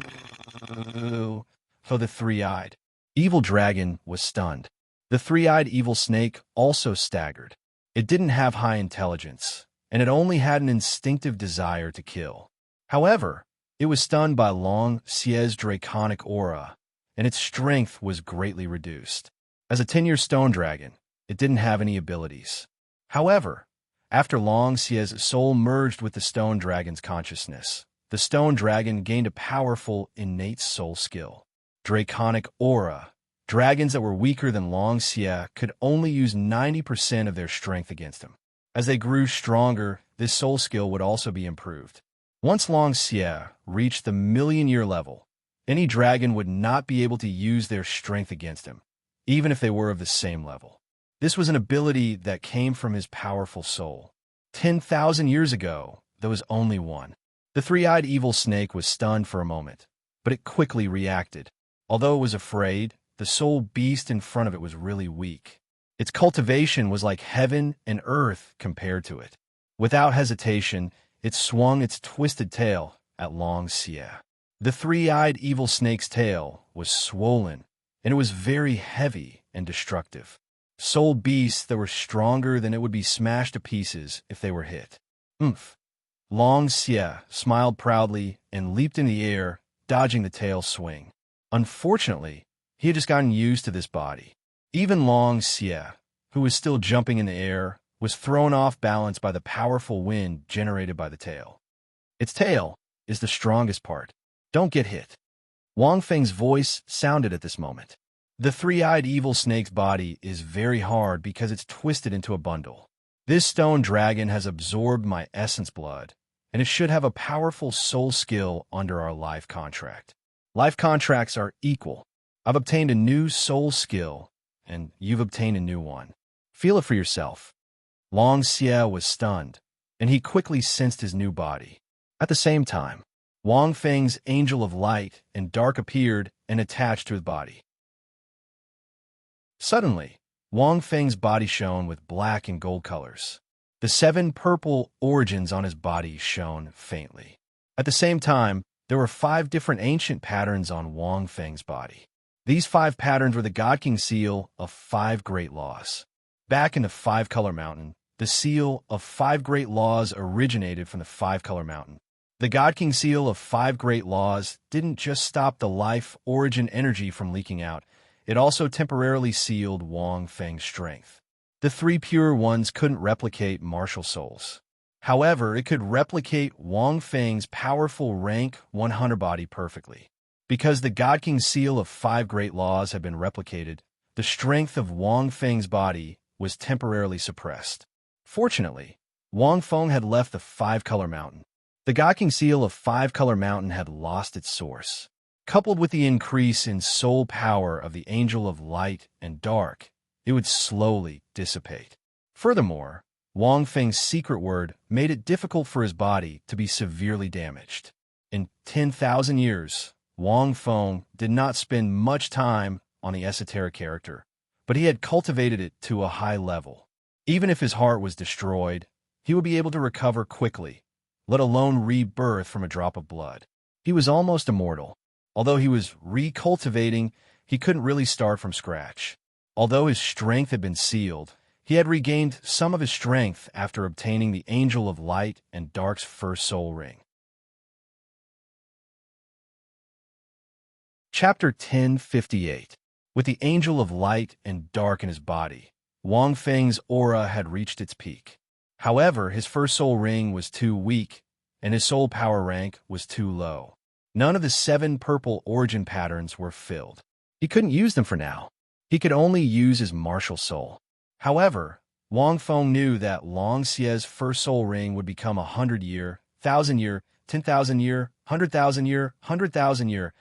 So the three-eyed evil dragon was stunned. The three-eyed evil snake also staggered. It didn't have high intelligence, and it only had an instinctive desire to kill. However, it was stunned by Long Xie's draconic aura, and its strength was greatly reduced. As a 10-year stone dragon, it didn't have any abilities. However, after Long Xie's soul merged with the stone dragon's consciousness, the stone dragon gained a powerful innate soul skill. Draconic aura. Dragons that were weaker than Long Xie could only use 90% of their strength against him. As they grew stronger, this soul skill would also be improved. Once Long Xie reached the million-year level, any dragon would not be able to use their strength against him, even if they were of the same level. This was an ability that came from his powerful soul. 10,000 years ago, there was only one. The three-eyed evil snake was stunned for a moment, but it quickly reacted. Although it was afraid, the soul beast in front of it was really weak. Its cultivation was like heaven and earth compared to it. Without hesitation, it swung its twisted tail at Long Xie. The three-eyed evil snake's tail was swollen, and it was very heavy and destructive. Soul beasts that were stronger than it would be smashed to pieces if they were hit. Oomph! Long Xie smiled proudly and leaped in the air, dodging the tail swing. Unfortunately, he had just gotten used to this body. Even Long Xie, who was still jumping in the air, was thrown off balance by the powerful wind generated by the tail. Its tail is the strongest part. Don't get hit. Wang Feng's voice sounded at this moment. The three-eyed evil snake's body is very hard because it's twisted into a bundle. This stone dragon has absorbed my essence blood, and it should have a powerful soul skill under our life contract. Life contracts are equal. I've obtained a new soul skill, and you've obtained a new one. Feel it for yourself. Long Xie was stunned, and he quickly sensed his new body. At the same time, Wang Feng's angel of light and dark appeared and attached to his body. Suddenly, Wang Feng's body shone with black and gold colors. The 7 purple origins on his body shone faintly. At the same time, there were 5 different ancient patterns on Wang Feng's body. These 5 patterns were the God King seal of 5 great laws. Back in the 5-color mountain, the seal of 5 great laws originated from the 5-color mountain. The God King seal of 5 great laws didn't just stop the life origin energy from leaking out, it also temporarily sealed Wang Feng's strength. The 3 pure ones couldn't replicate martial souls. However, it could replicate Wang Feng's powerful rank 100 body perfectly. Because the God King seal of 5 great laws had been replicated, the strength of Wang Feng's body was temporarily suppressed. Fortunately, Wang Feng had left the 5-color mountain. The God King seal of 5-color mountain had lost its source. Coupled with the increase in soul power of the angel of light and dark, it would slowly dissipate. Furthermore, Wang Feng's secret word made it difficult for his body to be severely damaged. In 10,000 years, Wang Feng did not spend much time on the esoteric character, but he had cultivated it to a high level. Even if his heart was destroyed, he would be able to recover quickly, let alone rebirth from a drop of blood. He was almost immortal. Although he was recultivating, he couldn't really start from scratch. Although his strength had been sealed, he had regained some of his strength after obtaining the Angel of Light and Dark's first soul ring. Chapter 1058. With the Angel of Light and Dark in his body, Wang Feng's aura had reached its peak. However, his first soul ring was too weak, and his soul power rank was too low. None of the 7 purple origin patterns were filled. He couldn't use them for now. He could only use his martial soul. However, Wang Feng knew that Long Xie's first soul ring would become 100-year, 1,000-year, 10,000-year, 100,000-year, 100,000-year.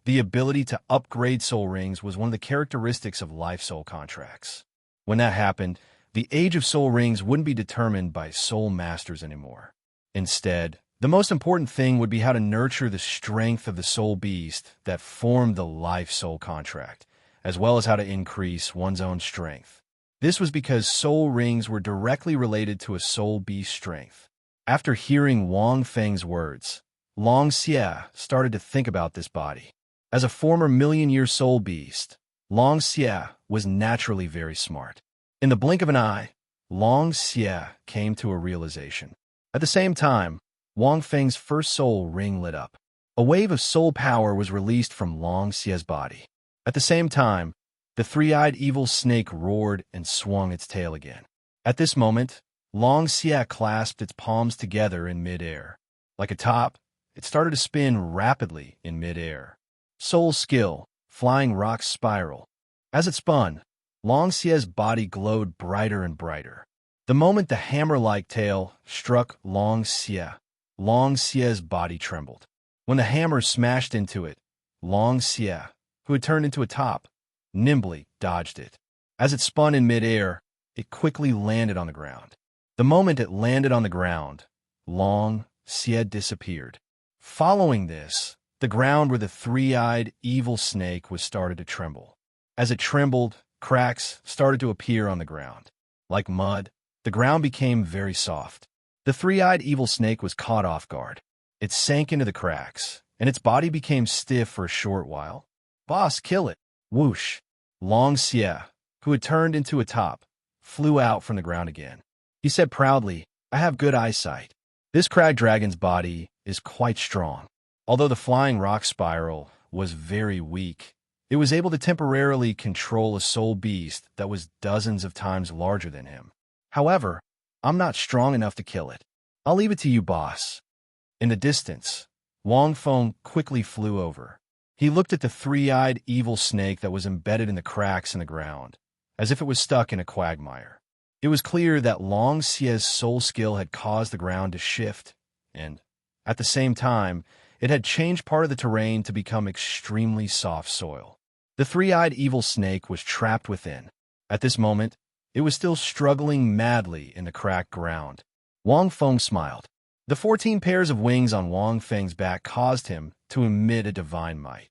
The ability to upgrade soul rings was one of the characteristics of life soul contracts. When that happened, the age of soul rings wouldn't be determined by soul masters anymore. Instead, the most important thing would be how to nurture the strength of the soul beast that formed the life soul contract, as well as how to increase one's own strength. This was because soul rings were directly related to a soul beast's strength. After hearing Wang Feng's words, Long Xie started to think about this body. As a former million-year soul beast, Long Xie was naturally very smart. In the blink of an eye, Long Xie came to a realization. At the same time, Wang Feng's first soul ring lit up. A wave of soul power was released from Long Xie's body. At the same time, the 3-eyed evil snake roared and swung its tail again. At this moment, Long Xie clasped its palms together in mid-air. Like a top, it started to spin rapidly in mid-air. Soul skill, flying rock spiral. As it spun, Long Xie's body glowed brighter and brighter. The moment the hammer-like tail struck Long Xie's body trembled. When the hammer smashed into it, Long Xie, who had turned into a top, nimbly dodged it. As it spun in mid-air, it quickly landed on the ground. The moment it landed on the ground, Long Xie disappeared. Following this, the ground where the 3-eyed evil snake was started to tremble. As it trembled, cracks started to appear on the ground. Like mud, the ground became very soft. The 3-eyed evil snake was caught off guard. It sank into the cracks, and its body became stiff for a short while. "Boss, kill it!" Whoosh! Long Xie, who had turned into a top, flew out from the ground again. He said proudly, "I have good eyesight. This crag dragon's body is quite strong." Although the flying rock spiral was very weak, it was able to temporarily control a soul beast that was dozens of times larger than him. However, I'm not strong enough to kill it. I'll leave it to you, boss. In the distance, Wang Feng quickly flew over. He looked at the 3-eyed evil snake that was embedded in the cracks in the ground, as if it was stuck in a quagmire. It was clear that Long Xie's soul skill had caused the ground to shift, and, at the same time, it had changed part of the terrain to become extremely soft soil. The three-eyed evil snake was trapped within. At this moment, it was still struggling madly in the cracked ground. Wang Feng smiled. The 14 pairs of wings on Wang Feng's back caused him to emit a divine might.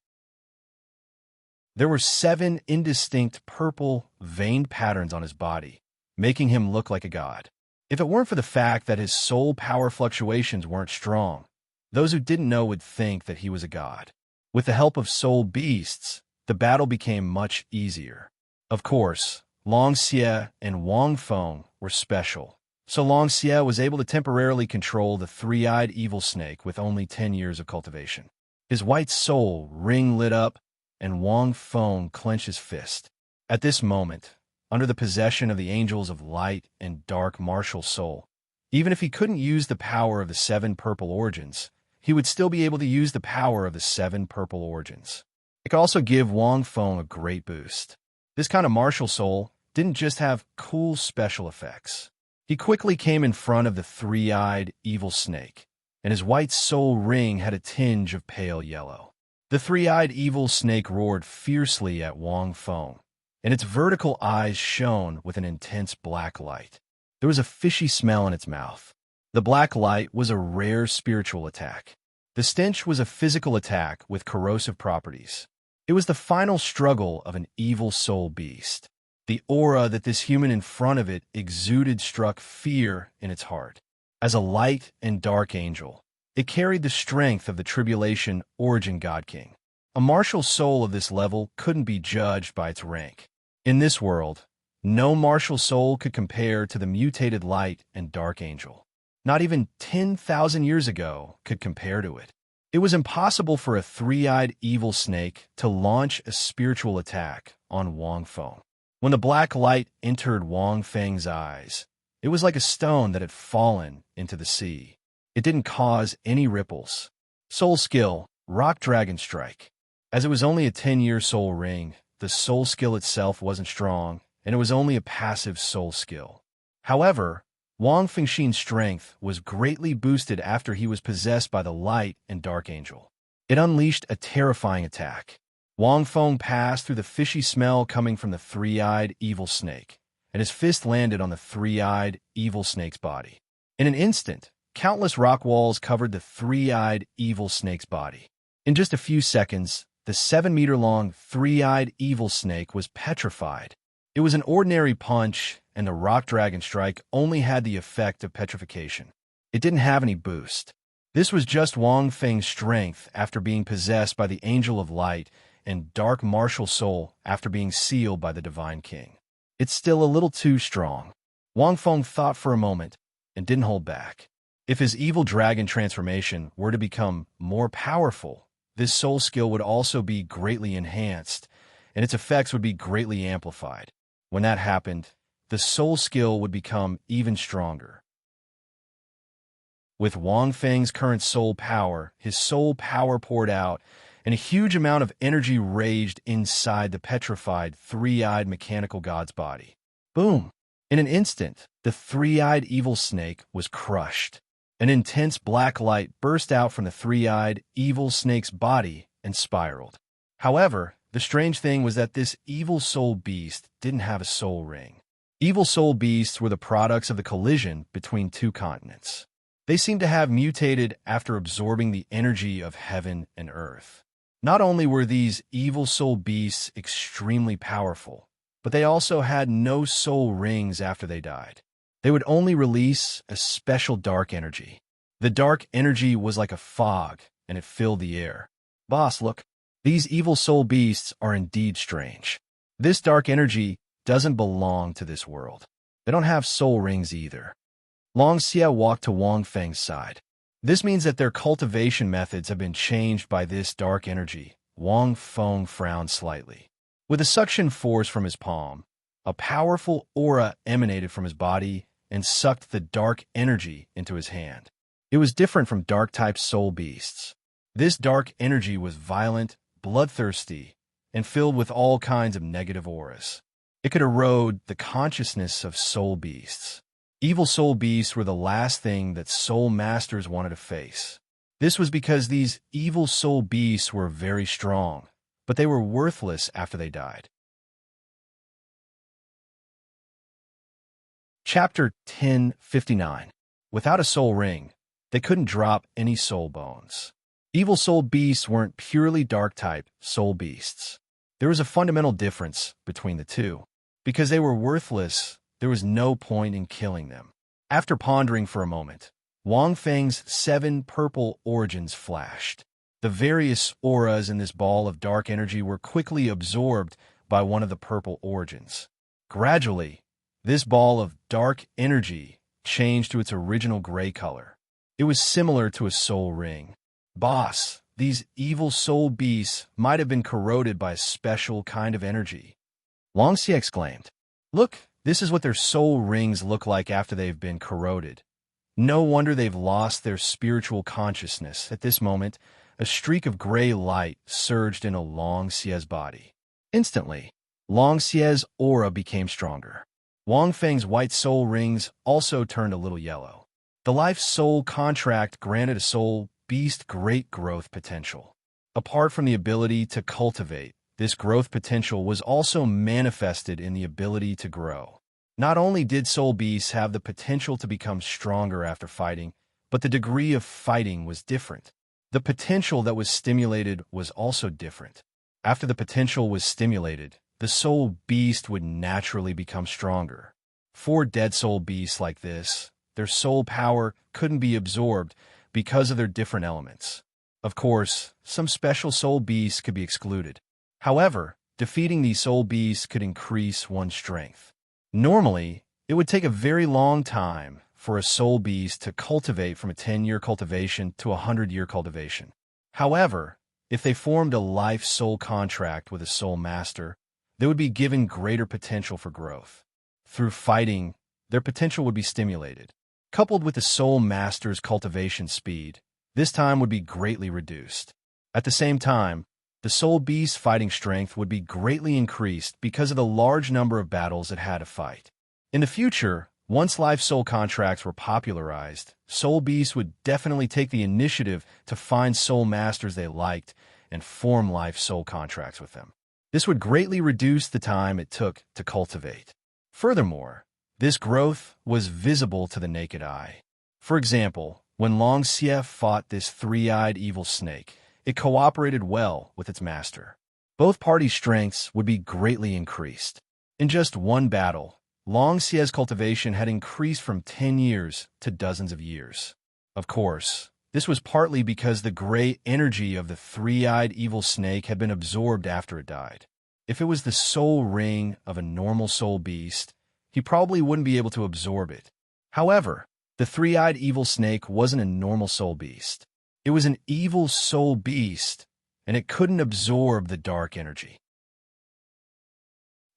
There were 7 indistinct purple, veined patterns on his body, making him look like a god. If it weren't for the fact that his soul power fluctuations weren't strong, those who didn't know would think that he was a god. With the help of soul beasts, the battle became much easier. Of course, Long Xie and Wang Feng were special, so Long Xie was able to temporarily control the three-eyed evil snake with only 10 years of cultivation. His white soul ring lit up, and Wang Feng clenched his fist. At this moment, under the possession of the angels of light and dark martial soul, even if he couldn't use the power of the 7 purple origins, he would still be able to use the power of the 7 purple origins. It could also give Wang Feng a great boost. This kind of martial soul didn't just have cool special effects. He quickly came in front of the three-eyed evil snake, and his white soul ring had a tinge of pale yellow. The three-eyed evil snake roared fiercely at Wang Feng, and its vertical eyes shone with an intense black light. There was a fishy smell in its mouth. The black light was a rare spiritual attack. The stench was a physical attack with corrosive properties. It was the final struggle of an evil soul beast. The aura that this human in front of it exuded struck fear in its heart. As a light and dark angel, it carried the strength of the tribulation origin God King. A martial soul of this level couldn't be judged by its rank. In this world, no martial soul could compare to the mutated light and dark angel. Not even 10,000 years ago could compare to it. It was impossible for a three-eyed evil snake to launch a spiritual attack on Wang Feng. When the black light entered Wang Feng's eyes, it was like a stone that had fallen into the sea. It didn't cause any ripples. Soul skill, Rock Dragon Strike. As it was only a 10-year soul ring, the soul skill itself wasn't strong, and it was only a passive soul skill. However, Wang Fengxian's strength was greatly boosted after he was possessed by the light and dark angel. It unleashed a terrifying attack. Wang Feng passed through the fishy smell coming from the three-eyed evil snake, and his fist landed on the three-eyed evil snake's body. In an instant, countless rock walls covered the three-eyed evil snake's body. In just a few seconds, the 7-meter-long three-eyed evil snake was petrified. It was an ordinary punch, and the Rock Dragon Strike only had the effect of petrification. It didn't have any boost. This was just Wang Feng's strength after being possessed by the Angel of Light and dark martial soul after being sealed by the Divine King. It's still a little too strong. Wang Feng thought for a moment and didn't hold back. If his evil dragon transformation were to become more powerful, this soul skill would also be greatly enhanced, and its effects would be greatly amplified. When that happened, the soul skill would become even stronger. With Wang Feng's current soul power, his soul power poured out, and a huge amount of energy raged inside the petrified, three-eyed mechanical god's body. Boom! In an instant, the three-eyed evil snake was crushed. An intense black light burst out from the three-eyed evil snake's body and spiraled. However, the strange thing was that this evil soul beast didn't have a soul ring. Evil soul beasts were the products of the collision between 2 continents. They seemed to have mutated after absorbing the energy of heaven and earth. Not only were these evil soul beasts extremely powerful, but they also had no soul rings after they died. They would only release a special dark energy. The dark energy was like a fog, and it filled the air. Boss, look. These evil soul beasts are indeed strange. This dark energy doesn't belong to this world. They don't have soul rings either. Long Xie walked to Wang Feng's side. This means that their cultivation methods have been changed by this dark energy. Wang Feng frowned slightly. With a suction force from his palm, a powerful aura emanated from his body and sucked the dark energy into his hand. It was different from dark-type soul beasts. This dark energy was violent, bloodthirsty, and filled with all kinds of negative auras. It could erode the consciousness of soul beasts. Evil soul beasts were the last thing that soul masters wanted to face. This was because these evil soul beasts were very strong, but they were worthless after they died. Chapter 1059. Without a soul ring, they couldn't drop any soul bones. Evil soul beasts weren't purely dark-type soul beasts. There was a fundamental difference between the two. Because they were worthless, there was no point in killing them. After pondering for a moment, Wang Feng's 7 purple origins flashed. The various auras in this ball of dark energy were quickly absorbed by one of the purple origins. Gradually, this ball of dark energy changed to its original gray color. It was similar to a soul ring. Boss, these evil soul beasts might have been corroded by a special kind of energy. Long Xie exclaimed, "Look, this is what their soul rings look like after they've been corroded. No wonder they've lost their spiritual consciousness." At this moment, a streak of gray light surged into Long Xie's body. Instantly, Long Xie's aura became stronger. Wang Feng's white soul rings also turned a little yellow. The life soul contract granted a soul beast great growth potential. Apart from the ability to cultivate, this growth potential was also manifested in the ability to grow. Not only did soul beasts have the potential to become stronger after fighting, but the degree of fighting was different. The potential that was stimulated was also different. After the potential was stimulated, the soul beast would naturally become stronger. For dead soul beasts like this, their soul power couldn't be absorbed because of their different elements. Of course, some special soul beasts could be excluded. However, defeating these soul beasts could increase one's strength. Normally, it would take a very long time for a soul beast to cultivate from a 10-year cultivation to a 100-year cultivation. However, if they formed a life soul contract with a soul master, they would be given greater potential for growth. Through fighting, their potential would be stimulated. Coupled with the soul master's cultivation speed, this time would be greatly reduced. At the same time, the soul beast's fighting strength would be greatly increased because of the large number of battles it had to fight. In the future, once life soul contracts were popularized, soul beasts would definitely take the initiative to find soul masters they liked and form life soul contracts with them. This would greatly reduce the time it took to cultivate. Furthermore, this growth was visible to the naked eye. For example, when Long Xie fought this three-eyed evil snake, it cooperated well with its master. Both parties' strengths would be greatly increased. In just one battle, Long Xie's cultivation had increased from 10 years to dozens of years. Of course, this was partly because the gray energy of the three-eyed evil snake had been absorbed after it died. If it was the soul ring of a normal soul beast, he probably wouldn't be able to absorb it. However, the three-eyed evil snake wasn't a normal soul beast. It was an evil soul beast, and it couldn't absorb the dark energy.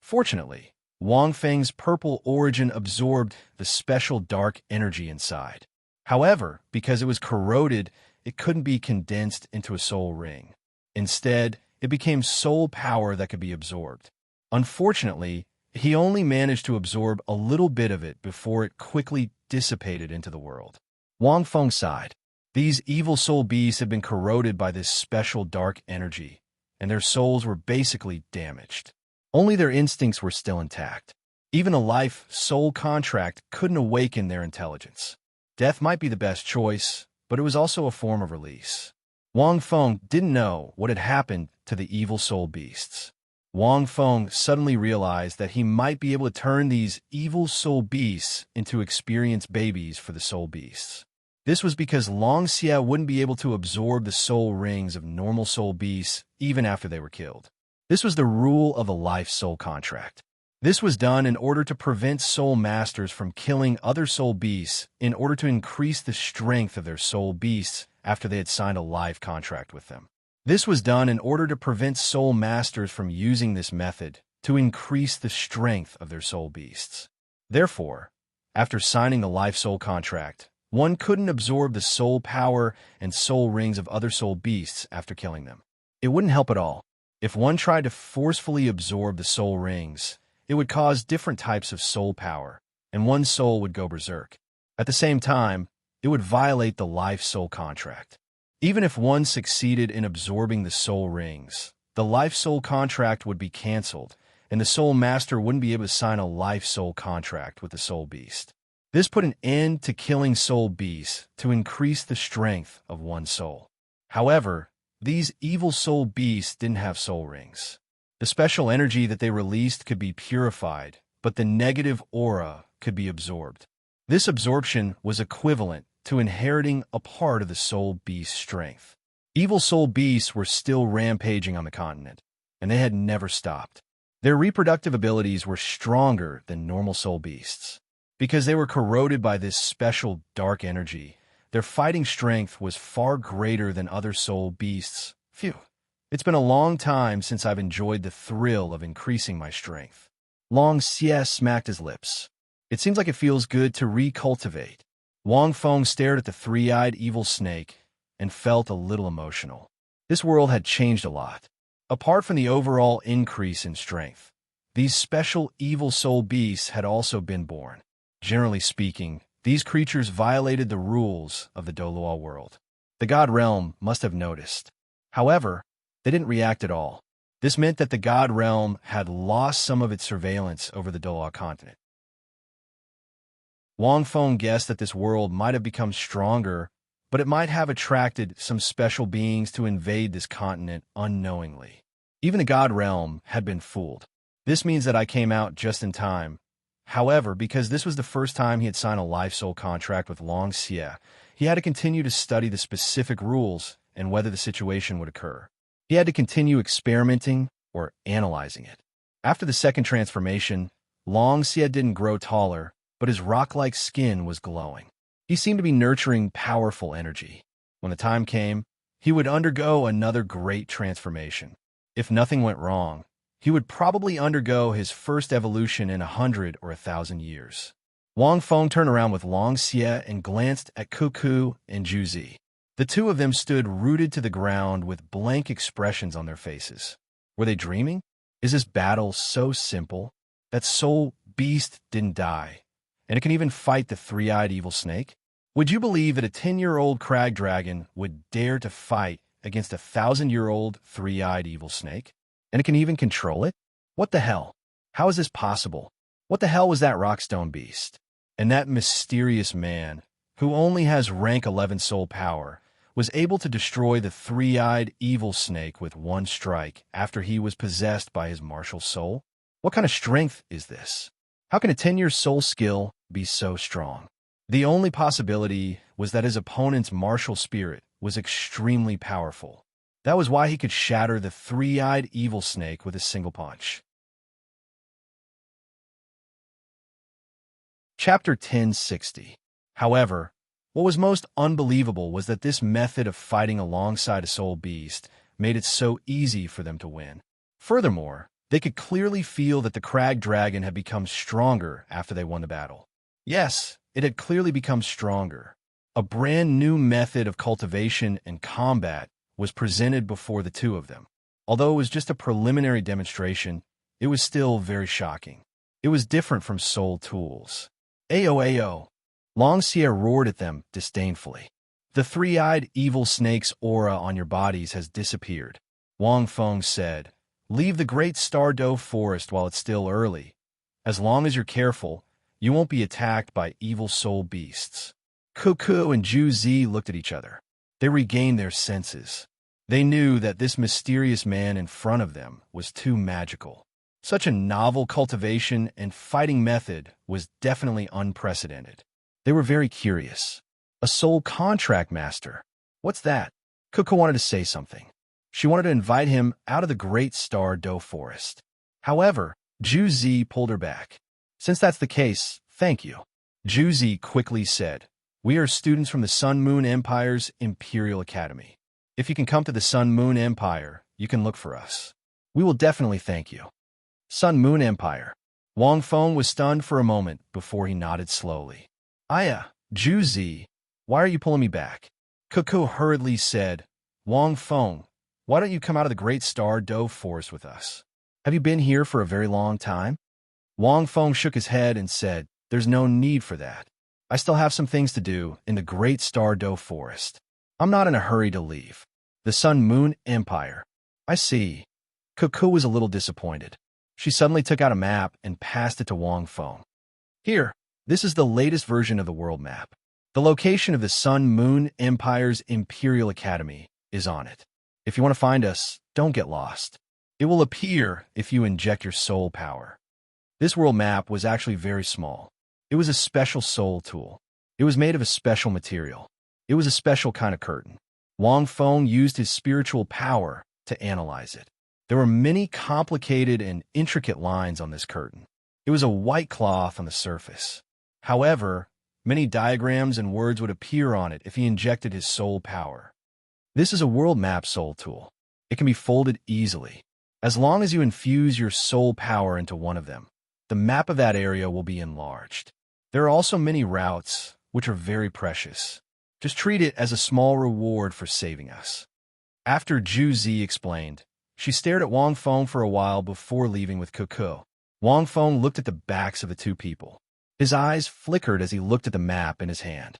Fortunately, Wang Feng's purple origin absorbed the special dark energy inside. However, because it was corroded, it couldn't be condensed into a soul ring. Instead, it became soul power that could be absorbed. Unfortunately, he only managed to absorb a little bit of it before it quickly dissipated into the world. Wang Feng sighed. These evil soul beasts had been corroded by this special dark energy, and their souls were basically damaged. Only their instincts were still intact. Even a life soul contract couldn't awaken their intelligence. Death might be the best choice, but it was also a form of release. Wang Feng didn't know what had happened to the evil soul beasts. Wang Feng suddenly realized that he might be able to turn these evil soul beasts into experienced babies for the soul beasts. This was because Long Xie wouldn't be able to absorb the soul rings of normal soul beasts even after they were killed. This was the rule of a life soul contract. This was done in order to prevent soul masters from killing other soul beasts in order to increase the strength of their soul beasts after they had signed a life contract with them. This was done in order to prevent soul masters from using this method to increase the strength of their soul beasts. Therefore, after signing the life soul contract, one couldn't absorb the soul power and soul rings of other soul beasts after killing them. It wouldn't help at all. If one tried to forcefully absorb the soul rings, it would cause different types of soul power, and one's soul would go berserk. At the same time, it would violate the life soul contract. Even if one succeeded in absorbing the soul rings, the life-soul contract would be cancelled, and the soul master wouldn't be able to sign a life-soul contract with the soul beast. This put an end to killing soul beasts to increase the strength of one soul. However, these evil soul beasts didn't have soul rings. The special energy that they released could be purified, but the negative aura could be absorbed. This absorption was equivalent to inheriting a part of the soul beast's strength. Evil soul beasts were still rampaging on the continent, and they had never stopped. Their reproductive abilities were stronger than normal soul beasts. Because they were corroded by this special dark energy, their fighting strength was far greater than other soul beasts. Phew. It's been a long time since I've enjoyed the thrill of increasing my strength. Long Xie smacked his lips. It seems like it feels good to recultivate. Wang Feng stared at the three-eyed evil snake and felt a little emotional. This world had changed a lot. Apart from the overall increase in strength, these special evil soul beasts had also been born. Generally speaking, these creatures violated the rules of the Douluo world. The God realm must have noticed. However, they didn't react at all. This meant that the God realm had lost some of its surveillance over the Douluo continent. Wang Feng guessed that this world might have become stronger, but it might have attracted some special beings to invade this continent unknowingly. Even the God realm had been fooled. This means that I came out just in time. However, because this was the first time he had signed a life-soul contract with Long Xie, he had to continue to study the specific rules and whether the situation would occur. He had to continue experimenting or analyzing it. After the second transformation, Long Xie didn't grow taller, but his rock-like skin was glowing. He seemed to be nurturing powerful energy. When the time came, he would undergo another great transformation. If nothing went wrong, he would probably undergo his first evolution in 100 or 1,000 years. Wang Feng turned around with Long Xie and glanced at Cuckoo and Juzi. The two of them stood rooted to the ground with blank expressions on their faces. Were they dreaming? Is this battle so simple? That soul beast didn't die, and it can even fight the three-eyed evil snake? Would you believe that a 10-year-old crag dragon would dare to fight against a 1,000-year-old three-eyed evil snake? And it can even control it? What the hell? How is this possible? What the hell was that rockstone beast? And that mysterious man, who only has rank 11 soul power, was able to destroy the three-eyed evil snake with one strike after he was possessed by his martial soul? What kind of strength is this? How can a 10-year soul skill be so strong? The only possibility was that his opponent's martial spirit was extremely powerful. That was why he could shatter the three-eyed evil snake with a single punch. Chapter 1060. However, what was most unbelievable was that this method of fighting alongside a soul beast made it so easy for them to win. Furthermore, they could clearly feel that the crag dragon had become stronger after they won the battle. Yes, it had clearly become stronger. A brand new method of cultivation and combat was presented before the two of them. Although it was just a preliminary demonstration, it was still very shocking. It was different from soul tools. Ayo! Long Xie roared at them disdainfully. The three-eyed evil snake's aura on your bodies has disappeared. Wang Feng said, leave the great Stardow forest while it's still early. As long as you're careful, you won't be attacked by evil soul beasts. Cuckoo and Juzi looked at each other. They regained their senses. They knew that this mysterious man in front of them was too magical. Such a novel cultivation and fighting method was definitely unprecedented. They were very curious. A soul contract master. What's that? Cuckoo wanted to say something. She wanted to invite him out of the great Stardow forest. However, Juzi pulled her back. Since that's the case, thank you. Juzi quickly said, we are students from the Sun Moon Empire's Imperial Academy. If you can come to the Sun Moon Empire, you can look for us. We will definitely thank you. Sun Moon Empire. Wang Feng was stunned for a moment before he nodded slowly. Aya, Juzi, why are you pulling me back? Cuckoo hurriedly said, Wang Feng, why don't you come out of the great Stardow forest with us? Have you been here for a very long time? Wang Feng shook his head and said, there's no need for that. I still have some things to do in the great Stardow forest. I'm not in a hurry to leave. The Sun Moon Empire. I see. Cuckoo was a little disappointed. She suddenly took out a map and passed it to Wang Feng. Here, this is the latest version of the world map. The location of the Sun Moon Empire's Imperial Academy is on it. If you want to find us, don't get lost. It will appear if you inject your soul power. This world map was actually very small. It was a special soul tool. It was made of a special material. It was a special kind of curtain. Wang Feng used his spiritual power to analyze it. There were many complicated and intricate lines on this curtain. It was a white cloth on the surface. However, many diagrams and words would appear on it if he injected his soul power. This is a world map soul tool. It can be folded easily. As long as you infuse your soul power into one of them, the map of that area will be enlarged. There are also many routes, which are very precious. Just treat it as a small reward for saving us. After Zhu Zi explained, she stared at Wang Feng for a while before leaving with Cuckoo. Wang Feng looked at the backs of the two people. His eyes flickered as he looked at the map in his hand.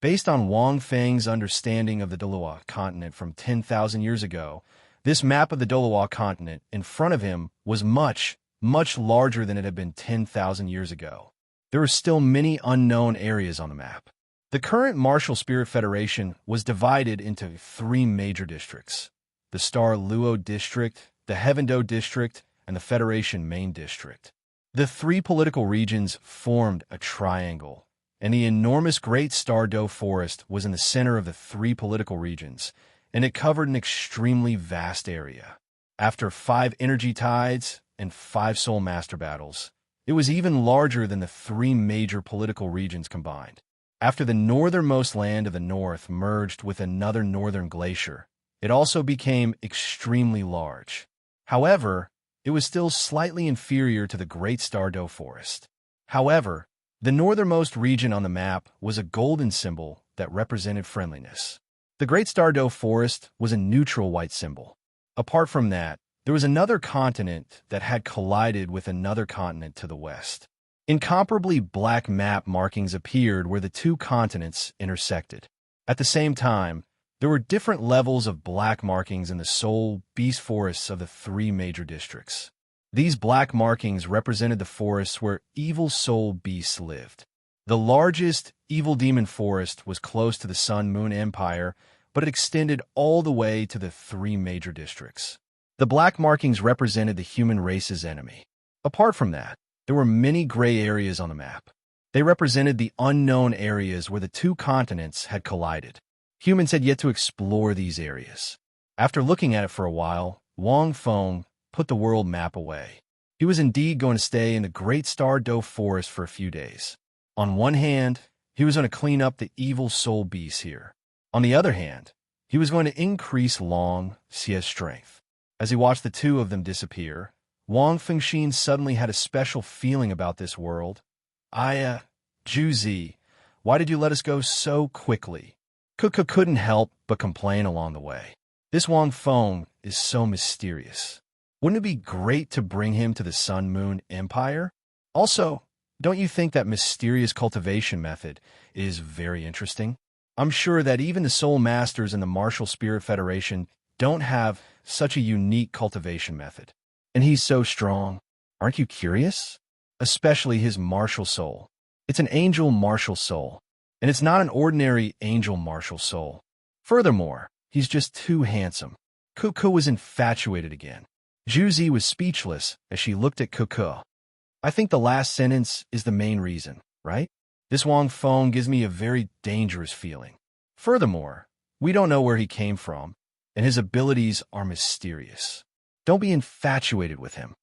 Based on Wang Feng's understanding of the Douluo continent from 10,000 years ago, this map of the Douluo continent in front of him was much, much larger than it had been 10,000 years ago. There were still many unknown areas on the map. The current Martial Spirit Federation was divided into 3 major districts: the Star Luo District, the Heavendo District, and the Federation Main District. The 3 political regions formed a triangle, and the enormous Great Star Do Forest was in the center of the 3 political regions, and it covered an extremely vast area. After 5 energy tides and 5 soul master battles, it was even larger than the 3 major political regions combined. After the northernmost land of the north merged with another northern glacier, it also became extremely large. However, it was still slightly inferior to the Great Star Do Forest. However, the northernmost region on the map was a golden symbol that represented friendliness. The Great Star Do Forest was a neutral white symbol. Apart from that, there was another continent that had collided with another continent to the west. Incomparably black map markings appeared where the 2 continents intersected. At the same time, there were different levels of black markings in the soul beast forests of the 3 major districts. These black markings represented the forests where evil soul beasts lived. The largest evil demon forest was close to the Sun Moon Empire, but it extended all the way to the 3 major districts. The black markings represented the human race's enemy. Apart from that, there were many gray areas on the map. They represented the unknown areas where the 2 continents had collided. Humans had yet to explore these areas. After looking at it for a while, Wang Feng put the world map away. He was indeed going to stay in the Great Star Do Forest for a few days. On one hand, he was going to clean up the evil soul beasts here. On the other hand, he was going to increase Long Xia's strength. As he watched the 2 of them disappear, Wang Fengxin suddenly had a special feeling about this world. Zhu Zi, why did you let us go so quickly? Cuckoo couldn't help but complain along the way. This Wang Feng is so mysterious. Wouldn't it be great to bring him to the Sun Moon Empire? Also, don't you think that mysterious cultivation method is very interesting? I'm sure that even the Soul Masters in the Martial Spirit Federation don't have such a unique cultivation method. And he's so strong. Aren't you curious? Especially his martial soul. It's an angel martial soul, and it's not an ordinary angel martial soul. Furthermore, he's just too handsome. Cuckoo was infatuated again. Zhu Zi was speechless as she looked at Cuckoo. I think the last sentence is the main reason, right? This Wang Feng gives me a very dangerous feeling. Furthermore, we don't know where he came from, and his abilities are mysterious. Don't be infatuated with him.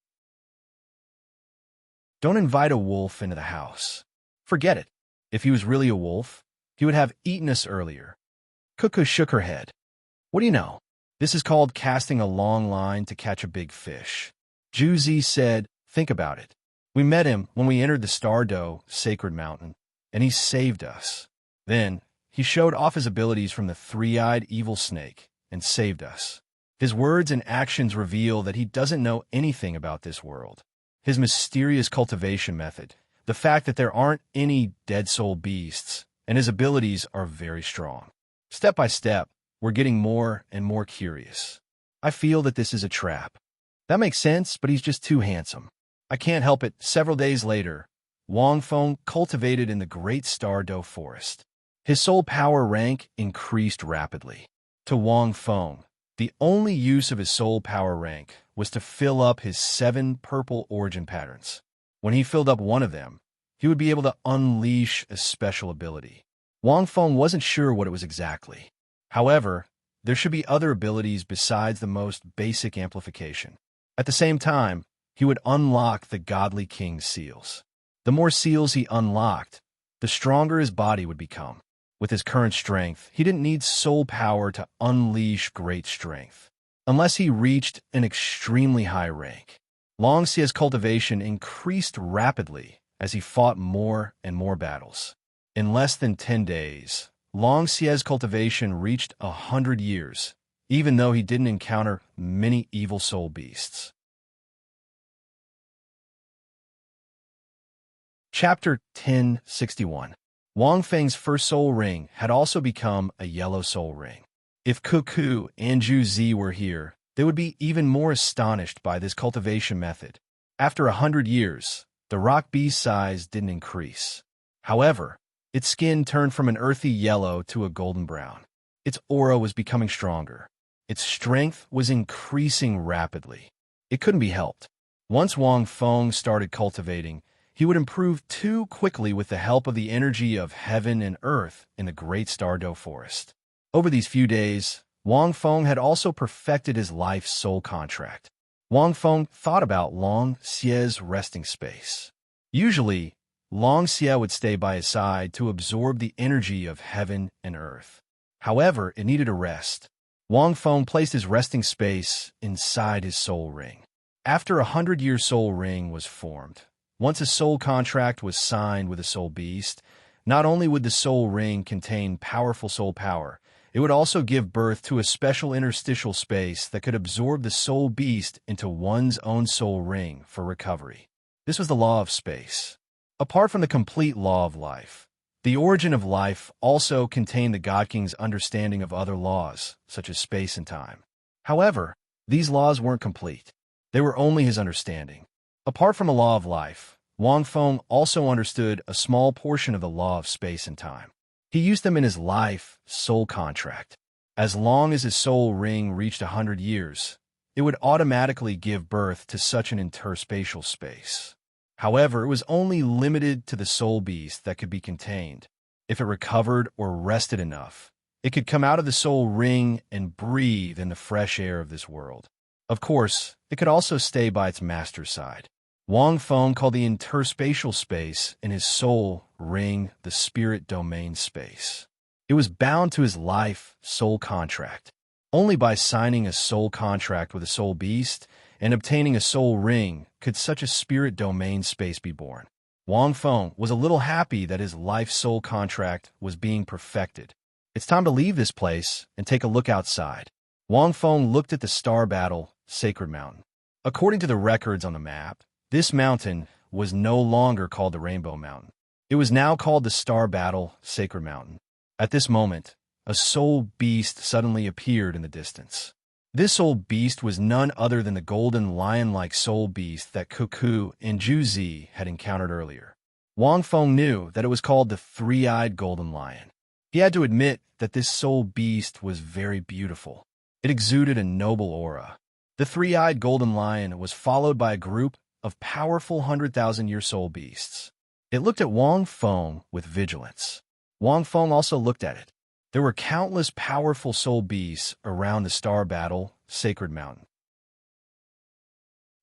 Don't invite a wolf into the house. Forget it. If he was really a wolf, he would have eaten us earlier. Cuckoo shook her head. What do you know? This is called casting a long line to catch a big fish. Zhu Zi said, think about it. We met him when we entered the Stardow Sacred Mountain, and he saved us. Then, he showed off his abilities from the 3-eyed evil snake and saved us. His words and actions reveal that he doesn't know anything about this world. His mysterious cultivation method, the fact that there aren't any dead soul beasts, and his abilities are very strong. Step by step, we're getting more and more curious. I feel that this is a trap. That makes sense, but he's just too handsome. I can't help it. Several days later, Wang Feng cultivated in the great Douluo forest. His soul power rank increased rapidly. To Wang Feng, the only use of his soul power rank was to fill up his 7 purple origin patterns. When he filled up one of them, he would be able to unleash a special ability. Wang Feng wasn't sure what it was exactly. However, there should be other abilities besides the most basic amplification. At the same time, he would unlock the Godly King's seals. The more seals he unlocked, the stronger his body would become. With his current strength, he didn't need soul power to unleash great strength, unless he reached an extremely high rank. Long Xie's cultivation increased rapidly as he fought more and more battles. In less than 10 days, Long Xie's cultivation reached 100 years, even though he didn't encounter many evil soul beasts. Chapter 1061. Wang Feng's first soul ring had also become a yellow soul ring. If Cuckoo and Zhu Zi were here, they would be even more astonished by this cultivation method. After 100 years, the rock beast's size didn't increase. However, its skin turned from an earthy yellow to a golden brown. Its aura was becoming stronger. Its strength was increasing rapidly. It couldn't be helped. Once Wang Feng started cultivating, he would improve too quickly with the help of the energy of heaven and earth in the great Douluo forest. Over these few days, Wang Feng had also perfected his life's soul contract. Wang Feng thought about Long Xie's resting space. Usually, Long Xie would stay by his side to absorb the energy of heaven and earth. However, it needed a rest. Wang Feng placed his resting space inside his soul ring. After 100-year soul ring was formed, once a soul contract was signed with a soul beast, not only would the soul ring contain powerful soul power, it would also give birth to a special interstitial space that could absorb the soul beast into one's own soul ring for recovery. This was the law of space. Apart from the complete law of life, the origin of life also contained the God King's understanding of other laws, such as space and time. However, these laws weren't complete. They were only his understanding. Apart from the law of life, Wang Feng also understood a small portion of the law of space and time. He used them in his life soul contract. As long as his soul ring reached 100 years, it would automatically give birth to such an interspatial space. However, it was only limited to the soul beast that could be contained. If it recovered or rested enough, it could come out of the soul ring and breathe in the fresh air of this world. Of course, it could also stay by its master's side. Wang Feng called the interspatial space in his soul ring the spirit domain space. It was bound to his life soul contract. Only by signing a soul contract with a soul beast and obtaining a soul ring could such a spirit domain space be born. Wang Feng was a little happy that his life soul contract was being perfected. It's time to leave this place and take a look outside. Wang Feng looked at the Star Battle Sacred Mountain. According to the records on the map, this mountain was no longer called the Rainbow Mountain. It was now called the Star Battle Sacred Mountain. At this moment, a soul beast suddenly appeared in the distance. This soul beast was none other than the golden lion-like soul beast that Cuckoo and Zhu Zi had encountered earlier. Wang Feng knew that it was called the Three-Eyed Golden Lion. He had to admit that this soul beast was very beautiful. It exuded a noble aura. The Three-Eyed Golden Lion was followed by a group of powerful 100,000-year soul beasts. It looked at Wang Feng with vigilance. Wang Feng also looked at it. There were countless powerful soul beasts around the Star Battle Sacred Mountain.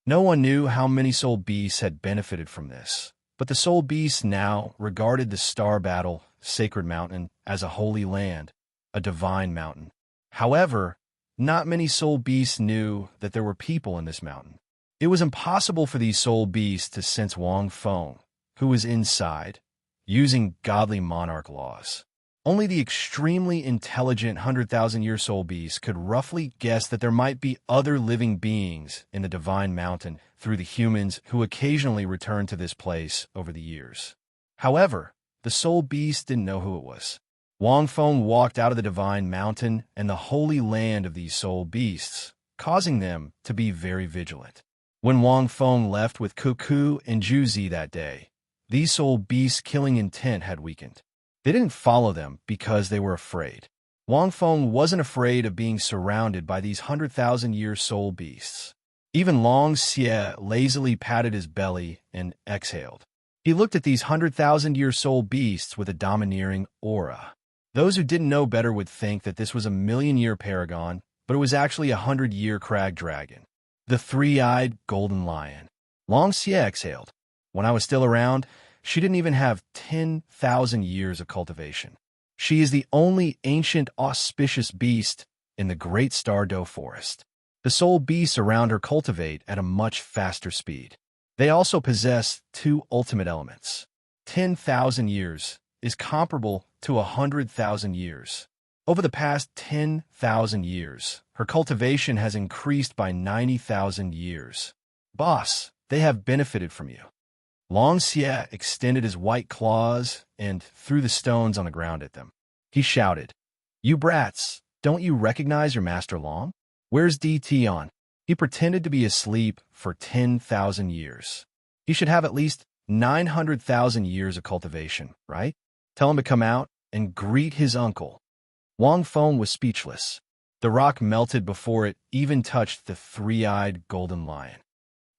No one knew how many soul beasts had benefited from this, but the soul beasts now regarded the Star Battle Sacred Mountain as a holy land, a divine mountain. However, not many soul beasts knew that there were people in this mountain. It was impossible for these soul beasts to sense Wang Feng, who was inside, using godly monarch laws. Only the extremely intelligent 100,000-year soul beasts could roughly guess that there might be other living beings in the divine mountain through the humans who occasionally returned to this place over the years. However, the soul beast didn't know who it was. Wang Feng walked out of the divine mountain and the holy land of these soul beasts, causing them to be very vigilant. When Wang Feng left with Cuckoo and Juzi that day, these soul beasts' killing intent had weakened. They didn't follow them because they were afraid. Wang Feng wasn't afraid of being surrounded by these 100,000-year soul beasts. Even Long Xie lazily patted his belly and exhaled. He looked at these 100,000-year soul beasts with a domineering aura. Those who didn't know better would think that this was a million-year paragon, but it was actually a 100-year crag dragon. The three-eyed golden lion. Long Xie exhaled. When I was still around, she didn't even have 10,000 years of cultivation. She is the only ancient auspicious beast in the great Douluo forest. The soul beasts around her cultivate at a much faster speed. They also possess two ultimate elements. 10,000 years is comparable to 100,000 years. Over the past 10,000 years, her cultivation has increased by 90,000 years. Boss, they have benefited from you. Long Xie extended his white claws and threw the stones on the ground at them. He shouted, "You brats, don't you recognize your master Long? Where's DT on? He pretended to be asleep for 10,000 years. He should have at least 900,000 years of cultivation, right? Tell him to come out and greet his uncle." Wang Feng was speechless. The rock melted before it even touched the three-eyed golden lion.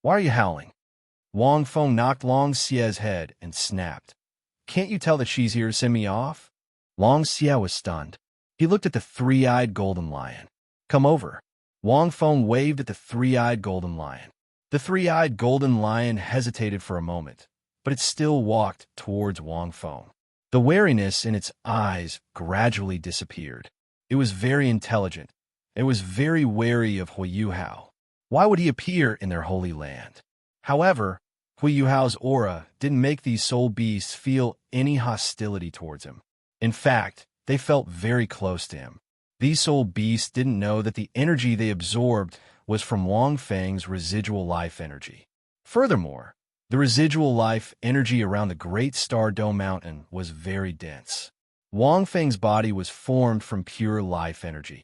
"Why are you howling?" Wang Feng knocked Long Xie's head and snapped. "Can't you tell that she's here to send me off?" Long Xie was stunned. He looked at the three-eyed golden lion. "Come over." Wang Feng waved at the three-eyed golden lion. The three-eyed golden lion hesitated for a moment, but it still walked towards Wang Feng. The wariness in its eyes gradually disappeared. It was very intelligent. It was very wary of Huiyuhao. Why would he appear in their holy land? However, Huiyuhao's aura didn't make these soul beasts feel any hostility towards him. In fact, they felt very close to him. These soul beasts didn't know that the energy they absorbed was from Wang Feng's residual life energy. Furthermore, the residual life energy around the Great Douluo Mountain was very dense. Wang Feng's body was formed from pure life energy.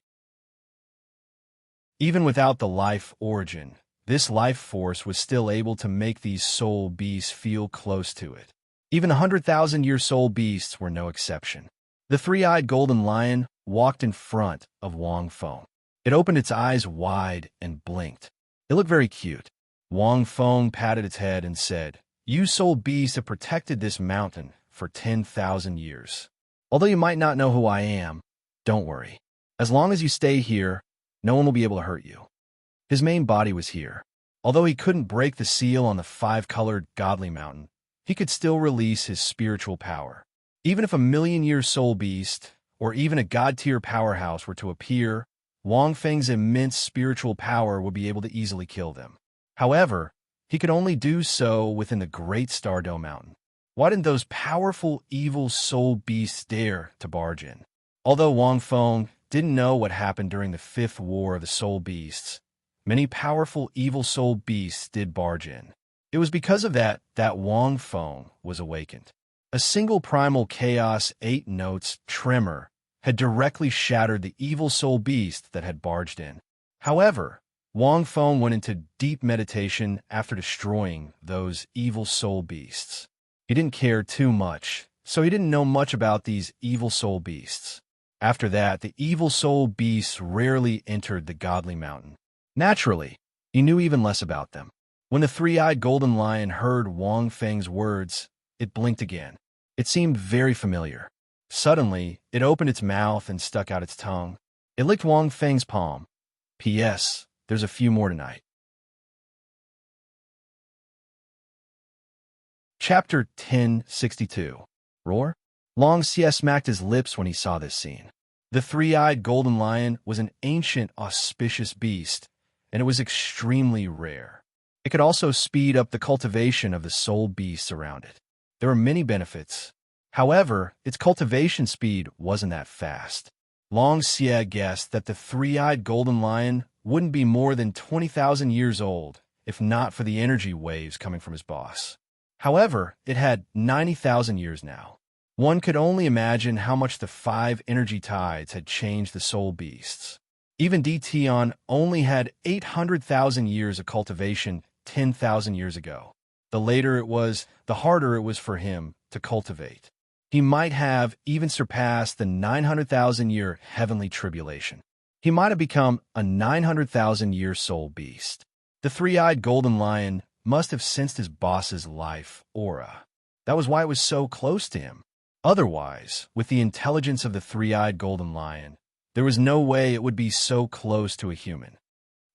Even without the life origin, this life force was still able to make these soul beasts feel close to it. Even 100,000-year soul beasts were no exception. The three-eyed golden lion walked in front of Wang Feng. It opened its eyes wide and blinked. It looked very cute. Wang Feng patted its head and said, "You soul beasts have protected this mountain for 10,000 years. Although you might not know who I am, don't worry. As long as you stay here, no one will be able to hurt you." His main body was here. Although he couldn't break the seal on the five-colored godly mountain, he could still release his spiritual power. Even if a million-year soul beast, or even a god-tier powerhouse were to appear, Wang Feng's immense spiritual power would be able to easily kill them. However, he could only do so within the Great Douluo Mountain. Why didn't those powerful evil soul beasts dare to barge in? Although Wang Feng didn't know what happened during the Fifth War of the Soul Beasts, many powerful evil soul beasts did barge in. It was because of that Wang Feng was awakened. A single primal chaos 8 notes tremor had directly shattered the evil soul beast that had barged in. However, Wang Feng went into deep meditation after destroying those evil soul beasts. He didn't care too much, so he didn't know much about these evil soul beasts. After that, the evil soul beasts rarely entered the godly mountain. Naturally, he knew even less about them. When the three-eyed golden lion heard Wang Feng's words, it blinked again. It seemed very familiar. Suddenly, it opened its mouth and stuck out its tongue. It licked Wang Feng's palm. P.S. There's a few more tonight. Chapter 1062. Roar? Long Xie smacked his lips when he saw this scene. The three-eyed golden lion was an ancient, auspicious beast, and it was extremely rare. It could also speed up the cultivation of the soul beasts around it. There were many benefits. However, its cultivation speed wasn't that fast. Long Xie guessed that the three-eyed golden lion wouldn't be more than 20,000 years old, if not for the energy waves coming from his boss. However, it had 90,000 years now. One could only imagine how much the 5 energy tides had changed the soul beasts. Even Tion only had 800,000 years of cultivation 10,000 years ago. The later it was, the harder it was for him to cultivate. He might have even surpassed the 900,000-year heavenly tribulation. He might have become a 900,000-year soul beast. The three-eyed golden lion must have sensed his boss's life aura. That was why it was so close to him. Otherwise, with the intelligence of the three-eyed golden lion, there was no way it would be so close to a human.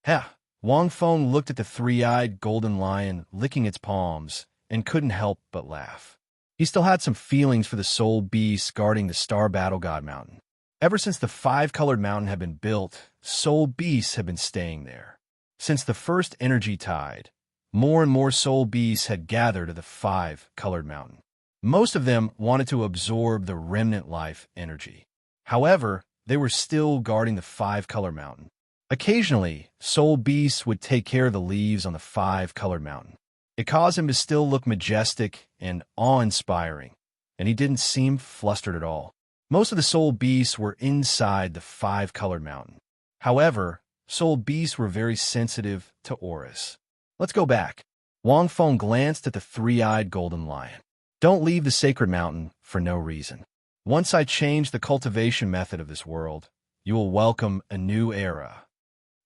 Heh! Wang Feng looked at the three-eyed golden lion licking its palms and couldn't help but laugh. He still had some feelings for the soul beast guarding the Star Battle God Mountain. Ever since the five-colored mountain had been built, soul beasts had been staying there. Since the first energy tide, more and more soul beasts had gathered to the five-colored mountain. Most of them wanted to absorb the remnant life energy. However, they were still guarding the five-color mountain. Occasionally, soul beasts would take care of the leaves on the five-colored mountain. It caused him to still look majestic and awe-inspiring, and he didn't seem flustered at all. Most of the soul beasts were inside the five-colored mountain. However, soul beasts were very sensitive to auras. Let's go back. Wang Feng glanced at the three-eyed golden lion. Don't leave the sacred mountain for no reason. Once I change the cultivation method of this world, you will welcome a new era.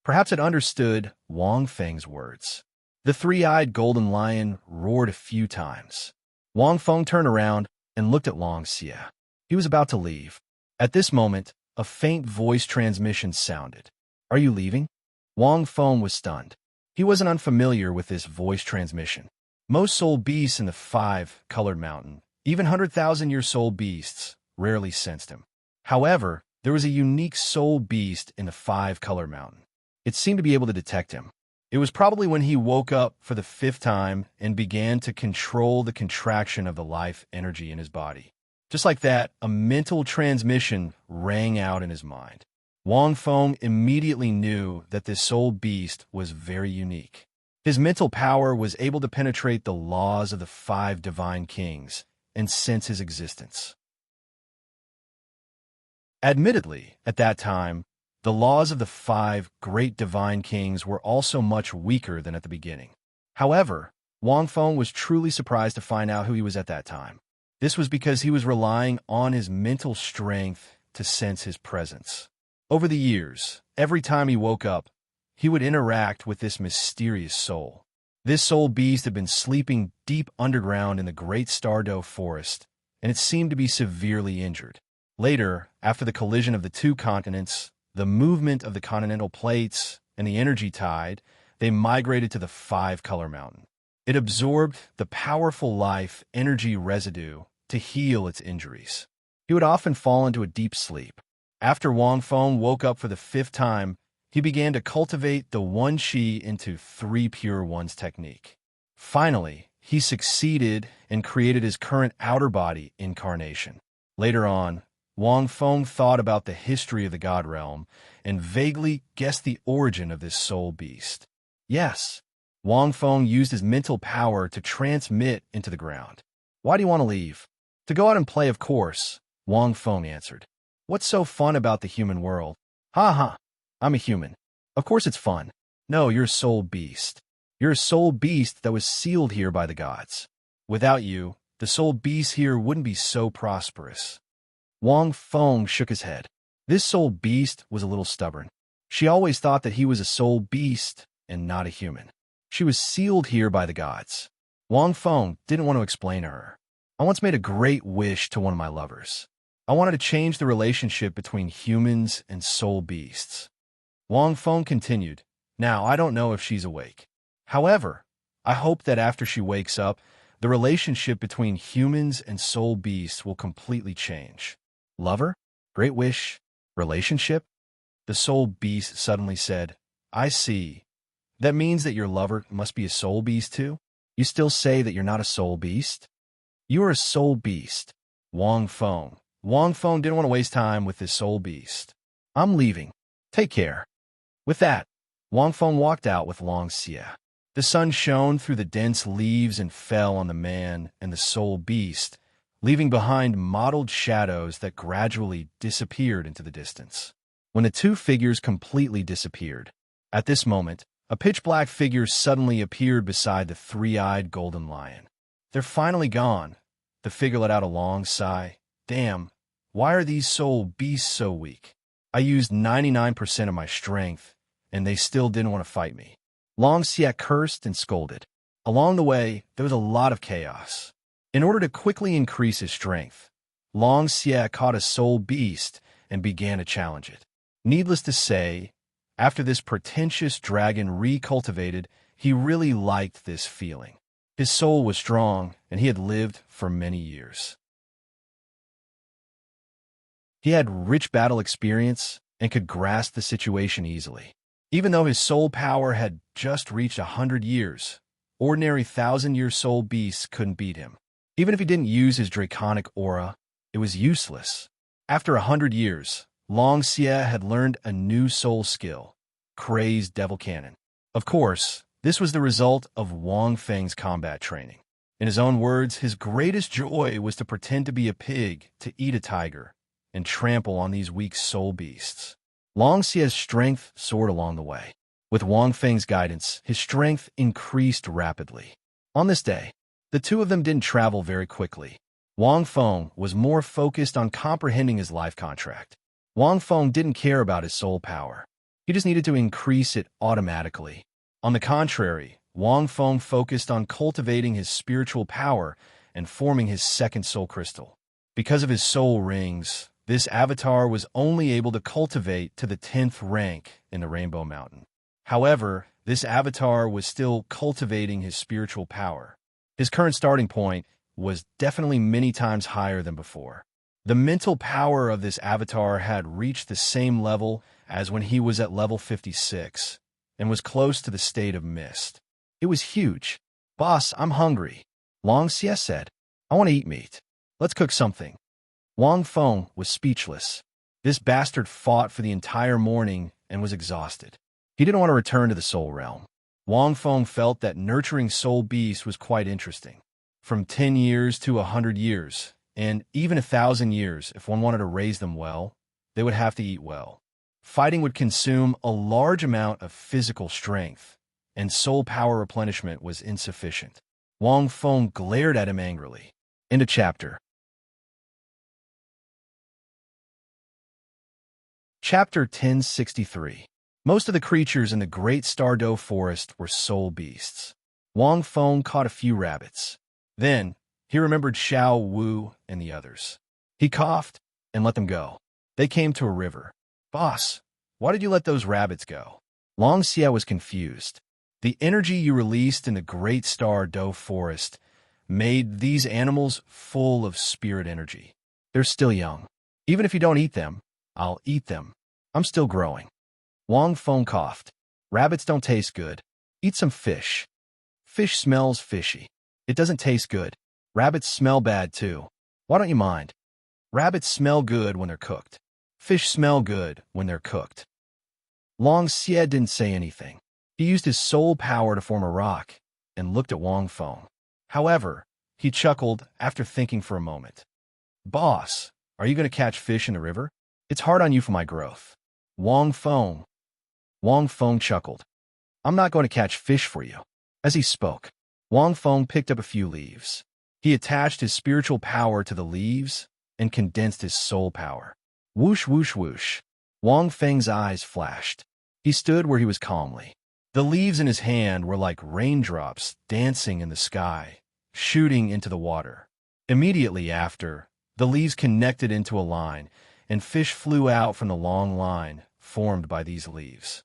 Perhaps it understood Wang Feng's words. The three-eyed golden lion roared a few times. Wang Feng turned around and looked at Long Xia. He was about to leave. At this moment, a faint voice transmission sounded. Are you leaving? Wang Feng was stunned. He wasn't unfamiliar with this voice transmission. Most soul beasts in the five-colored mountain, even 100,000-year soul beasts, rarely sensed him. However, there was a unique soul beast in the five-color mountain. It seemed to be able to detect him. It was probably when he woke up for the fifth time and began to control the contraction of the life energy in his body. Just like that, a mental transmission rang out in his mind. Wang Feng immediately knew that this soul beast was very unique. His mental power was able to penetrate the laws of the five divine kings and sense his existence. Admittedly, at that time, the laws of the five great divine kings were also much weaker than at the beginning. However, Wang Feng was truly surprised to find out who he was at that time. This was because he was relying on his mental strength to sense his presence. Over the years, every time he woke up, he would interact with this mysterious soul. This soul beast had been sleeping deep underground in the Great Stardow Forest, and it seemed to be severely injured. Later, after the collision of the two continents, the movement of the continental plates, and the energy tide, they migrated to the five-color mountain. It absorbed the powerful life energy residue to heal its injuries. He would often fall into a deep sleep. After Wang Feng woke up for the fifth time, he began to cultivate the one Qi into three pure ones technique. Finally, he succeeded and created his current outer body incarnation. Later on, Wang Feng thought about the history of the God Realm and vaguely guessed the origin of this soul beast. Yes, Wang Feng used his mental power to transmit into the ground. Why do you want to leave? To go out and play, of course, Wang Feng answered. What's so fun about the human world? Ha ha, I'm a human. Of course it's fun. No, you're a soul beast. You're a soul beast that was sealed here by the gods. Without you, the soul beast here wouldn't be so prosperous. Wang Feng shook his head. This soul beast was a little stubborn. She always thought that he was a soul beast and not a human. She was sealed here by the gods. Wang Feng didn't want to explain to her. I once made a great wish to one of my lovers. I wanted to change the relationship between humans and soul beasts. Wang Feng continued, Now, I don't know if she's awake. However, I hope that after she wakes up, the relationship between humans and soul beasts will completely change. Lover? Great wish? Relationship? The soul beast suddenly said, I see. That means that your lover must be a soul beast too? You still say that you're not a soul beast? You are a soul beast. Wang Feng. Wang Feng didn't want to waste time with this soul beast. I'm leaving. Take care. With that, Wang Feng walked out with Long Xia. The sun shone through the dense leaves and fell on the man and the soul beast, leaving behind mottled shadows that gradually disappeared into the distance. when the two figures completely disappeared. At this moment, a pitch-black figure suddenly appeared beside the three-eyed golden lion. "They're finally gone." The figure let out a long sigh. "Damn, why are these soul beasts so weak? I used 99% of my strength, and they still didn't want to fight me." Long Xie cursed and scolded. Along the way, there was a lot of chaos. In order to quickly increase his strength, Long Xie caught a soul beast and began to challenge it. Needless to say, after this pretentious dragon recultivated, he really liked this feeling. His soul was strong, and he had lived for many years. He had rich battle experience and could grasp the situation easily. Even though his soul power had just reached 100 years, ordinary 1,000-year soul beasts couldn't beat him. Even if he didn't use his draconic aura, it was useless. After 100 years, Long Xie had learned a new soul skill, Crazed Devil Cannon. Of course, this was the result of Wang Feng's combat training. In his own words, his greatest joy was to pretend to be a pig, to eat a tiger, and trample on these weak soul beasts. Long Xie's strength soared along the way. With Wang Feng's guidance, his strength increased rapidly. On this day, the two of them didn't travel very quickly. Wang Feng was more focused on comprehending his life contract. Wang Feng didn't care about his soul power. He just needed to increase it automatically. On the contrary, Wang Feng focused on cultivating his spiritual power and forming his second soul crystal. Because of his soul rings, this avatar was only able to cultivate to the 10th rank in the Rainbow Mountain. However, this avatar was still cultivating his spiritual power. His current starting point was definitely many times higher than before. The mental power of this avatar had reached the same level as when he was at level 56 and was close to the state of mist. It was huge. "Boss, I'm hungry," Long Xie said. "I want to eat meat. Let's cook something." Wang Feng was speechless. This bastard fought for the entire morning and was exhausted. He didn't want to return to the soul realm. Wang Feng felt that nurturing soul beasts was quite interesting. From 10 years to 100 years, and even 1,000 years, if one wanted to raise them well, they would have to eat well. Fighting would consume a large amount of physical strength, and soul power replenishment was insufficient. Wang Feng glared at him angrily. End of chapter. Chapter 1063. Most of the creatures in the Great Stardow Forest were soul beasts. Wang Feng caught a few rabbits. Then, he remembered Xiao Wu and the others. He coughed and let them go. They came to a river. "Boss, why did you let those rabbits go?" Long Xie was confused. "The energy you released in the Great Stardow Forest made these animals full of spirit energy. They're still young. Even if you don't eat them, I'll eat them. I'm still growing." Wang Feng coughed. "Rabbits don't taste good. Eat some fish." "Fish smells fishy. It doesn't taste good. Rabbits smell bad too. Why don't you mind? Rabbits smell good when they're cooked. Fish smell good when they're cooked." Long Xie didn't say anything. He used his soul power to form a rock and looked at Wang Feng. However, he chuckled after thinking for a moment. "Boss, are you going to catch fish in the river? It's hard on you for my growth." Wang Feng chuckled. "I'm not going to catch fish for you." As he spoke, Wang Feng picked up a few leaves. He attached his spiritual power to the leaves and condensed his soul power. Whoosh, whoosh, whoosh. Wang Feng's eyes flashed. He stood where he was calmly. The leaves in his hand were like raindrops dancing in the sky, shooting into the water. Immediately after, the leaves connected into a line, and fish flew out from the long line formed by these leaves.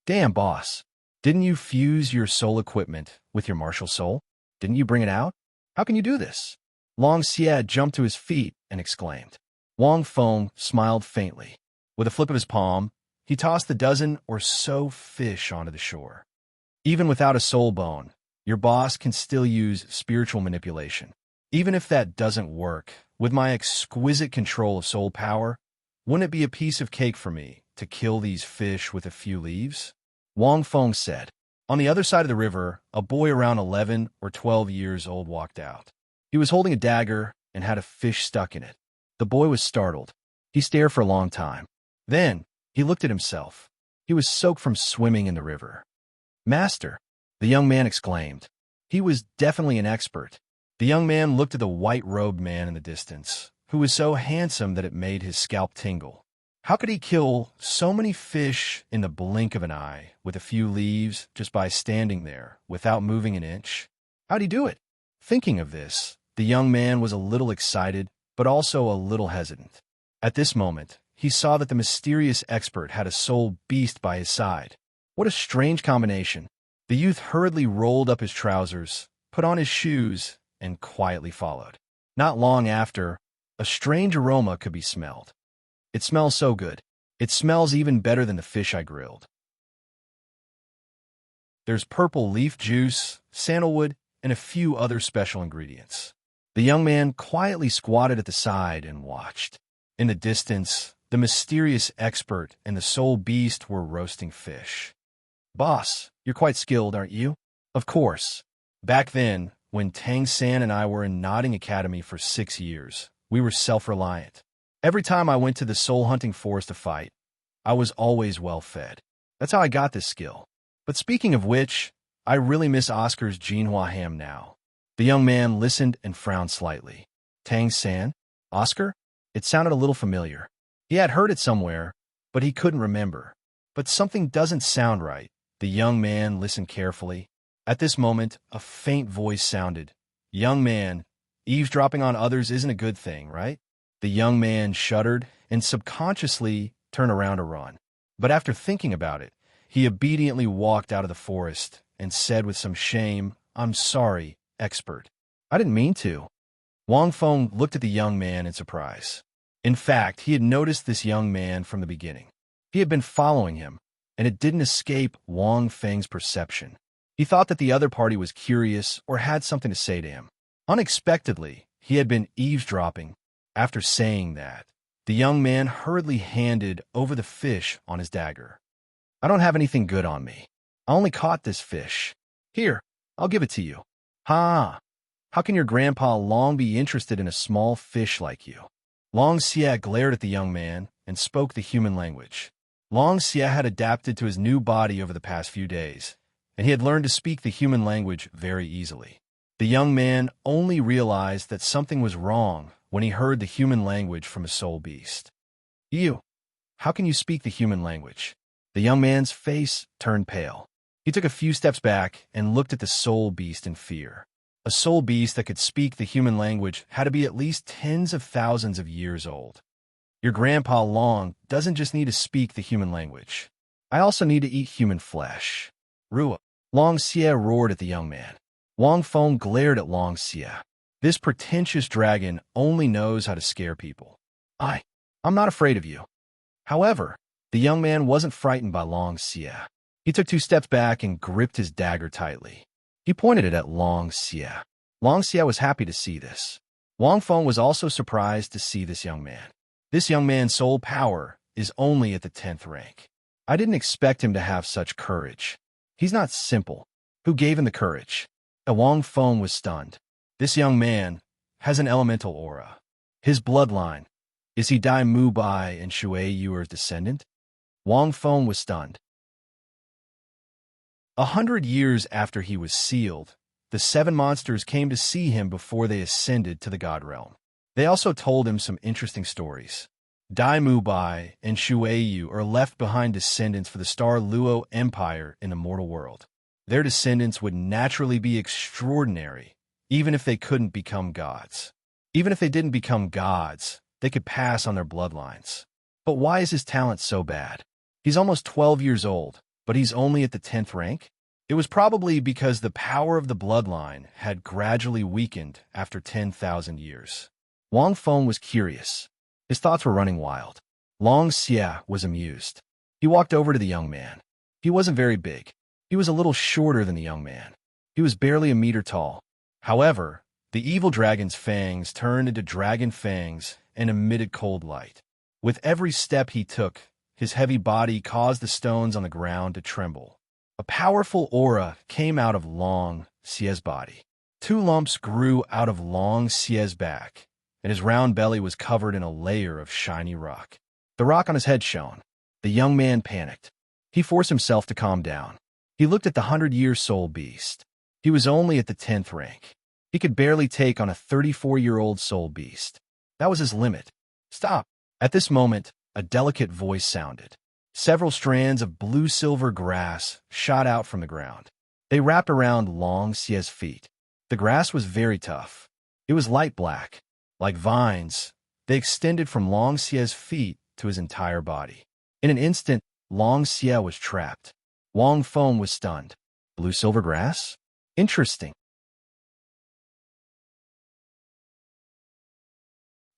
"Damn, boss. Didn't you fuse your soul equipment with your martial soul? Didn't you bring it out? How can you do this?" Long Xie jumped to his feet and exclaimed. Wang Feng smiled faintly. With a flip of his palm, he tossed the dozen or so fish onto the shore. "Even without a soul bone, your boss can still use spiritual manipulation. Even if that doesn't work, with my exquisite control of soul power, wouldn't it be a piece of cake for me to kill these fish with a few leaves?" Wang Feng said. On the other side of the river, a boy around 11 or 12 years old walked out. He was holding a dagger and had a fish stuck in it. The boy was startled. He stared for a long time. Then, He looked at himself. He was soaked from swimming in the river. "Master," the young man exclaimed. He was definitely an expert. The young man looked at the white-robed man in the distance, who was so handsome that it made his scalp tingle. How could he kill so many fish in the blink of an eye with a few leaves just by standing there without moving an inch? How'd he do it? Thinking of this, the young man was a little excited, but also a little hesitant. At this moment, he saw that the mysterious expert had a soul beast by his side. What a strange combination. The youth hurriedly rolled up his trousers, put on his shoes, and quietly followed. Not long after, a strange aroma could be smelled. It smells so good. It smells even better than the fish I grilled. There's purple leaf juice, sandalwood, and a few other special ingredients. The young man quietly squatted at the side and watched. In the distance, the mysterious expert and the soul beast were roasting fish. "Boss, you're quite skilled, aren't you?" "Of course. Back then, when Tang San and I were in Nodding Academy for 6 years, we were self-reliant. Every time I went to the soul-hunting forest to fight, I was always well-fed. That's how I got this skill. But speaking of which, I really miss Oscar's Jinhua ham now." The young man listened and frowned slightly. Tang San? Oscar? It sounded a little familiar. He had heard it somewhere, but he couldn't remember. But something doesn't sound right. The young man listened carefully. At this moment, a faint voice sounded. "Young man, eavesdropping on others isn't a good thing, right?" The young man shuddered and subconsciously turned around to run. But after thinking about it, he obediently walked out of the forest and said with some shame, "I'm sorry, expert. I didn't mean to." Wang Feng looked at the young man in surprise. In fact, he had noticed this young man from the beginning. He had been following him, and it didn't escape Wang Feng's perception. He thought that the other party was curious or had something to say to him. Unexpectedly, he had been eavesdropping. After saying that, the young man hurriedly handed over the fish on his dagger. "I don't have anything good on me. I only caught this fish. Here, I'll give it to you." "Ha! How can your grandpa Long be interested in a small fish like you?" Long Xie glared at the young man and spoke the human language. Long Xie had adapted to his new body over the past few days, and he had learned to speak the human language very easily. The young man only realized that something was wrong when he heard the human language from a soul beast. "You, how can you speak the human language?" The young man's face turned pale. He took a few steps back and looked at the soul beast in fear. A soul beast that could speak the human language had to be at least tens of thousands of years old. "Your grandpa Long doesn't just need to speak the human language. I also need to eat human flesh." "Rua!" Long Xie roared at the young man. Wang Feng glared at Long Xie. This pretentious dragon only knows how to scare people. I'm not afraid of you." However, the young man wasn't frightened by Long Xie. He took 2 steps back and gripped his dagger tightly. He pointed it at Long Xie. Long Xie was happy to see this. Wang Feng was also surprised to see this young man. This young man's soul power is only at the 10th rank. I didn't expect him to have such courage. He's not simple. Who gave him the courage? Wang Feng was stunned. This young man has an elemental aura. His bloodline. Is he Dai Mu Bai and Shui Yuer's descendant? Wang Feng was stunned. 100 years after he was sealed, the 7 monsters came to see him before they ascended to the God Realm. They also told him some interesting stories. Dai Mu Bai and Shui Yu are left behind descendants for the Star Luo Empire in the mortal world. Their descendants would naturally be extraordinary, even if they couldn't become gods. Even if they didn't become gods, they could pass on their bloodlines. But why is his talent so bad? He's almost 12 years old, but he's only at the 10th rank? It was probably because the power of the bloodline had gradually weakened after 10,000 years. Wang Feng was curious. His thoughts were running wild. Long Xie was amused. He walked over to the young man. He wasn't very big. He was a little shorter than the young man. He was barely a meter tall. However, the evil dragon's fangs turned into dragon fangs and emitted cold light. With every step he took, his heavy body caused the stones on the ground to tremble. A powerful aura came out of Long Xie's body. 2 lumps grew out of Long Xie's back, and his round belly was covered in a layer of shiny rock. The rock on his head shone. The The young man panicked. He forced himself to calm down. He looked at the 100-year soul beast. He was only at the 10th rank. He could barely take on a 34-year-old soul beast. That was his limit. Stop. At this moment, a delicate voice sounded. Several strands of blue-silver grass shot out from the ground. They wrapped around Long Xie's feet. The grass was very tough. It was light black. Like vines, they extended from Long Xie's feet to his entire body. In an instant, Long Xie was trapped. Wang Feng was stunned. Blue-silver grass? Interesting.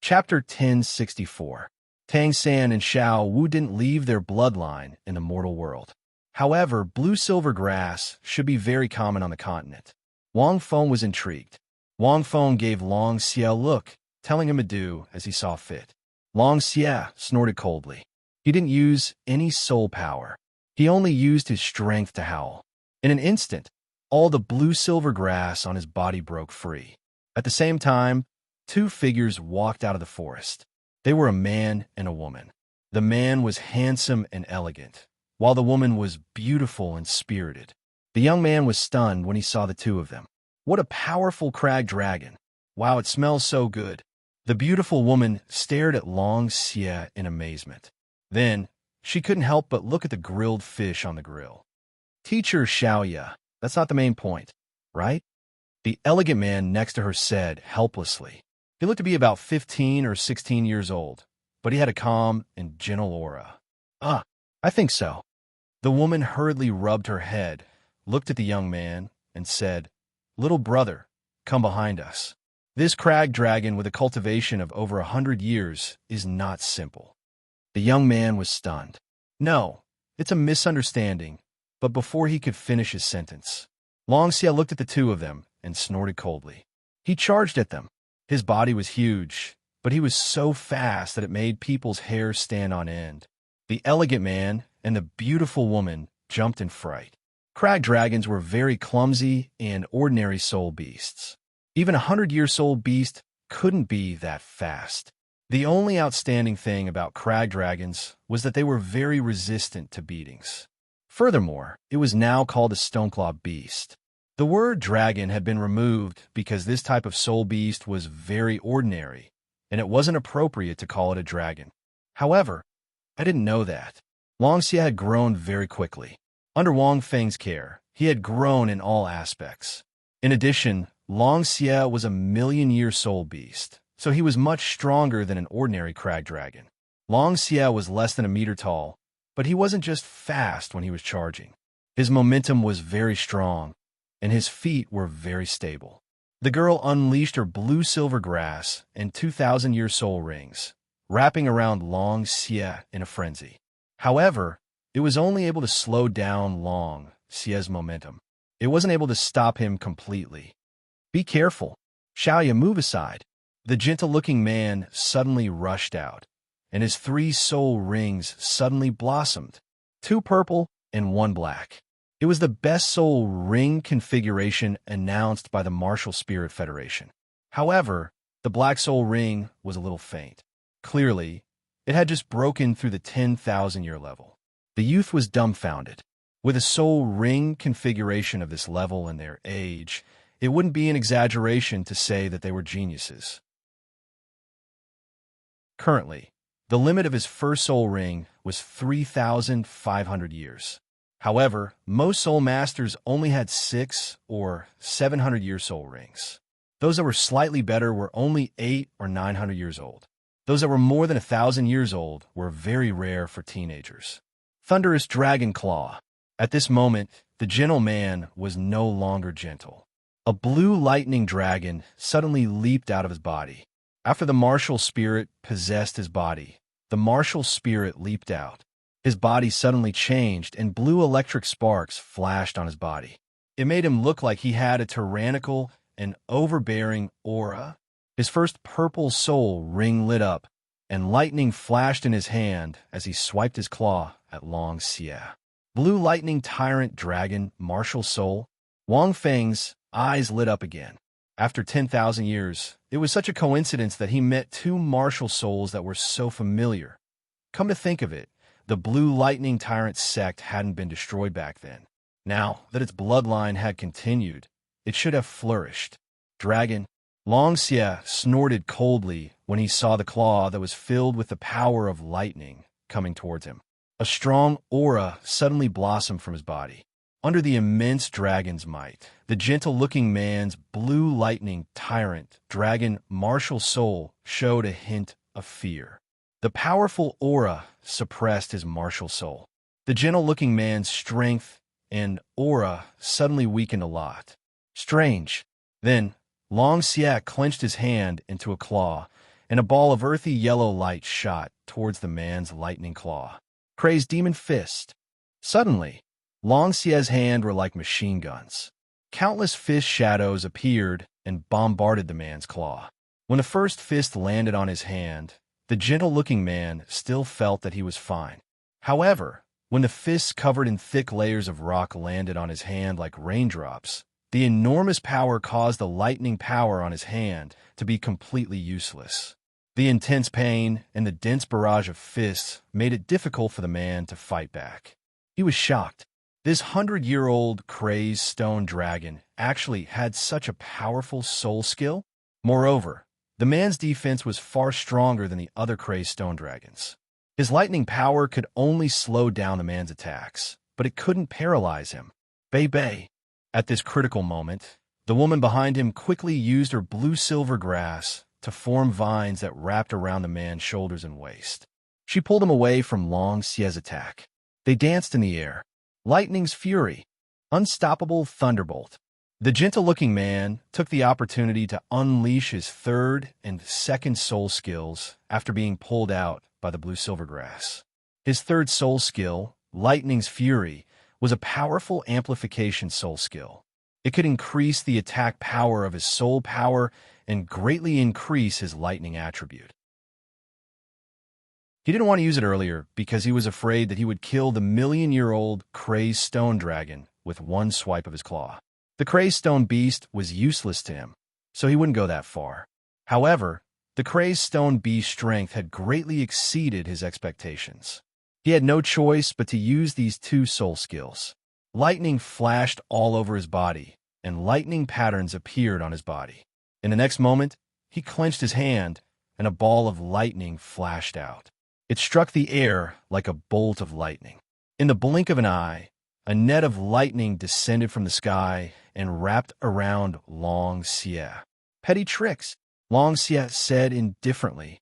Chapter 1064. Tang San and Xiao Wu didn't leave their bloodline in the mortal world. However, blue-silver grass should be very common on the continent. Wang Feng was intrigued. Wang Feng gave Long Xie a look, telling him adieu as he saw fit. Long Xie snorted coldly. He didn't use any soul power. He only used his strength to howl. In an instant, all the blue-silver grass on his body broke free. At the same time, two figures walked out of the forest. They were a man and a woman. The man was handsome and elegant, while the woman was beautiful and spirited. The young man was stunned when he saw the two of them. What a powerful crag dragon! Wow, it smells so good. The beautiful woman stared at Long Xie in amazement. Then, she couldn't help but look at the grilled fish on the grill. Teacher Xiaoya, that's not the main point, right? The elegant man next to her said helplessly. He looked to be about 15 or 16 years old, but he had a calm and gentle aura. I think so. The woman hurriedly rubbed her head, looked at the young man, and said, Little brother, come behind us. This crag dragon with a cultivation of over 100 years is not simple. The young man was stunned. No, it's a misunderstanding, but before he could finish his sentence, Long Xie looked at the two of them and snorted coldly. He charged at them. His body was huge, but he was so fast that it made people's hair stand on end. The elegant man and the beautiful woman jumped in fright. Crag dragons were very clumsy and ordinary soul beasts. Even a 100-year soul beast couldn't be that fast. The only outstanding thing about crag dragons was that they were very resistant to beatings. Furthermore, it was now called a stoneclaw beast. The word dragon had been removed because this type of soul beast was very ordinary, and it wasn't appropriate to call it a dragon. However, I didn't know that. Long Xie had grown very quickly. Under Wang Feng's care, he had grown in all aspects. In addition, Long Xie was a million-year soul beast, so he was much stronger than an ordinary crag dragon. Long Xie was less than a meter tall, but he wasn't just fast when he was charging. His momentum was very strong, and his feet were very stable. The girl unleashed her blue-silver grass and 2,000-year soul rings, wrapping around Long Xie in a frenzy. However, it was only able to slow down Long Xie's momentum. It wasn't able to stop him completely. Be careful. Xiaoya, move aside. The gentle-looking man suddenly rushed out, and his 3 soul rings suddenly blossomed, 2 purple and 1 black. It was the best soul ring configuration announced by the Martial Spirit Federation. However, the black soul ring was a little faint. Clearly, it had just broken through the 10,000-year level. The youth was dumbfounded. With a soul ring configuration of this level and their age, it wouldn't be an exaggeration to say that they were geniuses. Currently, the limit of his first soul ring was 3,500 years. However, most soul masters only had 6 or 700-year soul rings. Those that were slightly better were only 8 or 900 years old. Those that were more than 1,000 years old were very rare for teenagers. Thunderous Dragon Claw. At this moment, the gentle man was no longer gentle. A blue lightning dragon suddenly leaped out of his body. After the martial spirit possessed his body, the martial spirit leaped out. His body suddenly changed, and blue electric sparks flashed on his body. It made him look like he had a tyrannical and overbearing aura. His first purple soul ring lit up, and lightning flashed in his hand as he swiped his claw at Long Xie. Blue lightning tyrant dragon martial soul. Wang Feng's eyes lit up again. After 10,000 years, it was such a coincidence that he met 2 martial souls that were so familiar. Come to think of it, The Blue Lightning Tyrant sect hadn't been destroyed back then. Now that its bloodline had continued, it should have flourished. Dragon. Long Xie snorted coldly when he saw the claw that was filled with the power of lightning coming towards him. A strong aura suddenly blossomed from his body. Under the immense dragon's might, the gentle-looking man's Blue Lightning Tyrant dragon martial soul showed a hint of fear. The powerful aura suppressed his martial soul. The gentle-looking man's strength and aura suddenly weakened a lot. Strange. Then, Long Xie clenched his hand into a claw, and a ball of earthy yellow light shot towards the man's lightning claw. Crazed demon fist. Suddenly, Long Xie's hand were like machine guns. Countless fist shadows appeared and bombarded the man's claw. When the first fist landed on his hand, the gentle-looking man still felt that he was fine. However, when the fists covered in thick layers of rock landed on his hand like raindrops, the enormous power caused the lightning power on his hand to be completely useless. The intense pain and the dense barrage of fists made it difficult for the man to fight back. He was shocked. This 100-year-old crazed stone dragon actually had such a powerful soul skill. Moreover, the man's defense was far stronger than the other crazed stone dragons. His lightning power could only slow down the man's attacks, but it couldn't paralyze him. Bay Bay. At this critical moment, the woman behind him quickly used her blue-silver grass to form vines that wrapped around the man's shoulders and waist. She pulled him away from Long Xie's attack. They danced in the air. Lightning's fury. Unstoppable thunderbolt. The gentle-looking man took the opportunity to unleash his third and second soul skills after being pulled out by the blue-silver grass. His third soul skill, Lightning's fury, was a powerful amplification soul skill. It could increase the attack power of his soul power and greatly increase his lightning attribute. He didn't want to use it earlier because he was afraid that he would kill the million-year-old crazed stone dragon with one swipe of his claw. The crazed stone beast was useless to him, so he wouldn't go that far. However, the crazed stone beast's strength had greatly exceeded his expectations. He had no choice but to use these two soul skills. Lightning flashed all over his body, and lightning patterns appeared on his body. In the next moment, he clenched his hand, and a ball of lightning flashed out. It struck the air like a bolt of lightning. In the blink of an eye, a net of lightning descended from the sky and wrapped around Long Xie. Petty tricks, Long Xie said indifferently.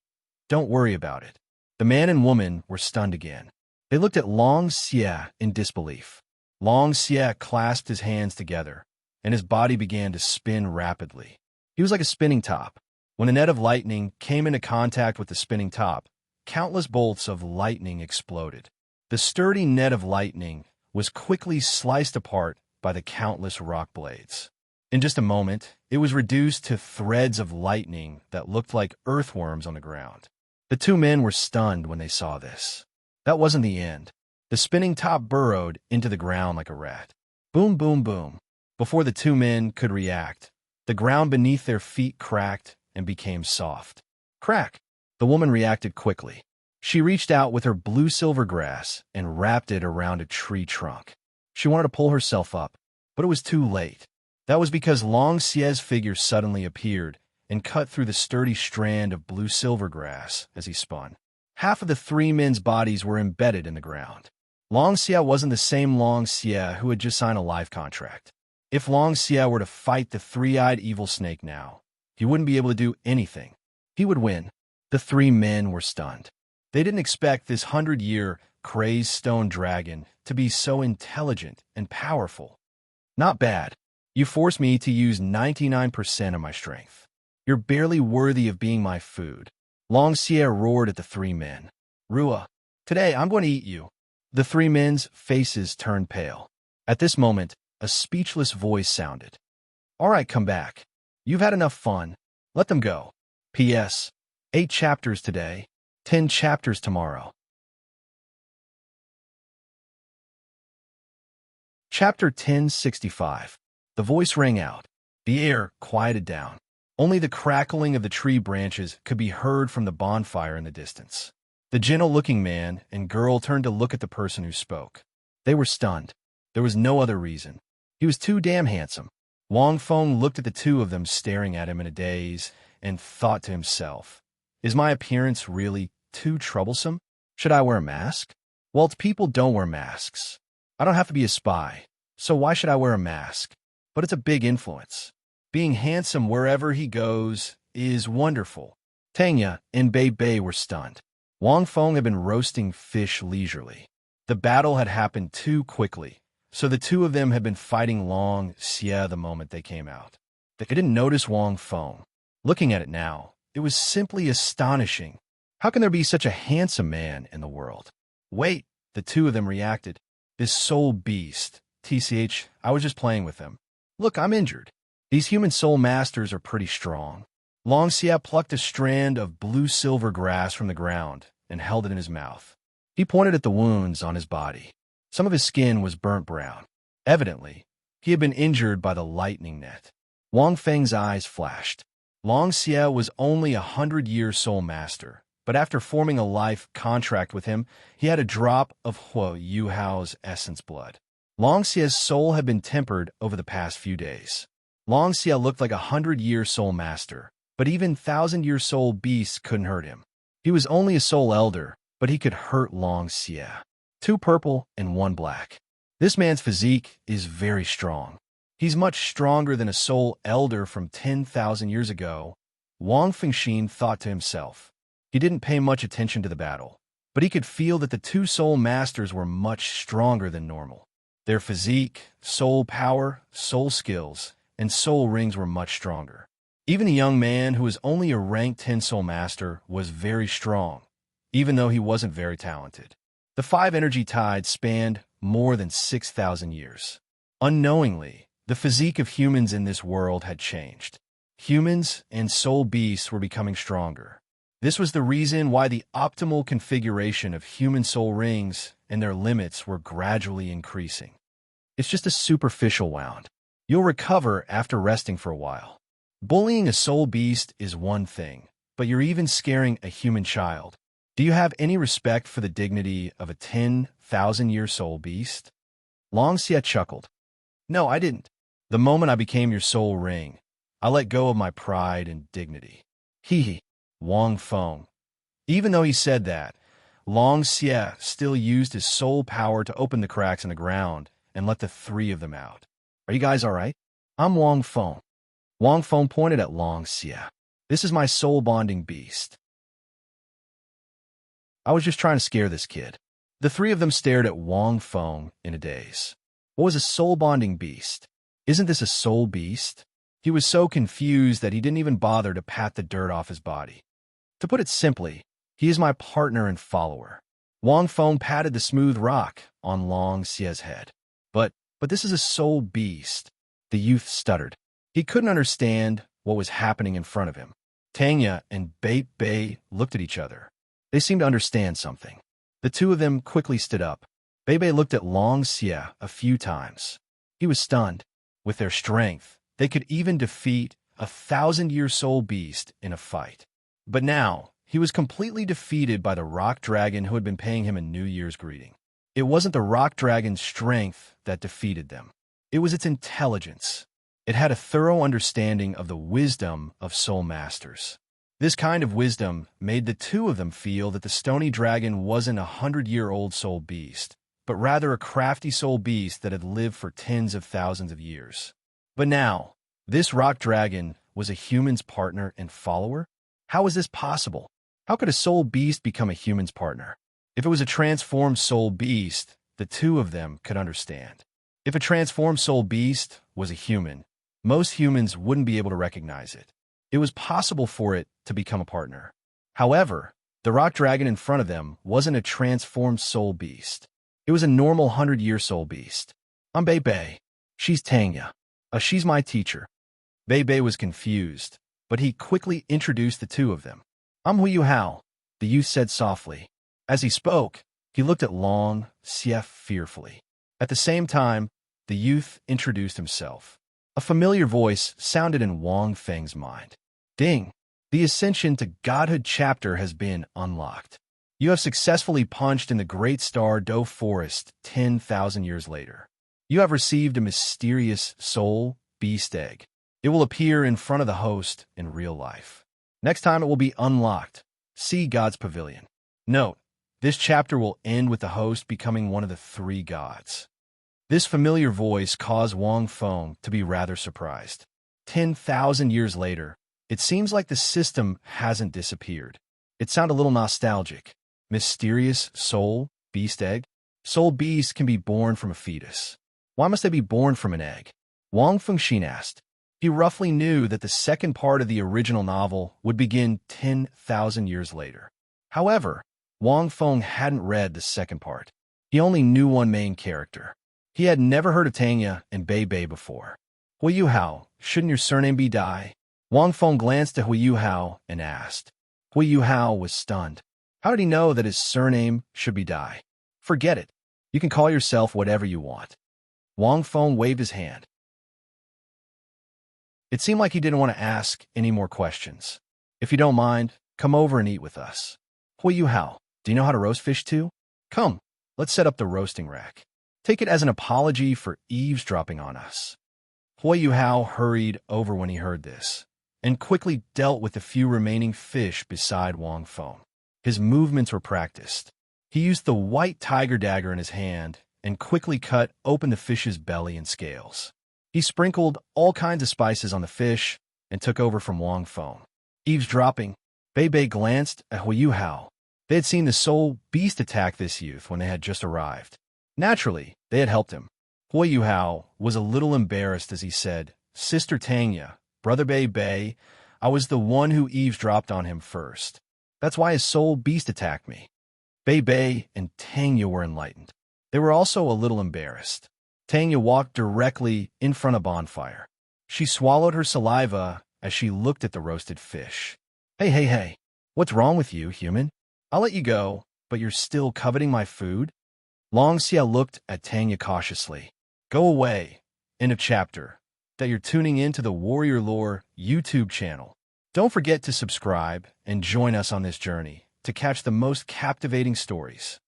Don't worry about it. The man and woman were stunned again. They looked at Long Xie in disbelief. Long Xie clasped his hands together, and his body began to spin rapidly. He was like a spinning top. When a net of lightning came into contact with the spinning top, countless bolts of lightning exploded. The sturdy net of lightning was quickly sliced apart by the countless rock blades. In just a moment, it was reduced to threads of lightning that looked like earthworms on the ground. The two men were stunned when they saw this. That wasn't the end. The spinning top burrowed into the ground like a rat. Boom, boom, boom. Before the two men could react, the ground beneath their feet cracked and became soft. Crack! The woman reacted quickly. She reached out with her blue-silver grass and wrapped it around a tree trunk. She wanted to pull herself up, but it was too late. That was because Long Xie's figure suddenly appeared and cut through the sturdy strand of blue-silver grass as he spun. Half of the three men's bodies were embedded in the ground. Long Xie wasn't the same Long Xie who had just signed a life contract. If Long Xie were to fight the three-eyed evil snake now, he wouldn't be able to do anything. He would win. The three men were stunned. They didn't expect this 100-year crazed stone dragon to be so intelligent and powerful. Not bad. You forced me to use 99% of my strength. You're barely worthy of being my food. Long Xie roared at the three men. Rua, today I'm going to eat you. The three men's faces turned pale. At this moment, a speechless voice sounded. All right, come back. You've had enough fun. Let them go. P.S. 8 chapters today, 10 chapters tomorrow. Chapter 1065. The voice rang out. The air quieted down. Only the crackling of the tree branches could be heard from the bonfire in the distance. The gentle-looking man and girl turned to look at the person who spoke. They were stunned. There was no other reason. He was too damn handsome. Wang Feng looked at the two of them staring at him in a daze and thought to himself, is my appearance really too troublesome? Should I wear a mask? Well, people don't wear masks. I don't have to be a spy, so why should I wear a mask? But it's a big influence. Being handsome wherever he goes is wonderful. Tanya and Bei Bei were stunned. Wang Feng had been roasting fish leisurely. The battle had happened too quickly, so the two of them had been fighting Long Xie the moment they came out. They didn't notice Wang Feng. Looking at it now, it was simply astonishing. How can there be such a handsome man in the world? Wait, the two of them reacted. This soul beast. TCH, I was just playing with them. Look, I'm injured. These human soul masters are pretty strong. Long Xie plucked a strand of blue-silver grass from the ground and held it in his mouth. He pointed at the wounds on his body. Some of his skin was burnt brown. Evidently, he had been injured by the lightning net. Wang Feng's eyes flashed. Long Xie was only 100-year soul master, but after forming a life contract with him, he had a drop of Huo Yuhao's essence blood. Long Xie's soul had been tempered over the past few days. Long Xie looked like a 100-year soul master, but even 1,000-year soul beasts couldn't hurt him. He was only a soul elder, but he could hurt Long Xie. 2 purple and 1 black. This man's physique is very strong. He's much stronger than a soul elder from 10,000 years ago. Wang Fengxin thought to himself. He didn't pay much attention to the battle, but he could feel that the 2 soul masters were much stronger than normal. Their physique, soul power, soul skills, and soul rings were much stronger. Even the young man who was only a rank 10 soul master was very strong, even though he wasn't very talented. The 5 energy tides spanned more than 6,000 years. Unknowingly, the physique of humans in this world had changed. Humans and soul beasts were becoming stronger. This was the reason why the optimal configuration of human soul rings and their limits were gradually increasing. It's just a superficial wound. You'll recover after resting for a while. Bullying a soul beast is one thing, but you're even scaring a human child. Do you have any respect for the dignity of a 10,000-year soul beast? Long Xie chuckled. No, I didn't. The moment I became your soul ring, I let go of my pride and dignity. Hee. Wang Feng. Even though he said that, Long Xie still used his soul power to open the cracks in the ground and let the 3 of them out. Are you guys all right? I'm Wang Feng. Wang Feng pointed at Long Xie. This is my soul bonding beast. I was just trying to scare this kid. The 3 of them stared at Wang Feng in a daze. What was a soul bonding beast? Isn't this a soul beast? He was so confused that he didn't even bother to pat the dirt off his body. To put it simply, he is my partner and follower. Wang Feng patted the smooth rock on Long Xie's head. But this is a soul beast. The youth stuttered. He couldn't understand what was happening in front of him. Tanya and Bei Bei looked at each other. They seemed to understand something. The 2 of them quickly stood up. Bei Bei looked at Long Xie a few times. He was stunned. With their strength, they could even defeat a 1,000-year soul beast in a fight. But now, he was completely defeated by the rock dragon who had been paying him a New Year's greeting. It wasn't the rock dragon's strength that defeated them. It was its intelligence. It had a thorough understanding of the wisdom of soul masters. This kind of wisdom made the 2 of them feel that the stony dragon wasn't a 100-year-old soul beast, but rather a crafty soul beast that had lived for tens of thousands of years. But now, this rock dragon was a human's partner and follower? How was this possible? How could a soul beast become a human's partner? If it was a transformed soul beast, the 2 of them could understand. If a transformed soul beast was a human, most humans wouldn't be able to recognize it. It was possible for it to become a partner. However, the rock dragon in front of them wasn't a transformed soul beast. It was a normal 100-year soul beast. I'm Bei Bei. She's Tanya. She's my teacher. Bei Bei was confused, but he quickly introduced the 2 of them. I'm Hu Yuhao, the youth said softly. As he spoke, he looked at Long Xie fearfully. At the same time, the youth introduced himself. A familiar voice sounded in Wang Feng's mind. Ding! The Ascension to Godhood chapter has been unlocked. You have successfully punched in the great star Doe forest 10,000 years later. You have received a mysterious soul beast egg. It will appear in front of the host in real life. Next time it will be unlocked. See God's Pavilion. Note, this chapter will end with the host becoming one of the three gods. This familiar voice caused Wang Feng to be rather surprised. 10,000 years later, it seems like the system hasn't disappeared. It sounded a little nostalgic. Mysterious soul beast egg? Soul beasts can be born from a fetus. Why must they be born from an egg? Wang Fengxin asked. He roughly knew that the second part of the original novel would begin 10,000 years later. However, Wang Feng hadn't read the second part. He only knew one main character. He had never heard of Tanya and Bei Bei before. Hui Yuhao, shouldn't your surname be Dai? Wang Feng glanced at Hui Yuhao and asked. Hui Yuhao was stunned. How did he know that his surname should be Dai? Forget it. You can call yourself whatever you want. Wang Feng waved his hand. It seemed like he didn't want to ask any more questions. If you don't mind, come over and eat with us. Hui Yuhao, do you know how to roast fish too? Come, let's set up the roasting rack. Take it as an apology for eavesdropping on us. Hui Yuhao hurried over when he heard this, and quickly dealt with the few remaining fish beside Wang Feng. His movements were practiced. He used the white tiger dagger in his hand and quickly cut open the fish's belly and scales. He sprinkled all kinds of spices on the fish and took over from Wang Feng. Eavesdropping, Bei Bei glanced at Hui Yuhao. They had seen the soul beast attack this youth when they had just arrived. Naturally, they had helped him. Hui Yuhao was a little embarrassed as he said, Sister Tanya, Brother Bei Bei, I was the one who eavesdropped on him first. That's why his soul beast attacked me. Bei Bei and Tanya were enlightened. They were also a little embarrassed. Tanya walked directly in front of bonfire. She swallowed her saliva as she looked at the roasted fish. Hey, what's wrong with you, human? I'll let you go, but you're still coveting my food? Long Xia looked at Tanya cautiously. Go away. End of chapter. That you're tuning in to the Warrior Lore YouTube channel. Don't forget to subscribe and join us on this journey to catch the most captivating stories.